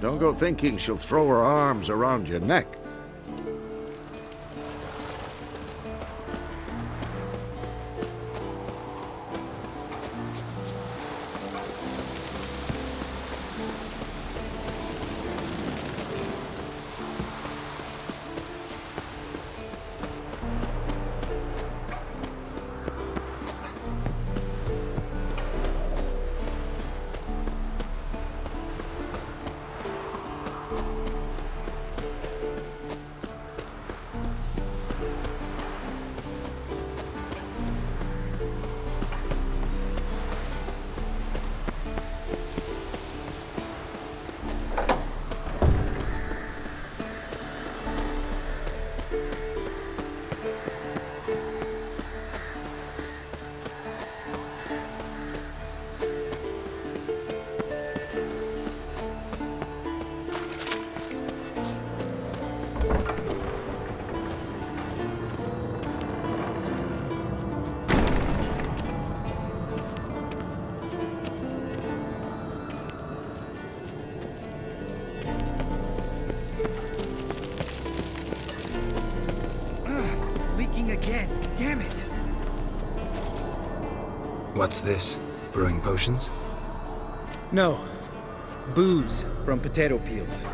don't go thinking she'll throw her arms around your neck. Again. Damn it! What's this? Brewing potions? No. Booze from potato peels.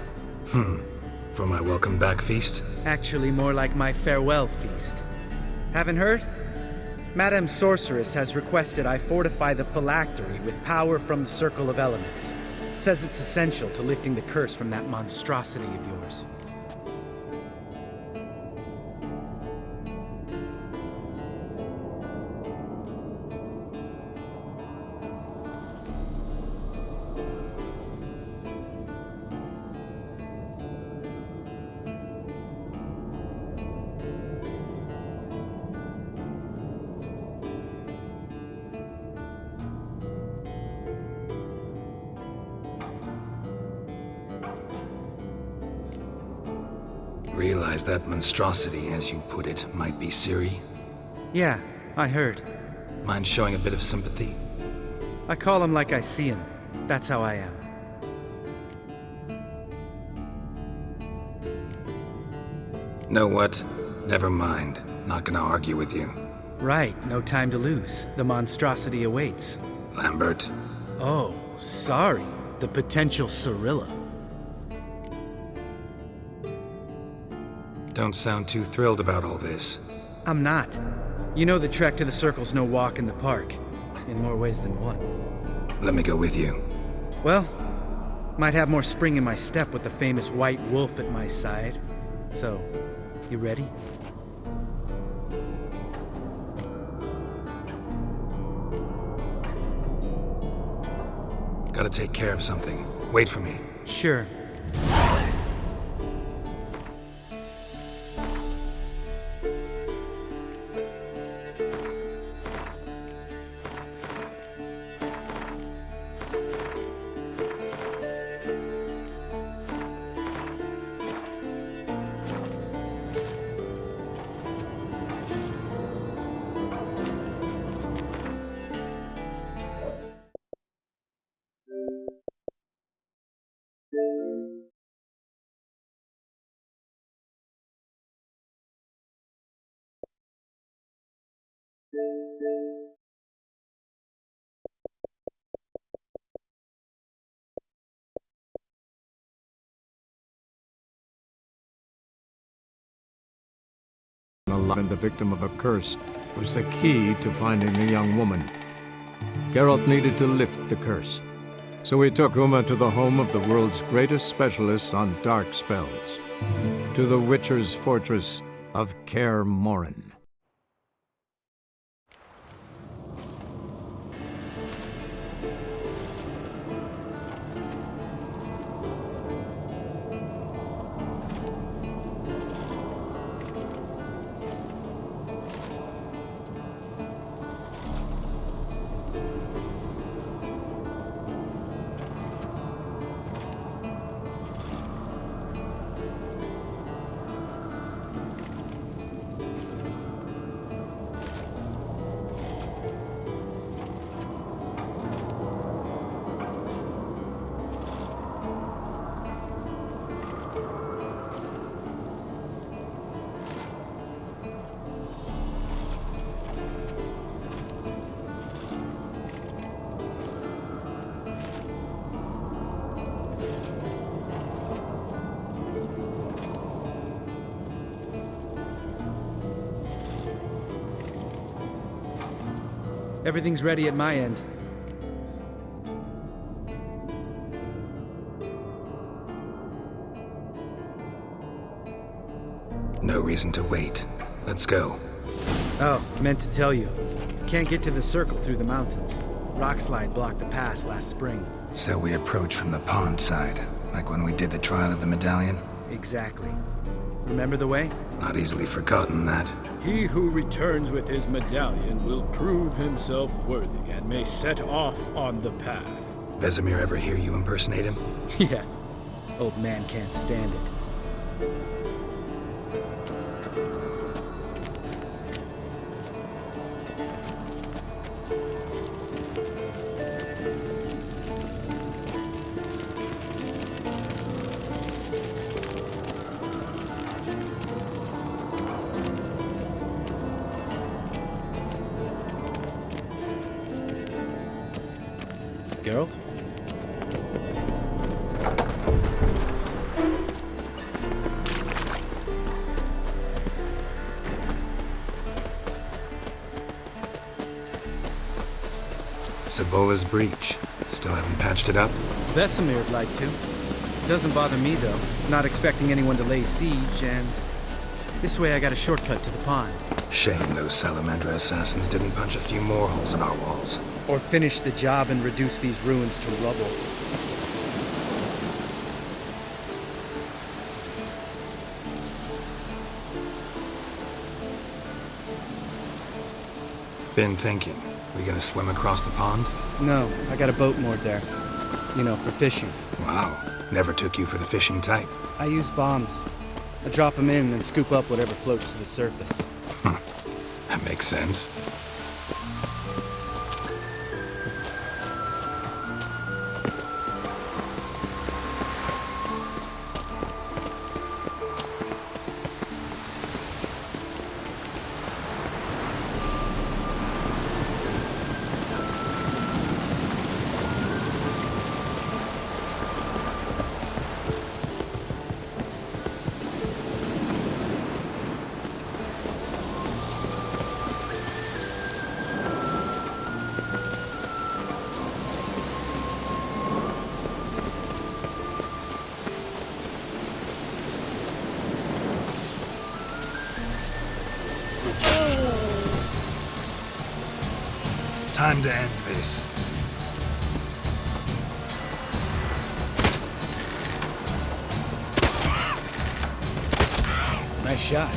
For my welcome back feast? Actually, more like my farewell feast. Haven't heard? Madame Sorceress has requested I fortify the phylactery with power from the Circle of Elements. Says it's essential to lifting the curse from that monstrosity of yours. Realize that monstrosity, as you put it, might be Ciri? Yeah, I heard. Mind showing a bit of sympathy? I call him like I see him. That's how I am. Know what? Never mind. Not gonna argue with you. Right, no time to lose. The monstrosity awaits. Lambert. Oh, sorry. The potential Cirilla. Don't sound too thrilled about all this. I'm not. You know the trek to the Circle's no walk in the park. In more ways than one. Let me go with you. Well, might have more spring in my step with the famous white wolf at my side. So, you ready? Gotta take care of something. Wait for me. Sure. And the victim of a curse was the key to finding the young woman. Geralt needed to lift the curse, so he took Uma to the home of the world's greatest specialist on dark spells, to the Witcher's fortress of Kaer Morhen. Everything's ready at my end. No reason to wait. Let's go. Oh, meant to tell you. Can't get to the Circle through the mountains. Rockslide blocked the pass last spring. So we approach from the pond side, like when we did the trial of the medallion? Exactly. Remember the way? Not easily forgotten, that. He who returns with his medallion will prove himself worthy and may set off on the path. Vesemir ever hear you impersonate him? Yeah. Old man can't stand it. Geralt? Savola's breach. Still haven't patched it up? Vesemir'd like to. Doesn't bother me, though. Not expecting anyone to lay siege, and this way I got a shortcut to the pond. Shame those Salamandra assassins didn't punch a few more holes in our walls. Or finish the job and reduce these ruins to rubble. Been thinking. We gonna swim across the pond? No, I got a boat moored there. You know, for fishing. Wow. Never took you for the fishing type. I use bombs. I drop them in and scoop up whatever floats to the surface. That makes sense. Time to end this. Nice shot.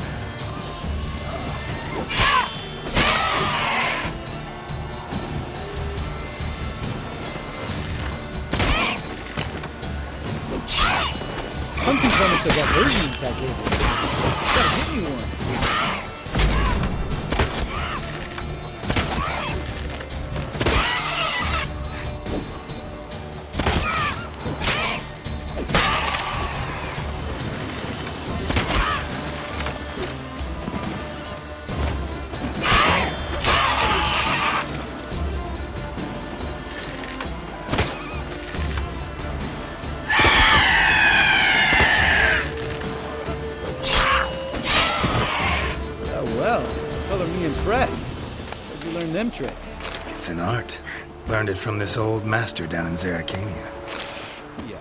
Hunting's almost got version of that game. Gotta give me one. Impressed. Where'd you learn them tricks? It's an art. Learned it from this old master down in Zerrikania. Yeah.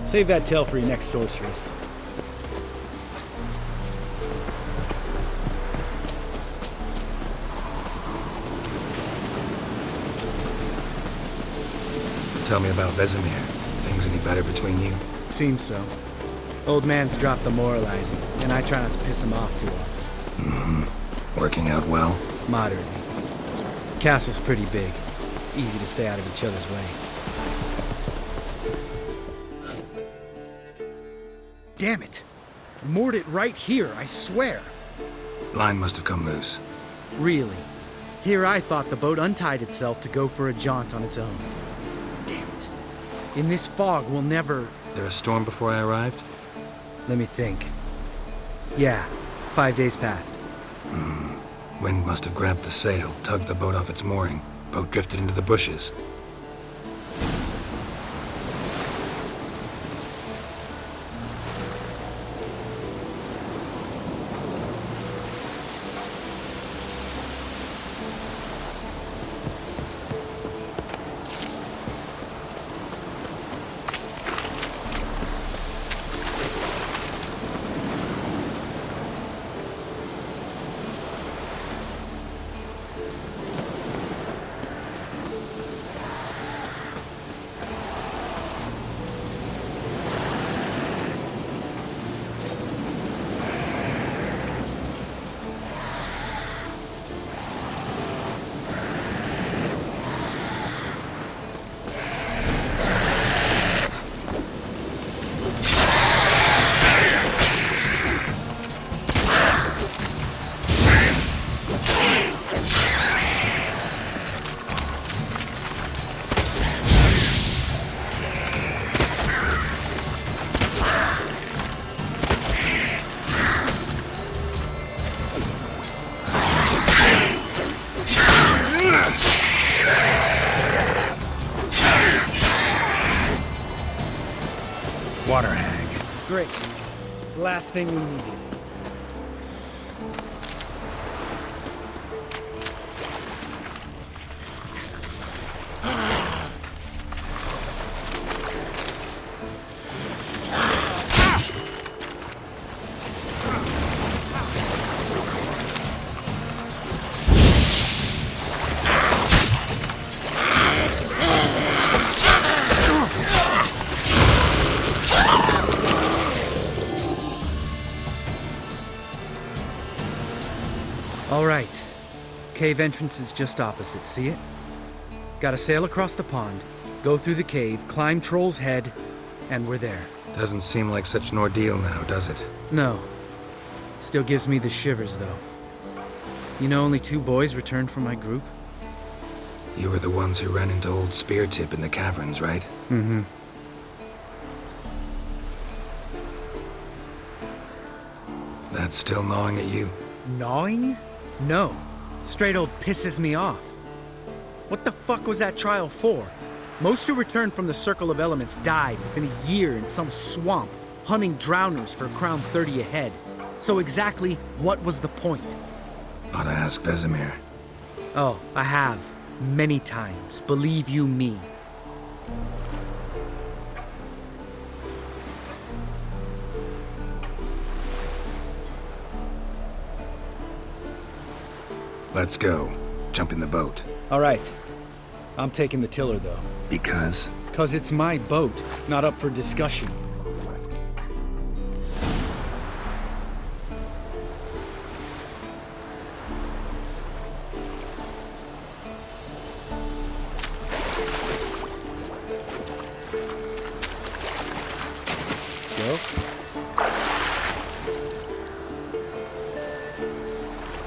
Save that tale for your next sorceress. Tell me about Vesemir. Things any better between you? Seems so. Old man's dropped the moralizing, and I try not to piss him off too often. Working out well? Moderately. Castle's pretty big. Easy to stay out of each other's way. Damn it! Moored it right here, I swear! Line must have come loose. Really? Here I thought the boat untied itself to go for a jaunt on its own. Damn it. In this fog, we'll never... There a storm before I arrived? Let me think. Yeah, 5 days passed. Wind must have grabbed the sail, tugged the boat off its mooring. Boat drifted into the bushes. Water hag. Great. Last thing we needed. Cave entrance is just opposite, see it? Gotta sail across the pond, go through the cave, climb Troll's Head, and we're there. Doesn't seem like such an ordeal now, does it? No. Still gives me the shivers, though. You know only 2 boys returned from my group? You were the ones who ran into old Speartip in the caverns, right? Mm-hmm. That's still gnawing at you? Gnawing? No. Straight old pisses me off. What the fuck was that trial for? Most who returned from the Circle of Elements died within a year in some swamp, hunting drowners for Crown 30 a head. So exactly what was the point? Ought to ask Vesemir. Oh, I have. Many times. Believe you me. Let's go. Jump in the boat. All right. I'm taking the tiller, though. Because? 'Cause it's my boat, not up for discussion.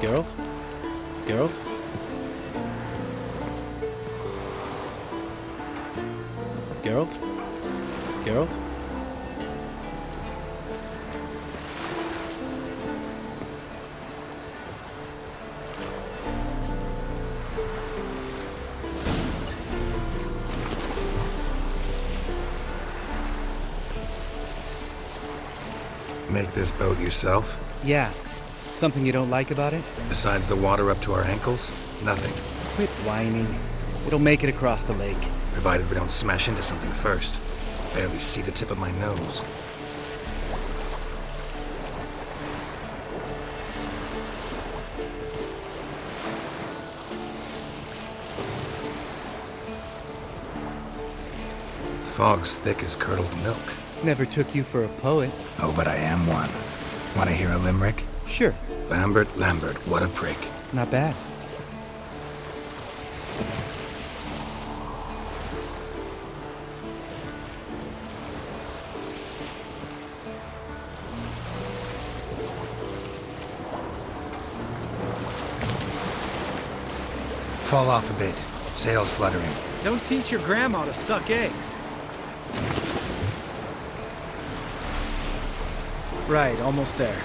Geralt? Geralt? Geralt? Geralt? Make this boat yourself? Yeah. Something you don't like about it? Besides the water up to our ankles? Nothing. Quit whining. It'll make it across the lake. Provided we don't smash into something first. Barely see the tip of my nose. Fog's thick as curdled milk. Never took you for a poet. Oh, but I am one. Want to hear a limerick? Sure. Lambert, what a prick. Not bad. Fall off a bit. Sails fluttering. Don't teach your grandma to suck eggs. Right, almost there.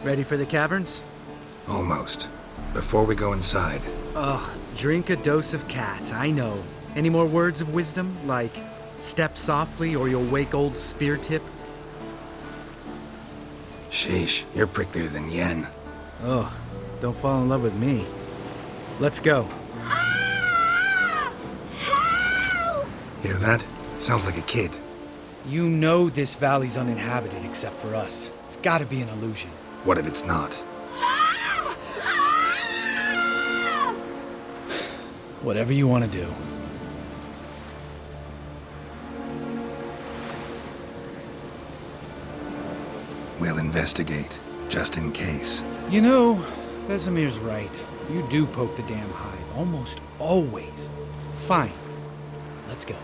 Ready for the caverns? Almost. Before we go inside. Ugh, drink a dose of cat, I know. Any more words of wisdom, like step softly or you'll wake old Speartip? Sheesh, you're pricklier than Yen. Ugh, don't fall in love with me. Let's go. Hear that? Sounds like a kid. You know this valley's uninhabited except for us. It's gotta be an illusion. What if it's not? Whatever you want to do. We'll investigate, just in case. You know, Vesemir's right. You do poke the damn hive, almost always. Fine. Let's go.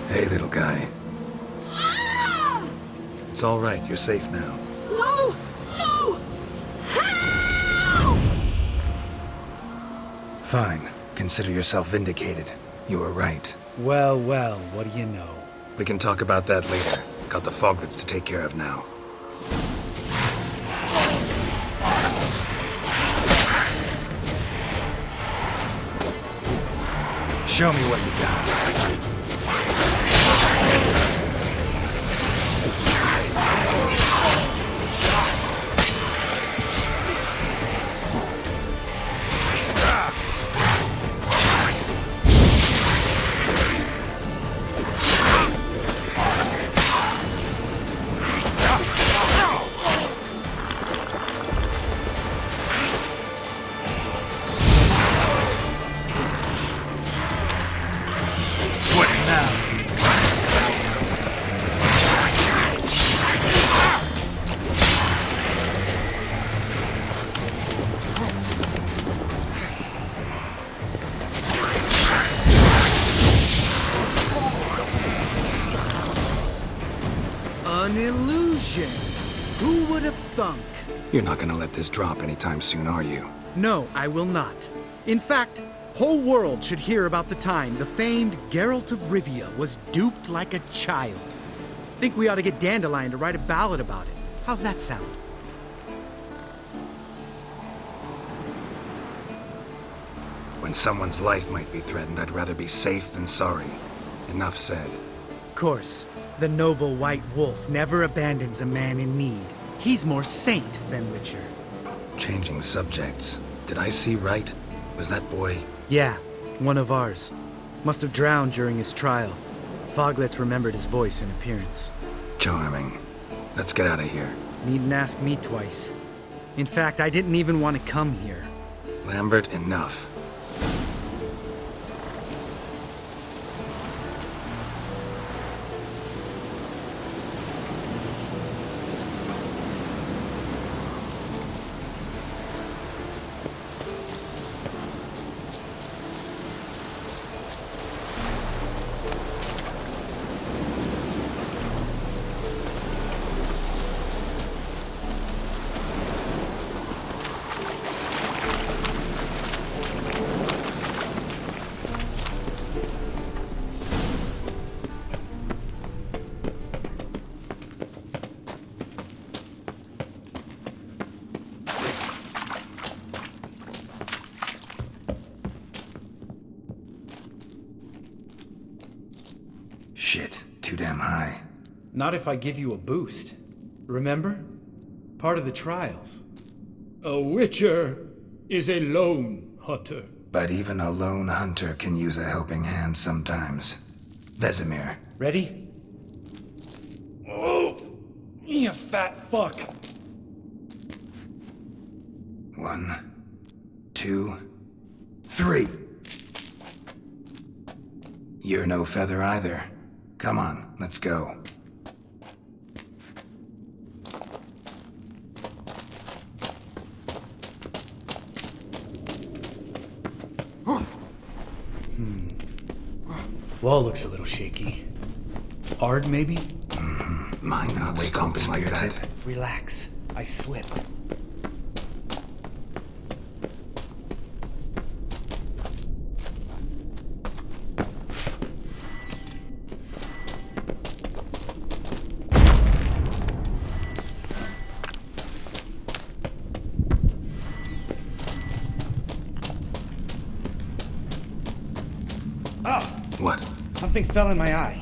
Hey, little guy. It's all right. You're safe now. No! No! Fine. Consider yourself vindicated. You were right. Well, well, what do you know? We can talk about that later. Got the foglets to take care of now. Show me what you got. An illusion. Who would have thunk? You're not gonna let this drop anytime soon, are you? No, I will not. In fact, whole world should hear about the time the famed Geralt of Rivia was duped like a child. Think we ought to get Dandelion to write a ballad about it. How's that sound? When someone's life might be threatened, I'd rather be safe than sorry. Enough said. Of course, the noble white wolf never abandons a man in need. He's more saint than witcher. Changing subjects. Did I see right? Was that boy? Yeah, one of ours. Must have drowned during his trial. Foglets remembered his voice and appearance. Charming. Let's get out of here. Needn't ask me twice. In fact, I didn't even want to come here. Lambert, enough. Shit, too damn high. Not if I give you a boost. Remember? Part of the trials. A witcher is a lone hunter. But even a lone hunter can use a helping hand sometimes. Vesemir. Ready? Oh, you fat fuck. 1, 2, 3. You're no feather either. Come on, let's go. Wall looks a little shaky. Ard, maybe? Mine not stomping like that. Relax. I slip. What? Something fell in my eye.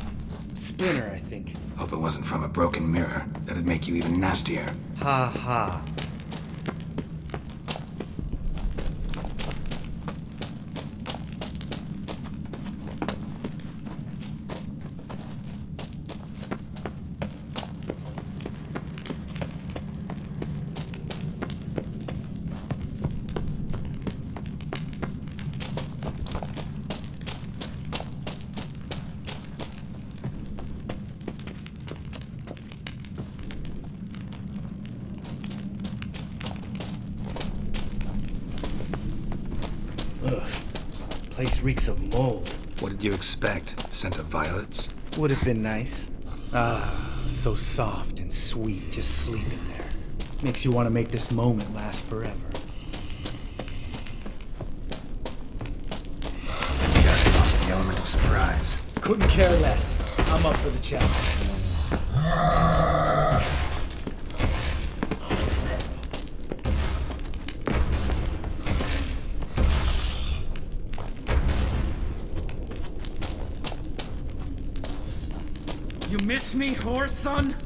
Splinter, I think. Hope it wasn't from a broken mirror. That'd make you even nastier. Ha ha. Ugh. Place reeks of mold. What did you expect? Scent of violets? Would have been nice. Ah, so soft and sweet just sleeping there. Makes you want to make this moment last forever. Just lost the element of surprise. Couldn't care less. I'm up for the challenge. You miss me, horse son?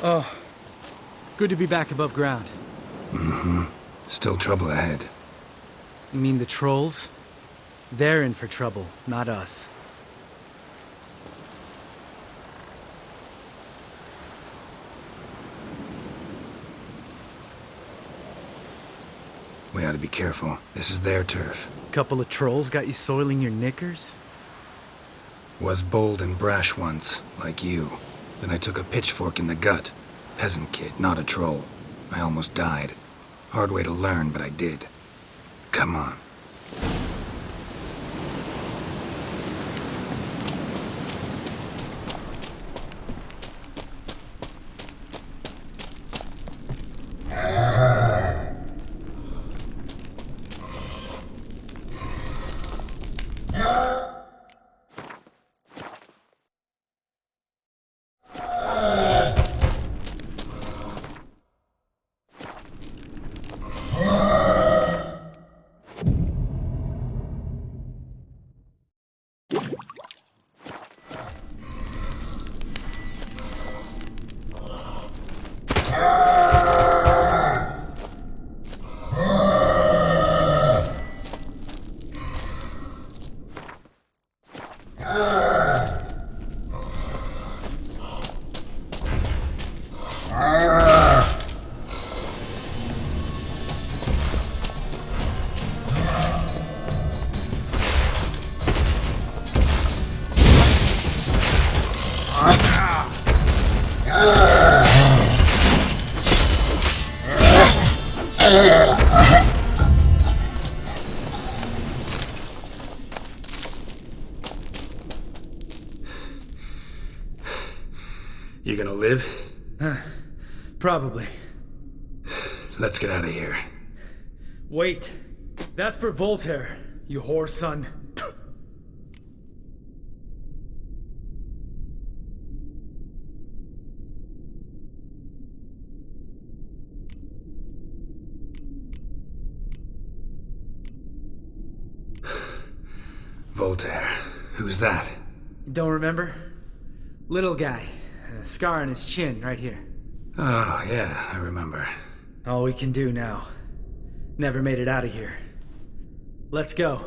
Oh, good to be back above ground. Mm-hmm. Still trouble ahead. You mean the trolls? They're in for trouble, not us. We ought to be careful. This is their turf. Couple of trolls got you soiling your knickers? Was bold and brash once, like you. Then I took a pitchfork in the gut. Peasant kid, not a troll. I almost died. Hard way to learn, but I did. Come on. You gonna live? Probably. Let's get out of here. Wait. That's for Voltaire, you whore son. Voltaire. Who's that? Don't remember? Little guy. A scar on his chin, right here. Oh, yeah, I remember. All we can do now. Never made it out of here. Let's go.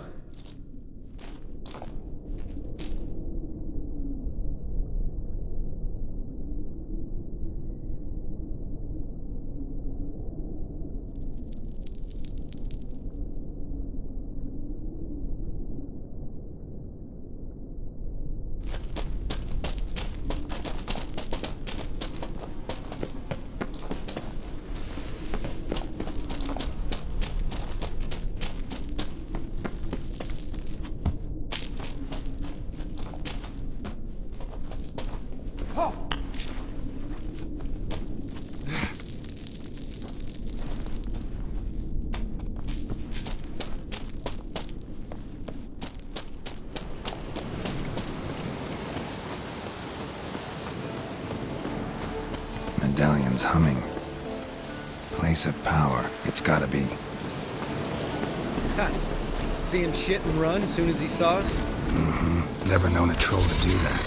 Medallion's humming. Place of power. It's gotta be. Ha! See him shit and run as soon as he saw us? Mm-hmm. Never known a troll to do that.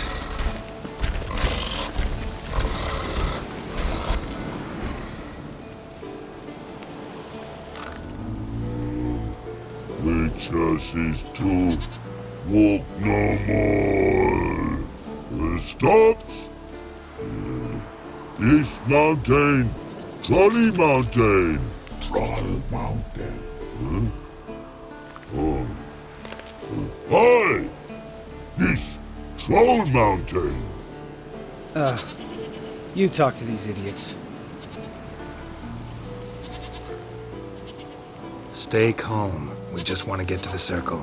Which us is to walk no more. Stops. This mountain, Trolley Mountain. Troll Mountain. Huh? Hi! This Troll Mountain. You talk to these idiots. Stay calm. We just want to get to the circle.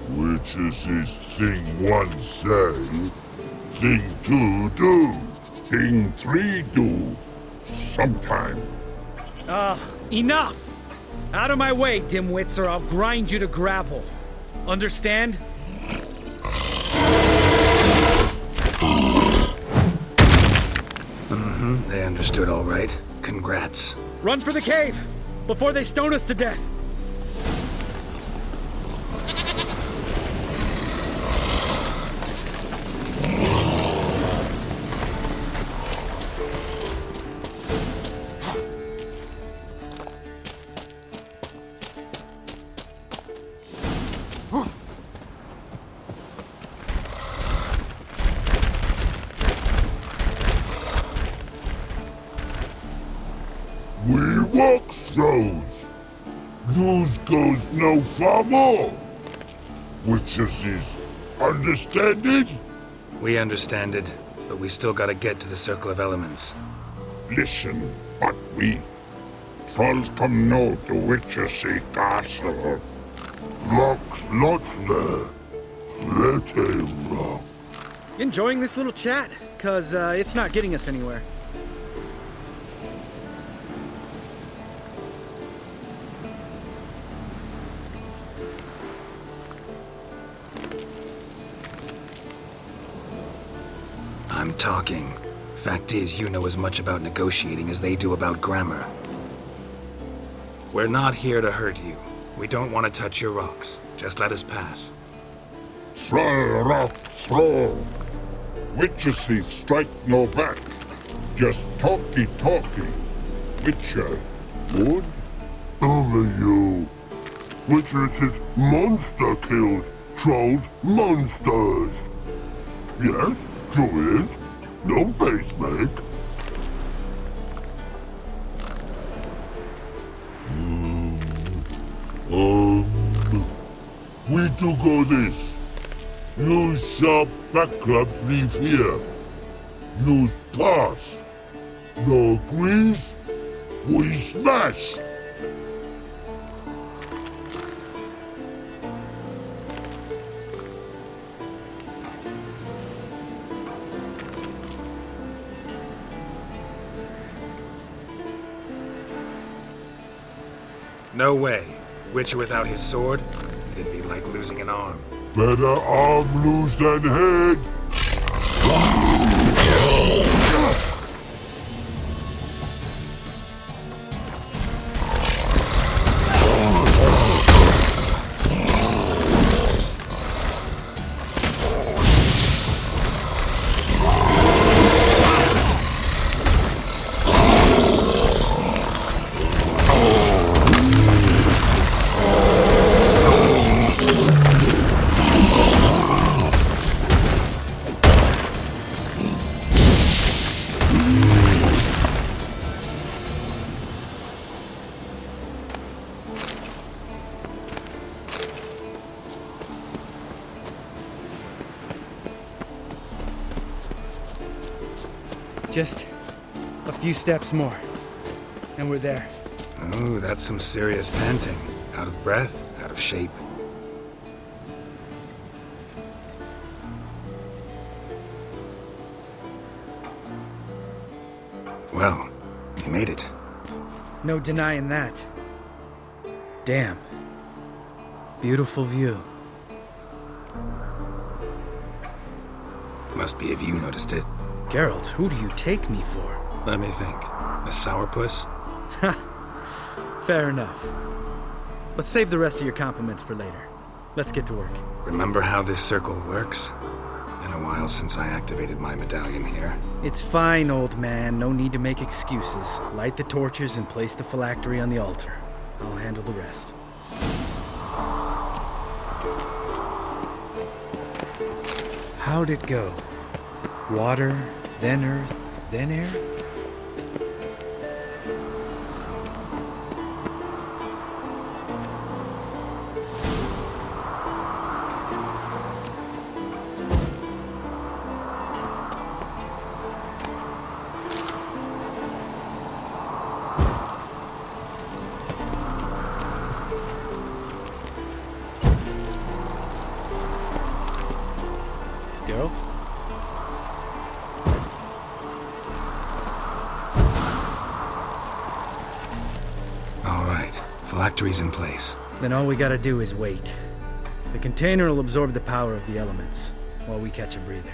Which is this thing one say, thing two do, thing three do, sometime. Enough! Out of my way, dimwits, or I'll grind you to gravel. Understand? Mm-hmm. They understood all right. Congrats. Run for the cave! Before they stone us to death! We walk throws. News goes no far more. Which is understand it? We understand it, but we still gotta get to the Circle of Elements. Listen, but we trolls come no to Witchersea Castle. Rocks lots there. Let him rock. Enjoying this little chat? Cause it's not getting us anywhere. I'm talking. Fact is, you know as much about negotiating as they do about grammar. We're not here to hurt you. We don't want to touch your rocks. Just let us pass. Troll rock throw. Witchersea strike no back. Just talky. Witcher, good? Over you. Witchersea monster kills. Trolls monsters. Yes, true is. No face make. We do go this. Use sharp back clubs leave here. Use pass. No agrees, we smash. No way. Witcher without his sword? It'd be like losing an arm. Better arm lose than head. Just a few steps more, and we're there. Oh, that's some serious panting. Out of breath, out of shape. Well, you made it. No denying that. Damn. Beautiful view. Must be if you noticed it. Geralt, who do you take me for? Let me think. A sourpuss? Fair enough. But save the rest of your compliments for later. Let's get to work. Remember how this circle works? Been a while since I activated my medallion here. It's fine, old man. No need to make excuses. Light the torches and place the phylactery on the altar. I'll handle the rest. How'd it go? Water, then earth, then air? Geralt? All right, phylactery's in place. Then all we gotta do is wait. The container will absorb the power of the elements, while we catch a breather.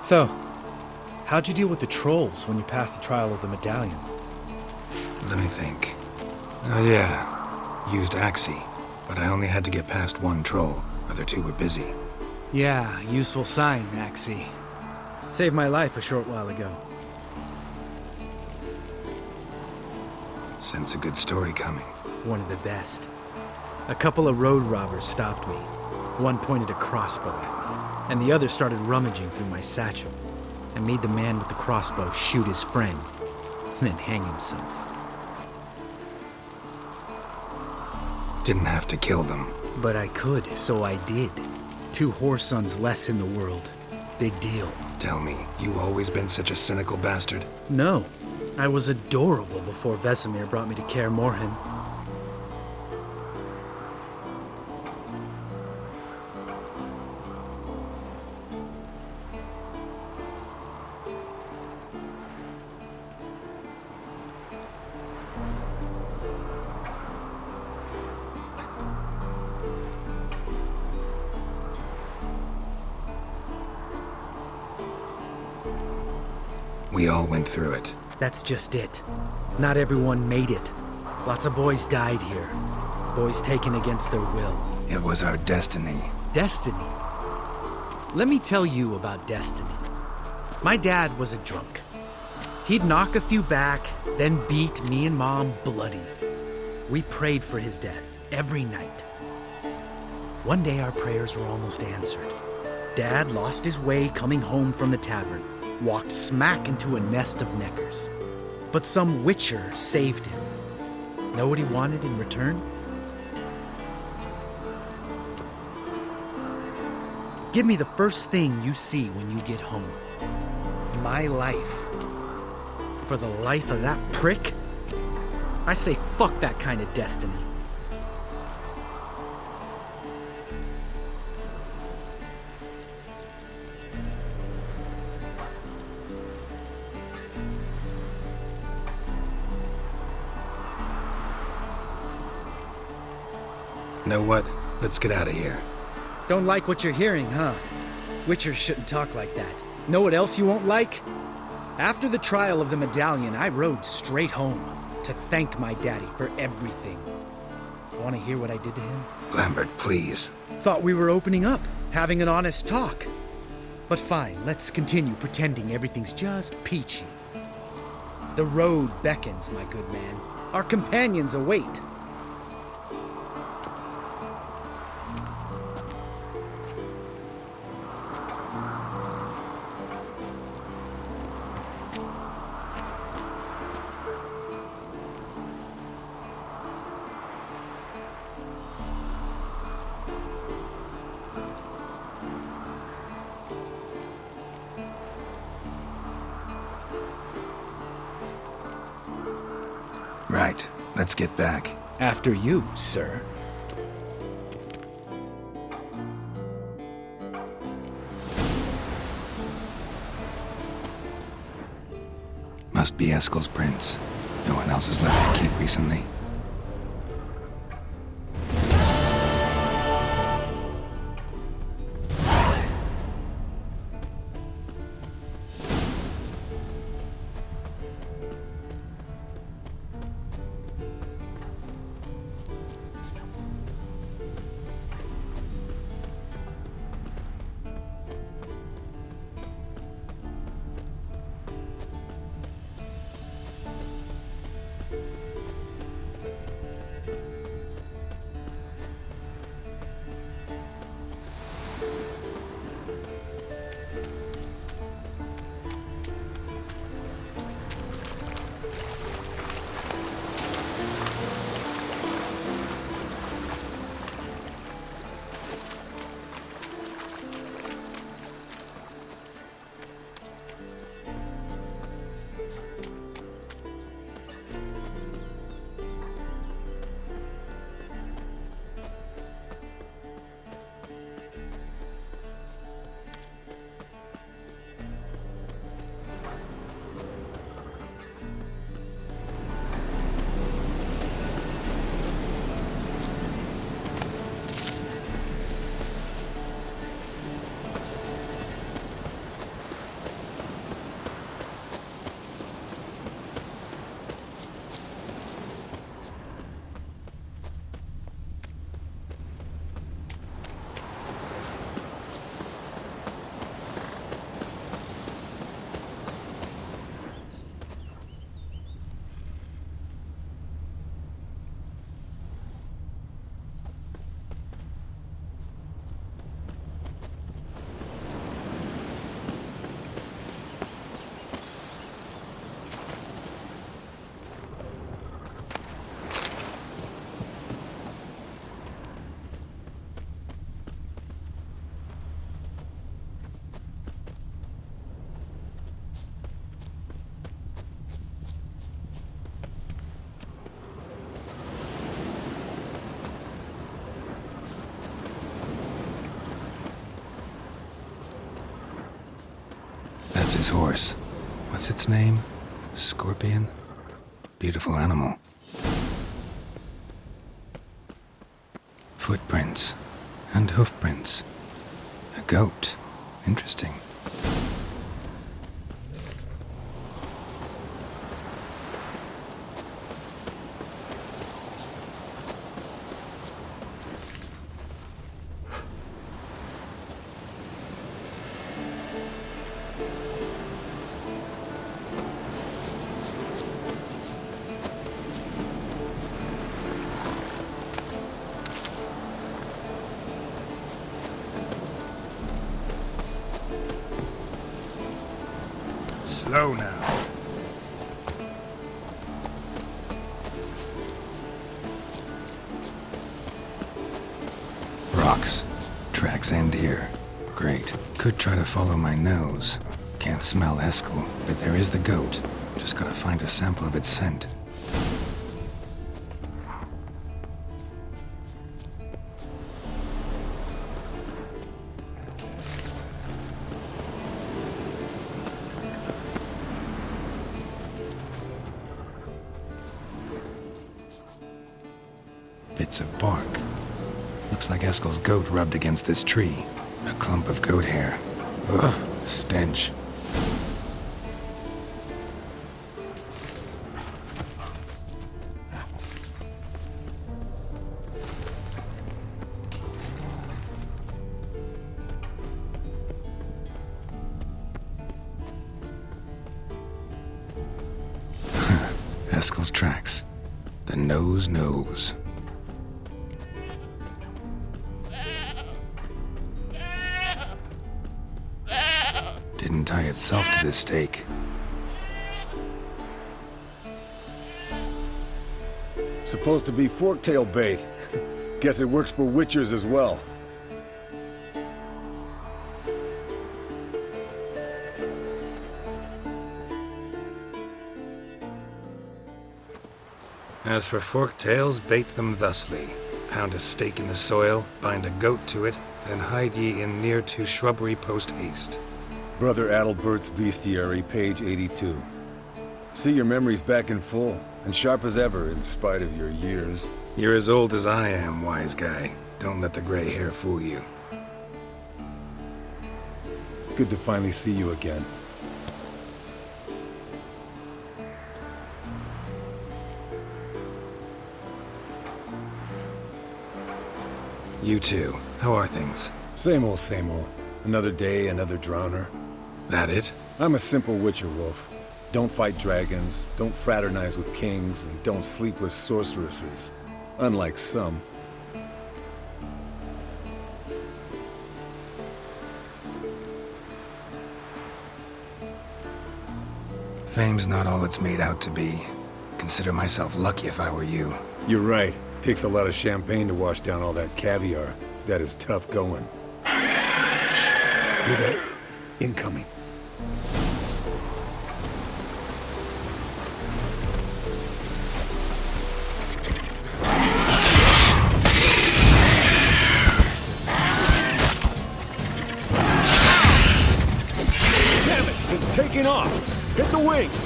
So, how'd you deal with the trolls when you passed the trial of the medallion? Let me think. Oh yeah, used Axii, but I only had to get past one troll. Other two were busy. Yeah, useful sign, Axii. Saved my life a short while ago. Sense a good story coming. One of the best. A couple of road robbers stopped me. One pointed a crossbow at me, and the other started rummaging through my satchel, and made the man with the crossbow shoot his friend, and then hang himself. Didn't have to kill them. But I could, so I did. 2 whoresons less in the world. Big deal. Tell me, you always been such a cynical bastard? No. I was adorable before Vesemir brought me to Kaer Morhen. We all went through it. That's just it. Not everyone made it. Lots of boys died here. Boys taken against their will. It was our destiny. Destiny? Let me tell you about destiny. My dad was a drunk. He'd knock a few back, then beat me and Mom bloody. We prayed for his death every night. One day our prayers were almost answered. Dad lost his way coming home from the tavern. Walked smack into a nest of neckers. But some witcher saved him. Know what he wanted in return? Give me the first thing you see when you get home. My life. For the life of that prick? I say fuck that kind of destiny. Know what? Let's get out of here. Don't like what you're hearing, huh? Witchers shouldn't talk like that. Know what else you won't like? After the trial of the medallion, I rode straight home to thank my daddy for everything. Want to hear what I did to him? Lambert, please. Thought we were opening up, having an honest talk. But fine, let's continue pretending everything's just peachy. The road beckons, my good man. Our companions await. Right. Let's get back. After you, sir. Must be Eskel's prince. No one else has left the keep recently. That's his horse. What's its name? Scorpion? Beautiful animal. Footprints. And hoofprints. A goat. Interesting. Slow now. Rocks. Tracks end here. Great. Could try to follow my nose. Can't smell Eskel, but there is the goat. Just gotta find a sample of its scent. Bits of bark. Looks like Eskel's goat rubbed against this tree. A clump of goat hair. Ugh, stench. Eskel's tracks. The nose knows. Didn't tie itself to this stake. Supposed to be forktail bait. Guess it works for witchers as well. As for forktails, bait them thusly. Pound a stake in the soil, bind a goat to it, then hide ye in near to shrubbery post haste. Brother Adalbert's Bestiary, page 82. See your memories back in full, and sharp as ever in spite of your years. You're as old as I am, wise guy. Don't let the gray hair fool you. Good to finally see you again. You too. How are things? Same old, same old. Another day, another drowner. That it? I'm a simple witcher, Wolf. Don't fight dragons, don't fraternize with kings, and don't sleep with sorceresses. Unlike some. Fame's not all it's made out to be. Consider myself lucky if I were you. You're right. Takes a lot of champagne to wash down all that caviar. That is tough going. Shh. Hear that? Incoming. Damn it! It's taking off! Hit the wings!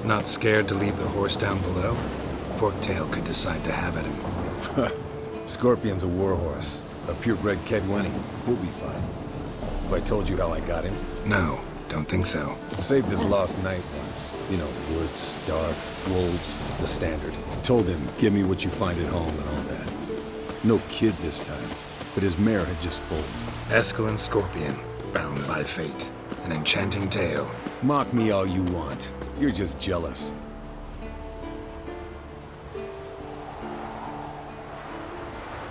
Not scared to leave the horse down below? Forktail could decide to have at him. Scorpion's a warhorse. A purebred Kedwenny. He'll be fine. Have I told you how I got him? No, don't think so. Saved his lost night once. You know, woods, dark, wolves, the standard. Told him, give me what you find at home and all that. No kid this time, but his mare had just foaled. Eskel and Scorpion, bound by fate. An enchanting tale. Mock me all you want. You're just jealous.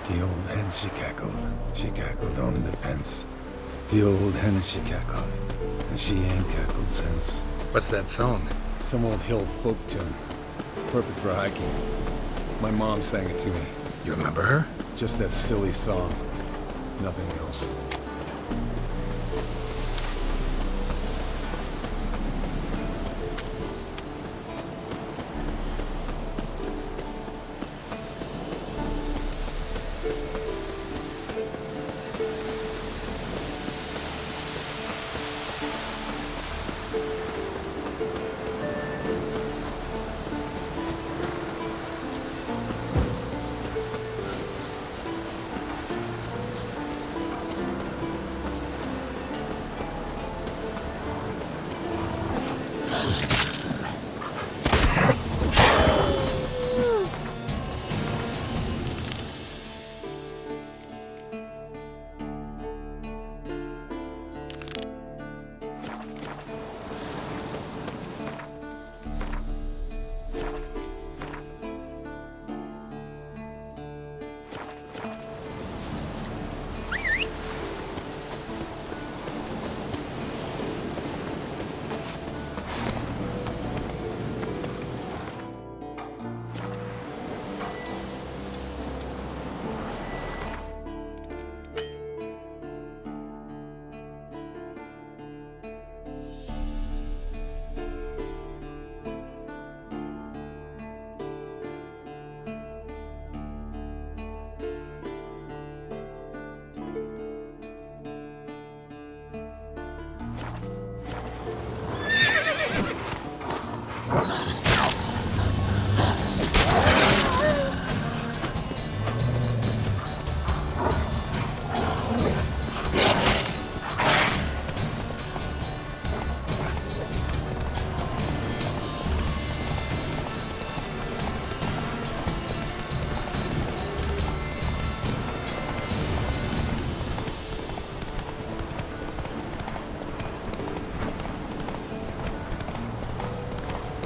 The old hen, she cackled on the fence. The old hen, she cackled, and she ain't cackled since. What's that song? Some old hill folk tune. Perfect for hiking. My mom sang it to me. You remember her? Just that silly song. Nothing else.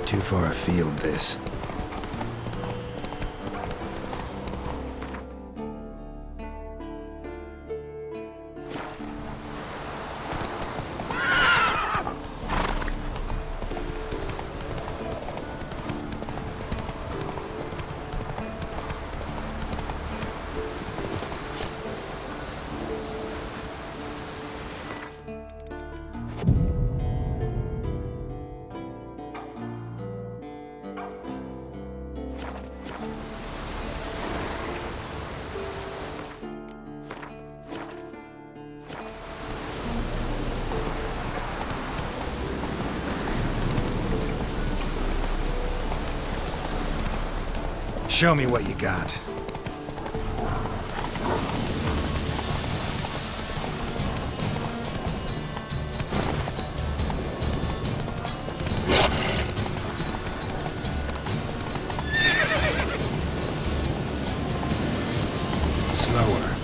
Too far afield, this. Show me what you got. Slower.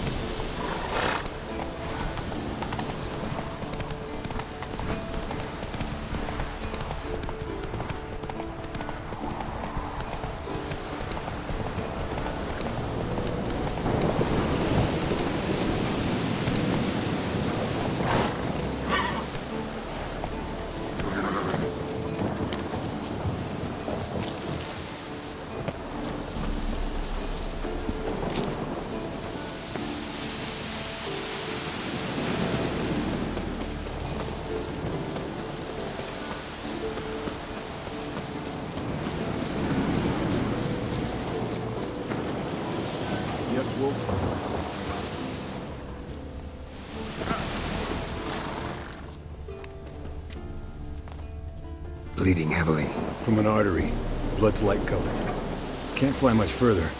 Yes, Wolf? Bleeding heavily. From an artery. Blood's light colored. Can't fly much further.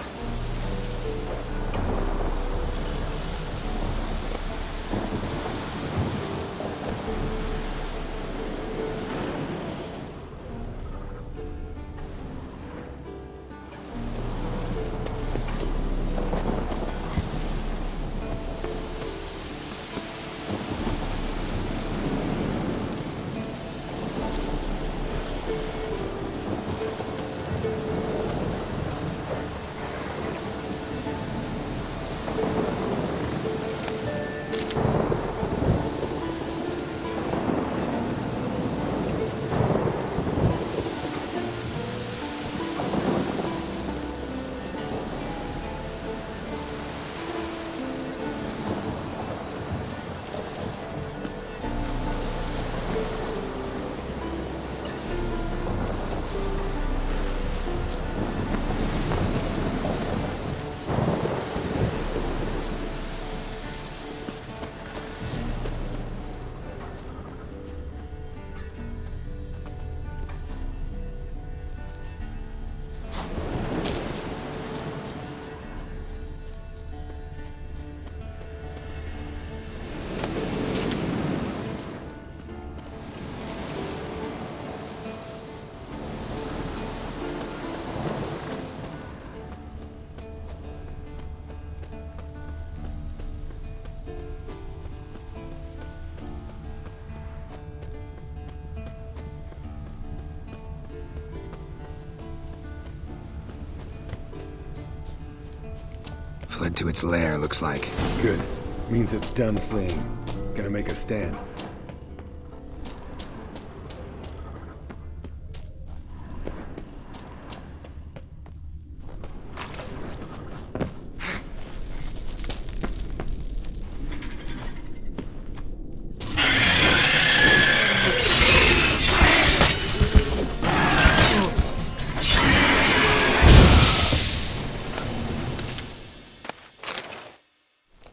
Fled to its lair, looks like. Good. Means it's done fleeing. Gonna make a stand.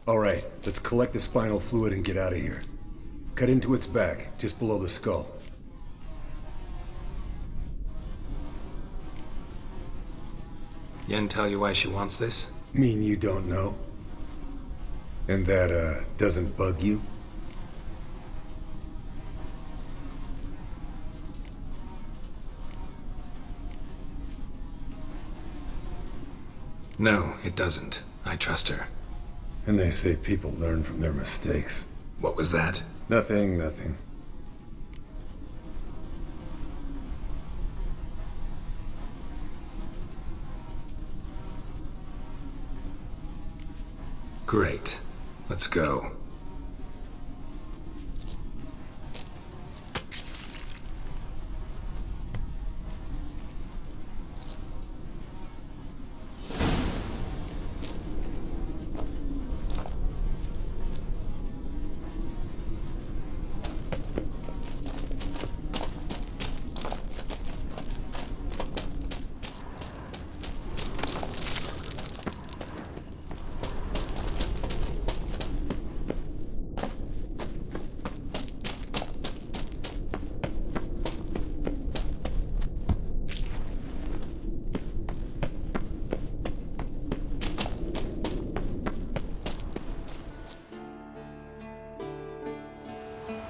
Alright, let's collect the spinal fluid and get out of here. Cut into its back, just below the skull. Yen tell you why she wants this? Mean you don't know? And that, doesn't bug you? No, it doesn't. I trust her. And they say people learn from their mistakes. What was that? Nothing, nothing. Great. Let's go.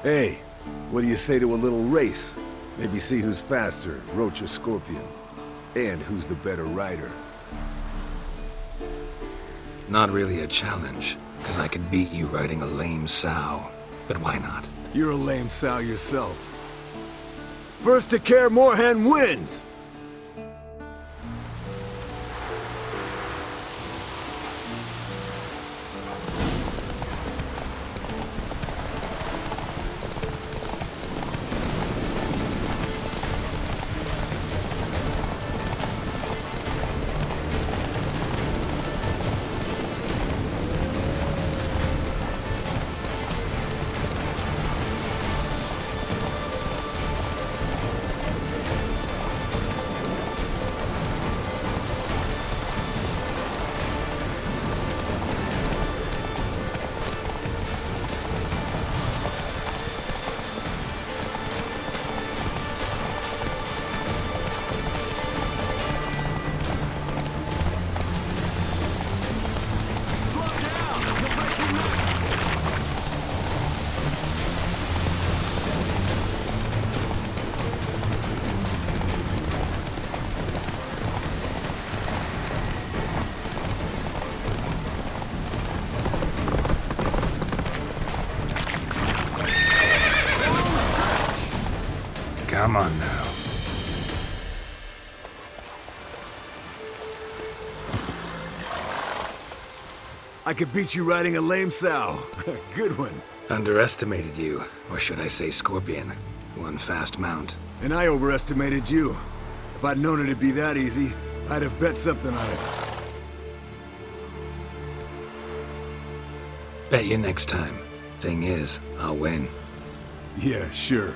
Hey, what do you say to a little race? Maybe see who's faster, Roach or Scorpion. And who's the better rider. Not really a challenge, because I could beat you riding a lame sow. But why not? You're a lame sow yourself. First to Kaer Morhen wins! Come on now. I could beat you riding a lame sow. Good one. Underestimated you, or should I say Scorpion. One fast mount. And I overestimated you. If I'd known it'd be that easy, I'd have bet something on it. Bet you next time. Thing is, I'll win. Yeah, sure.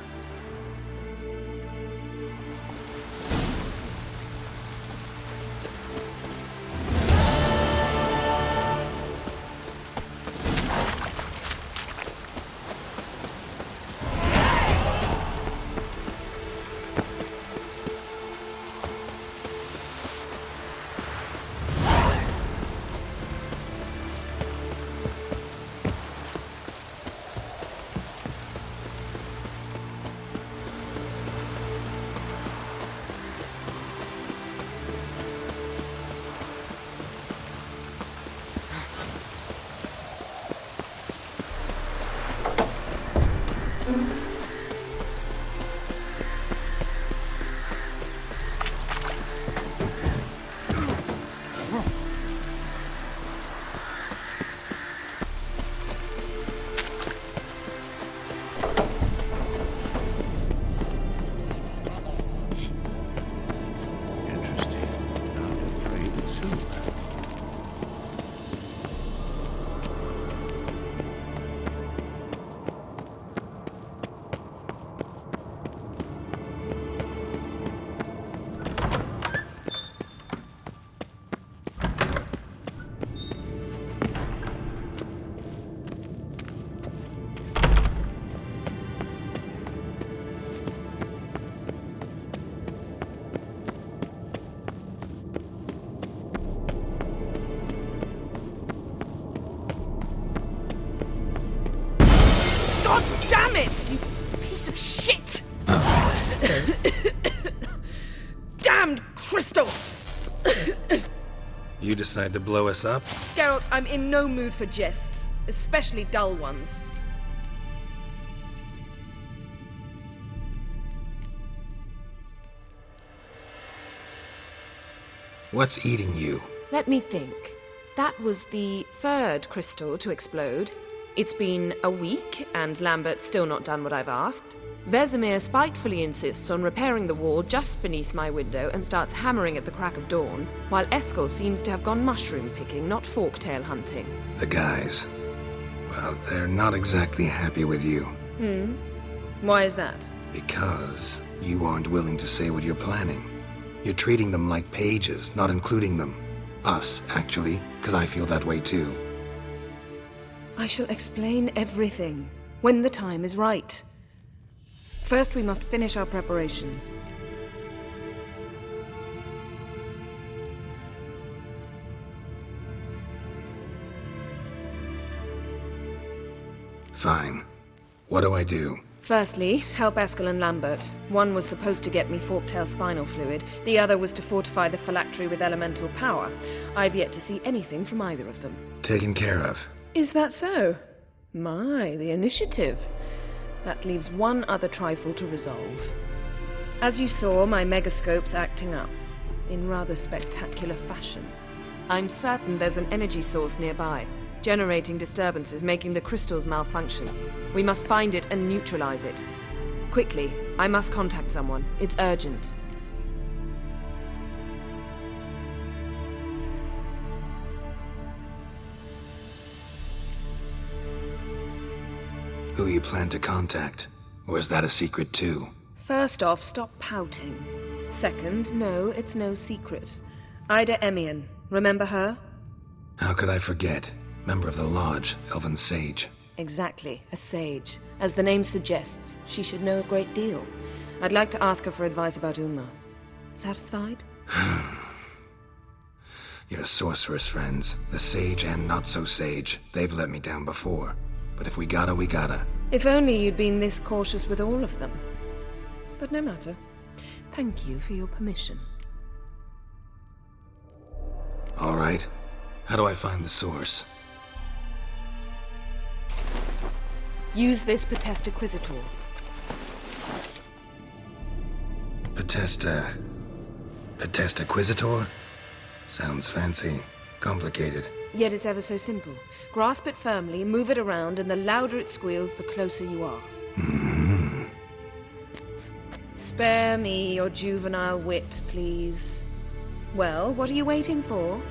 Damn it, you piece of shit! Damned crystal! You decide to blow us up? Geralt, I'm in no mood for jests, especially dull ones. What's eating you? Let me think. That was the third crystal to explode. It's been a week, and Lambert's still not done what I've asked. Vesemir spitefully insists on repairing the wall just beneath my window and starts hammering at the crack of dawn, while Eskel seems to have gone mushroom picking, not forktail hunting. The guys. Well, they're not exactly happy with you. Why is that? Because you aren't willing to say what you're planning. You're treating them like pages, not including them. Us, actually, because I feel that way too. I shall explain everything, when the time is right. First, we must finish our preparations. Fine. What do I do? Firstly, help Eskel and Lambert. One was supposed to get me forktail spinal fluid, the other was to fortify the phylactery with elemental power. I've yet to see anything from either of them. Taken care of. Is that so? My, the initiative. That leaves one other trifle to resolve. As you saw, my megascope's acting up, in rather spectacular fashion. I'm certain there's an energy source nearby, generating disturbances, making the crystals malfunction. We must find it and neutralize it. Quickly, I must contact someone. It's urgent. Who you plan to contact? Or is that a secret too? First off, stop pouting. Second, no, it's no secret. Ida Emian. Remember her? How could I forget? Member of the Lodge, Elven Sage. Exactly, a sage. As the name suggests, she should know a great deal. I'd like to ask her for advice about Uma. Satisfied? Your sorceress friends, the sage and not-so-sage, they've let me down before. But if we gotta, we gotta. If only you'd been this cautious with all of them. But no matter. Thank you for your permission. All right. How do I find the source? Use this Potesta Quisitor. Potesta Quisitor? Sounds fancy. Complicated. Yet it's ever so simple. Grasp it firmly, move it around, and the louder it squeals, the closer you are. Spare me your juvenile wit, please. Well, what are you waiting for?